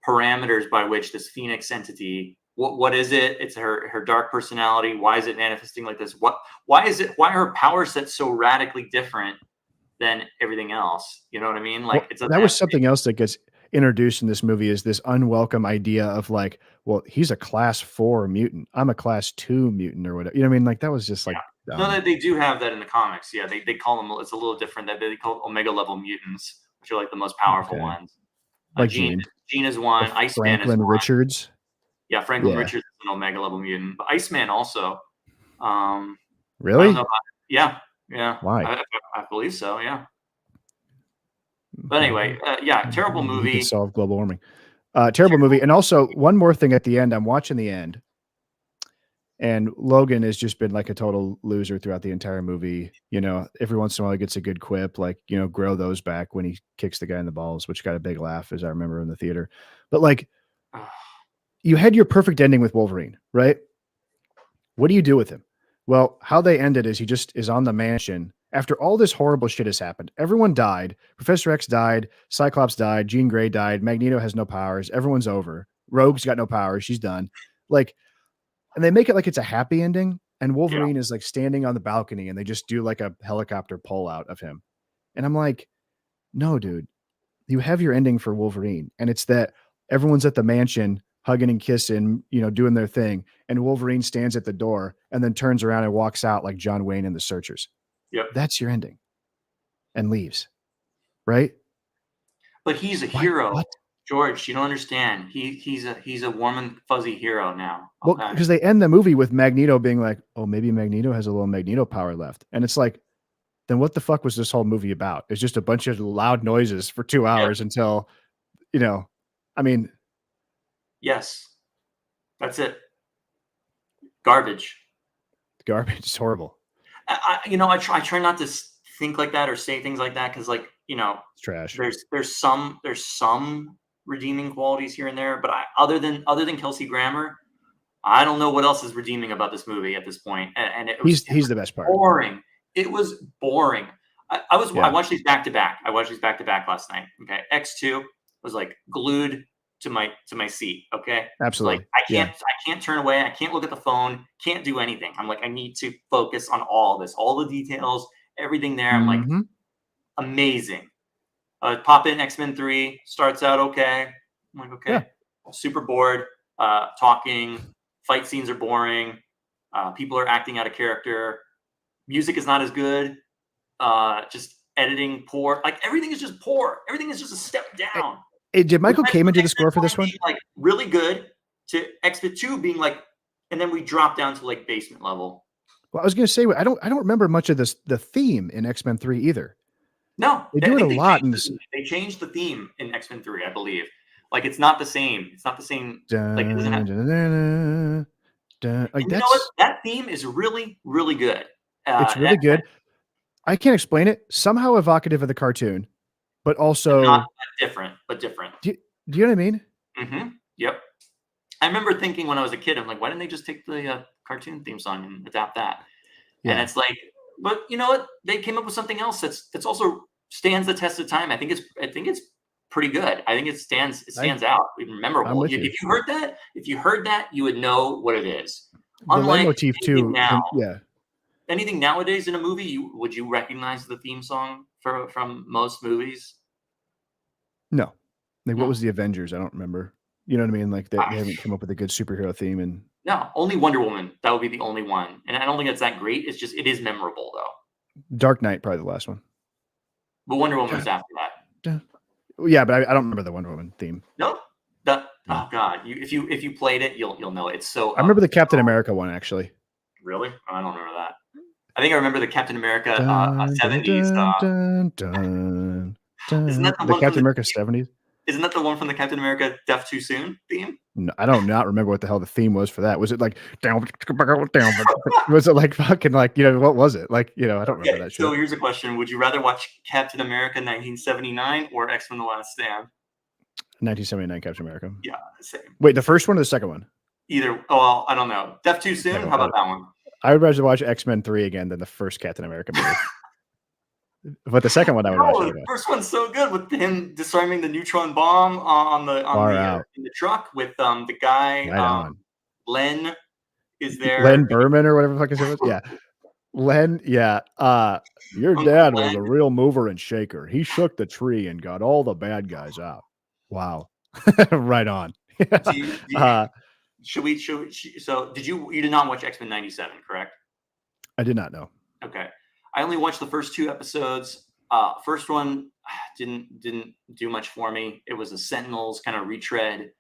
parameters by which this Phoenix entity, what is it? It's her dark personality. Why is it manifesting like this? Why are her power sets so radically different than everything else? You know what I mean? Like that was something else that gets introduced in this movie, is this unwelcome idea of like, well, he's a class 4 mutant. I'm a class 2 mutant or whatever. You know what I mean? Like that was just like, dumb. No, they do have that in the comics. Yeah. They call them, it's a little different, that they call Omega level mutants, which are like the most powerful ones. Like Jean is one. Iceman Franklin is one. Richards. Yeah. Franklin Richards is an Omega level mutant, but Iceman also. Really? Yeah. Why? I believe so. Yeah. But anyway, terrible movie. You can solve global warming. Terrible movie. And also one more thing at the end, I'm watching the end, and Logan has just been like a total loser throughout the entire movie. You know, every once in a while he gets a good quip, like, you know, grow those back when he kicks the guy in the balls, which got a big laugh, as I remember in the theater. But like, you had your perfect ending with Wolverine, right? What do you do with him? Well, how they ended is he just is on the mansion. After all this horrible shit has happened, everyone died. Professor X died. Cyclops died. Jean Grey died. Magneto has no powers. Everyone's over. Rogue's got no powers. She's done. Like, and they make it like it's a happy ending. And Wolverine is like standing on the balcony and they just do like a helicopter pull out of him. And I'm like, no, dude, you have your ending for Wolverine. And it's that everyone's at the mansion hugging and kissing, you know, doing their thing. And Wolverine stands at the door and then turns around and walks out like John Wayne and the Searchers. Yep. That's your ending. And leaves. Right? But he's a hero. What? George, you don't understand. He's a warm and fuzzy hero now. Okay? Well, because they end the movie with Magneto being like, oh, maybe Magneto has a little Magneto power left. And it's like, then what the fuck was this whole movie about? It's just a bunch of loud noises for 2 hours until, you know, I mean. Yes. That's it. Garbage. It's horrible. I try not to think like that or say things like that, because, like, you know, it's trash. There's some redeeming qualities here and there, but other than Kelsey Grammer, I don't know what else is redeeming about this movie at this point. And he's the best part. Boring. It was boring. I watched these back to back. I watched these back to back last night. Okay, X2 was like glued to my seat. Okay, absolutely. Like I can't turn away. I can't look at the phone. Can't do anything. I'm like, I need to focus on all this, all the details, everything there. I'm like, amazing. Pop in X-Men 3, starts out okay. I'm like, okay, super bored. Talking, fight scenes are boring. People are acting out of character. Music is not as good. Just editing poor. Like, everything is just poor. Everything is just a step down. Did Michael Kamen do the score for this one? Like really good, to X-Men 2 being like, and then we drop down to like basement level. Well, I was going to say, I don't remember much of the theme in X-Men 3 either. No, they do it a lot. They changed the theme in X-Men 3, I believe. Like, it's not the same. It's not the same. Like, it doesn't have. Like, you know what? That theme is really, really good. It's really good. I can't explain it. Somehow evocative of the cartoon, but also not different. Do you know what I mean? Mm-hmm. Yep. I remember thinking when I was a kid, I'm like, why didn't they just take the cartoon theme song and adapt that? Yeah. And it's like, but you know what? They came up with something else that's also stands the test of time. I think it's pretty good. I think it stands out. Even memorable. If you heard that, you would know what it is. The leitmotif too. Now, anything nowadays in a movie, would you recognize the theme song from most movies? No. Like, what No. was the Avengers? I don't remember. You know what I mean? Like, they I- haven't come up with a good superhero theme. And No, only Wonder Woman. That would be the only one, and I don't think it's that great. It's just it is memorable though. Dark Knight, probably the last one. But Wonder Woman was after that. Yeah, but I don't remember the Wonder Woman theme. No, oh god, if you played it, you'll know it. It's so. I remember the Captain America one, actually. Really? I don't remember that. I think I remember the Captain America Dun, 70s. dun, dun, Isn't that the the one Captain from America 70s? Isn't that the one from the Captain America Death Too Soon theme? No, I don't not remember what the hell the theme was for that. Was it like down? Was it like fucking like, you know, what was it? Like, you know, I don't remember that shit. So here's a question: would you rather watch Captain America 1979 or X-Men: The Last Stand? 1979 Captain America. Yeah, same. Wait, the first one or the second one? Either. Oh, well, I don't know. Death Too Soon. Second How one. about that one? I would rather watch X-Men 3 again than the first Captain America movie. But the second one I would watch. No, the first one's so good with him disarming the neutron bomb in the truck with the guy Right on. Len is there. Len Berman or whatever the fuck his name was. Yeah. Len, yeah. Your Uncle dad was Len. a real mover and shaker. He shook the tree and got all the bad guys out. Wow. Right on. Should we? So you did not watch X-Men 97, correct? I did not know. Okay. I only watched the first 2 episodes. First one didn't do much for me. It was the Sentinels kind of retread,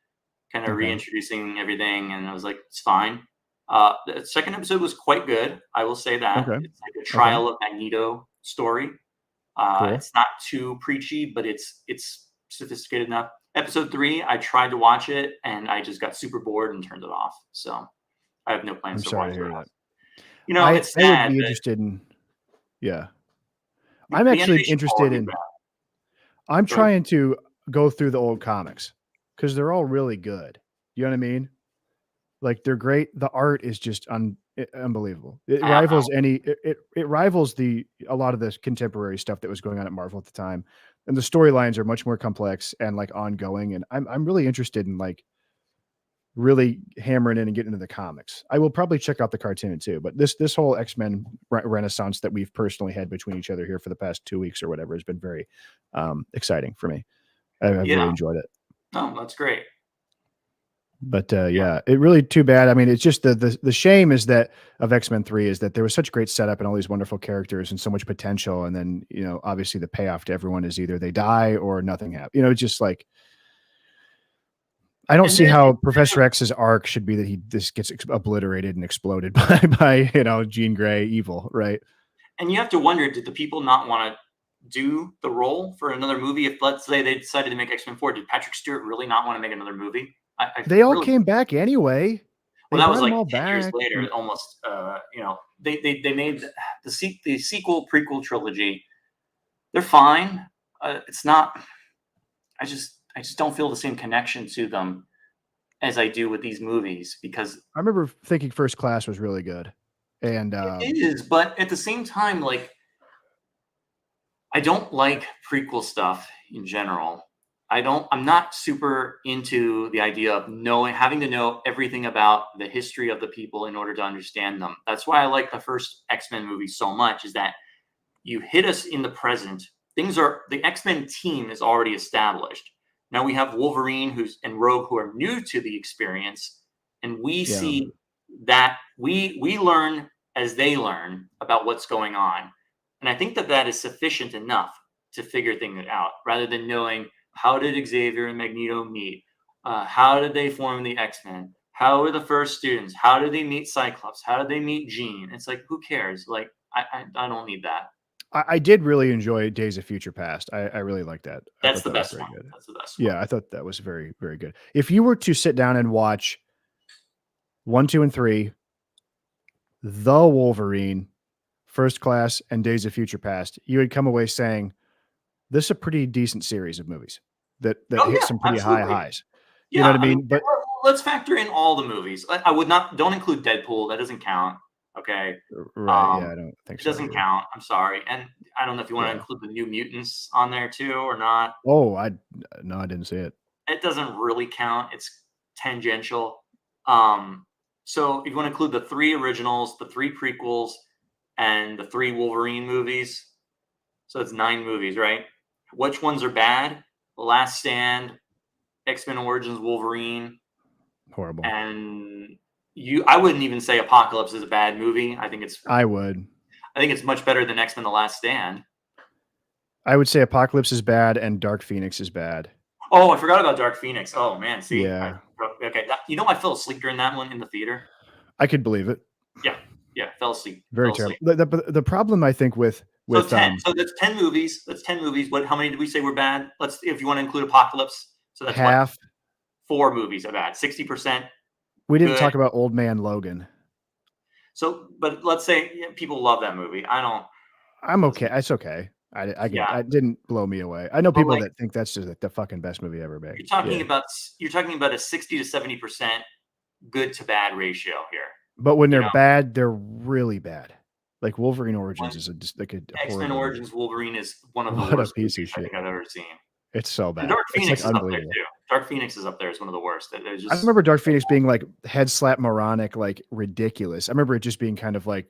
kind of Okay. reintroducing everything, and I was like, it's fine. The second episode was quite good. I will say that. Okay. It's like a trial of Magneto story. Cool. It's not too preachy, but it's sophisticated enough. Episode 3, I tried to watch it, and I just got super bored and turned it off. So I have no I'm plans to sorry watch to hear it. that. You know, it's I would sad. be that interested in. Yeah. the I'm actually animation interested quality in. is bad. I'm Go ahead. trying to go through the old comics because they're all really good. You know what I mean? Like, they're great. The art is just unbelievable. It rivals it rivals a lot of the contemporary stuff that was going on at Marvel at the time. And the storylines are much more complex and like ongoing. And I'm really interested in like really hammering in and getting into the comics. I will probably check out the cartoon too, but this whole X-Men renaissance that we've personally had between each other here for the past 2 weeks or whatever has been very exciting for me. I've really enjoyed it. Oh, that's great. But yeah, it really too bad. I mean, it's just the shame is that of X-Men 3 is that there was such great setup and all these wonderful characters and so much potential. And then, you know, obviously the payoff to everyone is either they die or nothing happens. You know, it's just like, I don't see how Professor X's arc should be that he just gets obliterated and exploded by you know, Jean Grey evil, right? And you have to wonder, did the people not want to do the role for another movie? If, let's say, they decided to make X-Men 4, did Patrick Stewart really not want to make another movie? They all came back anyway. Well, that was brought like them all 10 years back. later, almost. You know, they made the sequel prequel trilogy. They're fine. It's not. I just don't feel the same connection to them as I do with these movies, because I remember thinking First Class was really good, and it is. But at the same time, like, I don't like prequel stuff in general. I'm not super into the idea of having to know everything about the history of the people in order to understand them. That's why I like the first X-Men movie so much, is that you hit us in the present. The X-Men team is already established. Now we have Wolverine and Rogue, who are new to the experience, and we see that we learn as they learn about what's going on. And I think that is sufficient enough to figure things out, rather than knowing, how did Xavier and Magneto meet? How did they form the X-Men? How were the first students? How did they meet Cyclops? How did they meet Jean? It's like, who cares? Like, I don't need that. I did really enjoy Days of Future Past. I really like that. That's the best one. That's the best one. Yeah, I thought that was very, very good. If you were to sit down and watch 1, 2, and 3, The Wolverine, First Class, and Days of Future Past, you would come away saying, this is a pretty decent series of movies that hit some pretty high highs. Yeah, you know what I mean? But let's factor in all the movies. I would don't include Deadpool. That doesn't count. Okay. Right. Yeah, I don't think it so. It doesn't count. I'm sorry. And I don't know if you want to include the New Mutants on there too or not. Oh, no, I didn't see it. It doesn't really count. It's tangential. So if you want to include the 3 originals, the 3 prequels, and the 3 Wolverine movies. So it's 9 movies, right? Which ones are bad? The Last Stand, X-Men Origins Wolverine, Horrible. and I wouldn't even say Apocalypse is a bad movie. I would. I think it's much better than X-Men The Last Stand. I would say Apocalypse is bad and Dark Phoenix is bad. Oh, I forgot about Dark Phoenix. Oh man, see, Yeah. Okay, I fell asleep during that one in the theater. I could believe it. Yeah, fell asleep. Very fell terrible. asleep. The problem I think with So 10. So that's 10 movies. That's 10 movies. How many did we say were bad? If you want to include Apocalypse. So that's half. 4 movies are bad. 60%. We didn't good. talk about Old Man Logan. So, but let's say people love that movie. I don't. I'm okay. It's okay. It didn't blow me away. I know people that think that's just like the fucking best movie ever made. You're talking about a 60 to 70% good to bad ratio here. But when they're bad, they're really bad. Like Wolverine Origins is like a X-Men Origins movie. Wolverine is one of the worst piece of movies I shit. think I've ever seen. It's so bad. And Dark Phoenix is up there unbelievable. too. Dark Phoenix is up there as one of the worst. I remember Dark Phoenix being like head slap moronic, like ridiculous. I remember it just being kind of like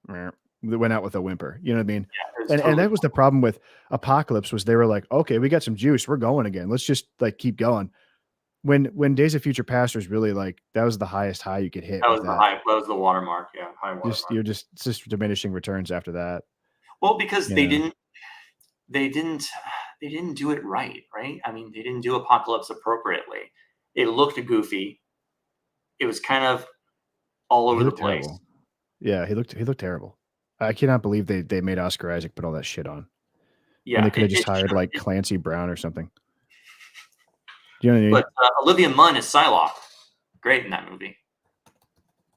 that went out with a whimper. You know what I mean? Yeah, and that was the problem with Apocalypse was they were like, okay, we got some juice. We're going again. Let's just like keep going. When Days of Future Past was really like that was the highest high you could hit. That was the high. That was the watermark. Yeah, high watermark. It's just diminishing returns after that. Well, because they didn't do it right. I mean, they didn't do Apocalypse appropriately. It looked goofy. It was kind of all over the place. Terrible. Yeah, he looked terrible. I cannot believe they made Oscar Isaac put all that shit on. Yeah, and they could have just hired like Clancy Brown or something. Do you know what I mean? But Olivia Munn is Psylocke. Great in that movie.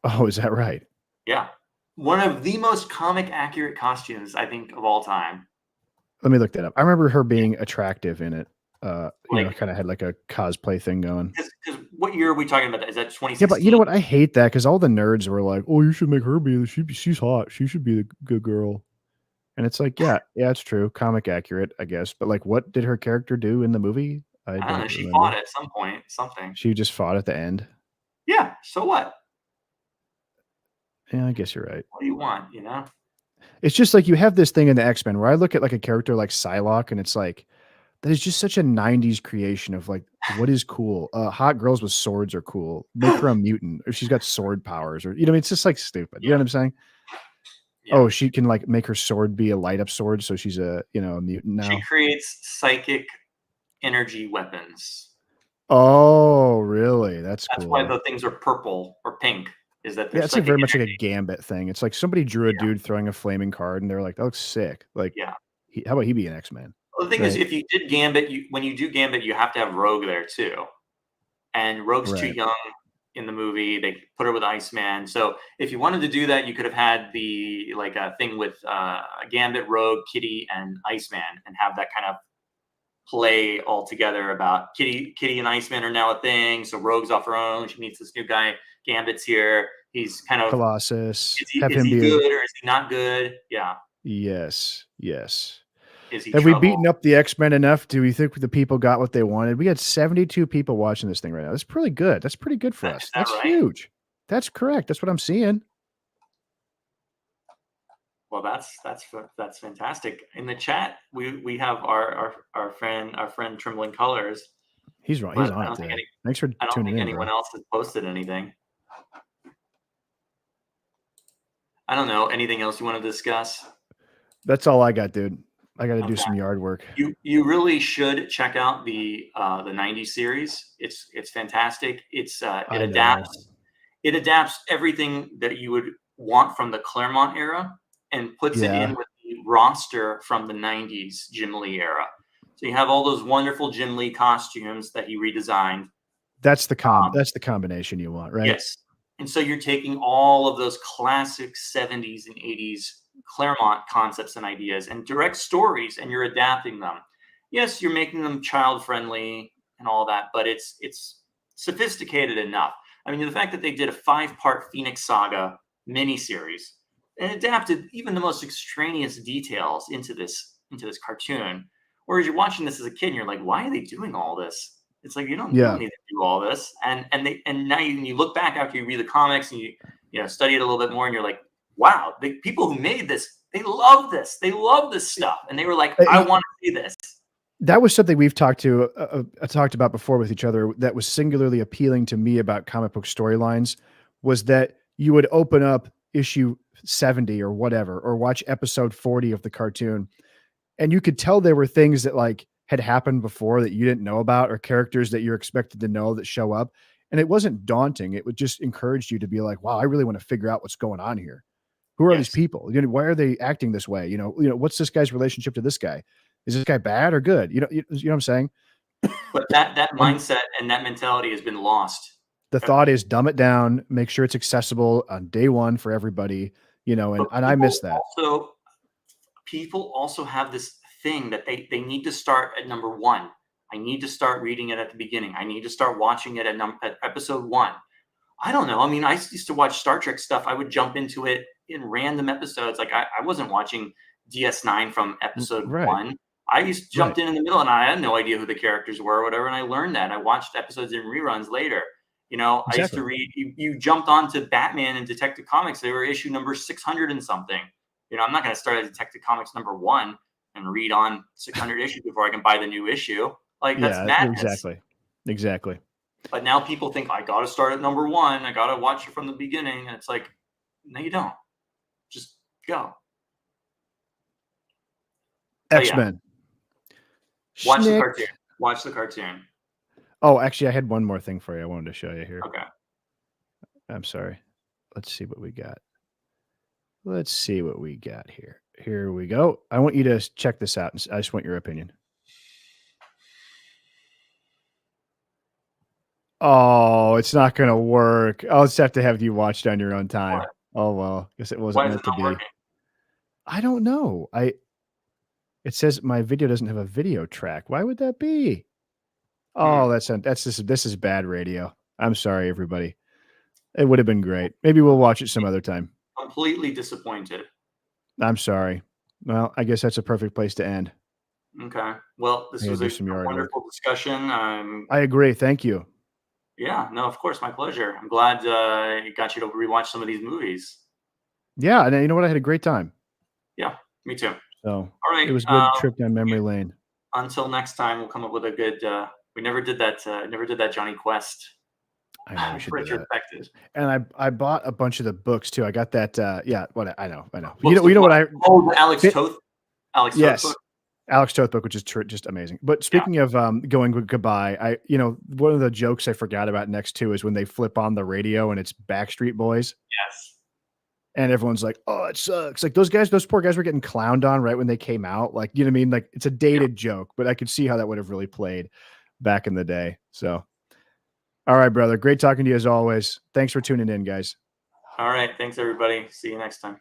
Oh, is that right? Yeah. One of the most comic accurate costumes, I think, of all time. Let me look that up. I remember her being attractive in it. Kind of had like a cosplay thing going. Because what year are we talking about? Is that 2016? Yeah, but you know what? I hate that because all the nerds were like, "Oh, you should make her be. She's hot. She should be the good girl." And it's like, yeah, it's true, comic accurate, I guess. But like, what did her character do in the movie? I don't know. She fought at some point. Something. She just fought at the end. Yeah. So what? Yeah, I guess you're right. What do you want? It's just like you have this thing in the X-Men where I look at like a character like Psylocke, and it's like that is just such a 90s creation of like what is cool. Hot girls with swords are cool. Make her a mutant if she's got sword powers, or it's just like stupid. You know what I'm saying? Yeah. Oh, she can like make her sword be a light up sword, so she's a a mutant now. She creates psychic energy weapons. Oh, really? That's cool. That's why the things are purple or pink. Is that it's like very much like a Gambit thing. It's like somebody drew a dude throwing a flaming card, and they're like, "That looks sick." Like, how about he be an X-Man? Well, the thing is, if you did Gambit, when you do Gambit, you have to have Rogue there too, and Rogue's too young in the movie. They put her with Iceman. So if you wanted to do that, you could have had the a thing with Gambit, Rogue, Kitty, and Iceman, and have that kind of play all together about Kitty and Iceman are now a thing. So Rogue's off her own. She meets this new guy. Gambit's here. He's kind of Colossus. Is he good or is he not good? Yeah. Yes. Have we beaten up the X-Men enough? Do we think the people got what they wanted? We had 72 people watching this thing right now. That's pretty good. That's pretty good for us. That's right? Huge. That's correct. That's what I'm seeing. Well, that's fantastic. In the chat, we have our friend Trembling Colors. He's right. He's on it today. Thanks for tuning in. I don't think anyone else has posted anything. I don't know. Anything else you want to discuss? That's all I got, dude. I got to do some yard work. You really should check out the 90s series. It's fantastic. It adapts everything that you would want from the Claremont era and puts it in with the roster from the 90s Jim Lee era. So you have all those wonderful Jim Lee costumes that he redesigned. That's the combination you want, right? Yes. And so you're taking all of those classic 70s and 80s Claremont concepts and ideas and direct stories, and you're adapting them. Yes, you're making them child friendly and all that, but it's sophisticated enough. I mean, the fact that they did a 5-part Phoenix Saga miniseries and adapted even the most extraneous details into this cartoon. Whereas you're watching this as a kid and you're like, why are they doing all this? It's like you don't need to do all this. And now you look back after you read the comics and you study it a little bit more and you're like, wow, the people who made this, they love this. They love this stuff. And they were like, I want to see this. That was something we've talked about before with each other that was singularly appealing to me about comic book storylines, was that you would open up issue 70 or whatever, or watch episode 40 of the cartoon, and you could tell there were things that like had happened before that you didn't know about, or characters that you're expected to know that show up. And it wasn't daunting. It would just encourage you to be like, wow, I really want to figure out what's going on here. Who are these people? You know, why are they acting this way? You know, what's this guy's relationship to this guy? Is this guy bad or good? You know what I'm saying? But that mindset and that mentality has been lost. The thought is dumb it down, make sure it's accessible on day one for everybody, you know, and I miss that. Also, people also have this thing that they need to start at number 1. I need to start reading it at the beginning. I need to start watching it at episode 1. I don't know. I mean, I used to watch Star Trek stuff. I would jump into it in random episodes. Like I wasn't watching DS9 from episode 1. I just jumped in the middle, and I had no idea who the characters were or whatever. And I learned that. I watched episodes in reruns later. You know, I used to read, you jumped onto Batman and Detective Comics. They were issue number 600 and something. You know, I'm not going to start at Detective Comics number 1 and read on 600 issues before I can buy the new issue. Like, that's madness. Exactly. But now people think, I got to start at number 1. I got to watch it from the beginning. And it's like, no, you don't. Just go. X-Men. Watch the cartoon. Watch the cartoon. Oh, actually, I had one more thing for you I wanted to show you here. Okay. I'm sorry. Let's see what we got. Let's see what we got here. Here we go. I want you to check this out. I just want your opinion. Oh, it's not going to work. I'll just have to have you watched on your own time. What? Oh, well, guess it wasn't meant to be. Working? I don't know. It says my video doesn't have a video track. Why would that be? Oh, this is bad radio. I'm sorry, everybody. It would have been great. Maybe we'll watch it some other time. Completely disappointed. I'm sorry. Well, I guess that's a perfect place to end. Okay. Well, this was a wonderful discussion. I agree. Thank you. Yeah, no, of course. My pleasure. I'm glad it got you to rewatch some of these movies. Yeah. And you know what? I had a great time. Yeah, me too. So, all right. It was a good trip down memory lane. Until next time, we'll come up with a good, we never did that Johnny Quest. I know we should do that. And I bought a bunch of the books too. I got that. I know. You know what I? Oh, the Alex Toth. Yes, book. Alex Toth book, which is just amazing. But speaking of going goodbye, one of the jokes I forgot about next to is when they flip on the radio and it's Backstreet Boys. Yes. And everyone's like, "Oh, it sucks!" Like those poor guys were getting clowned on right when they came out. Like, you know what I mean? Like it's a dated joke, but I could see how that would have really played back in the day. So. All right, brother. Great talking to you as always. Thanks for tuning in, guys. All right. Thanks, everybody. See you next time.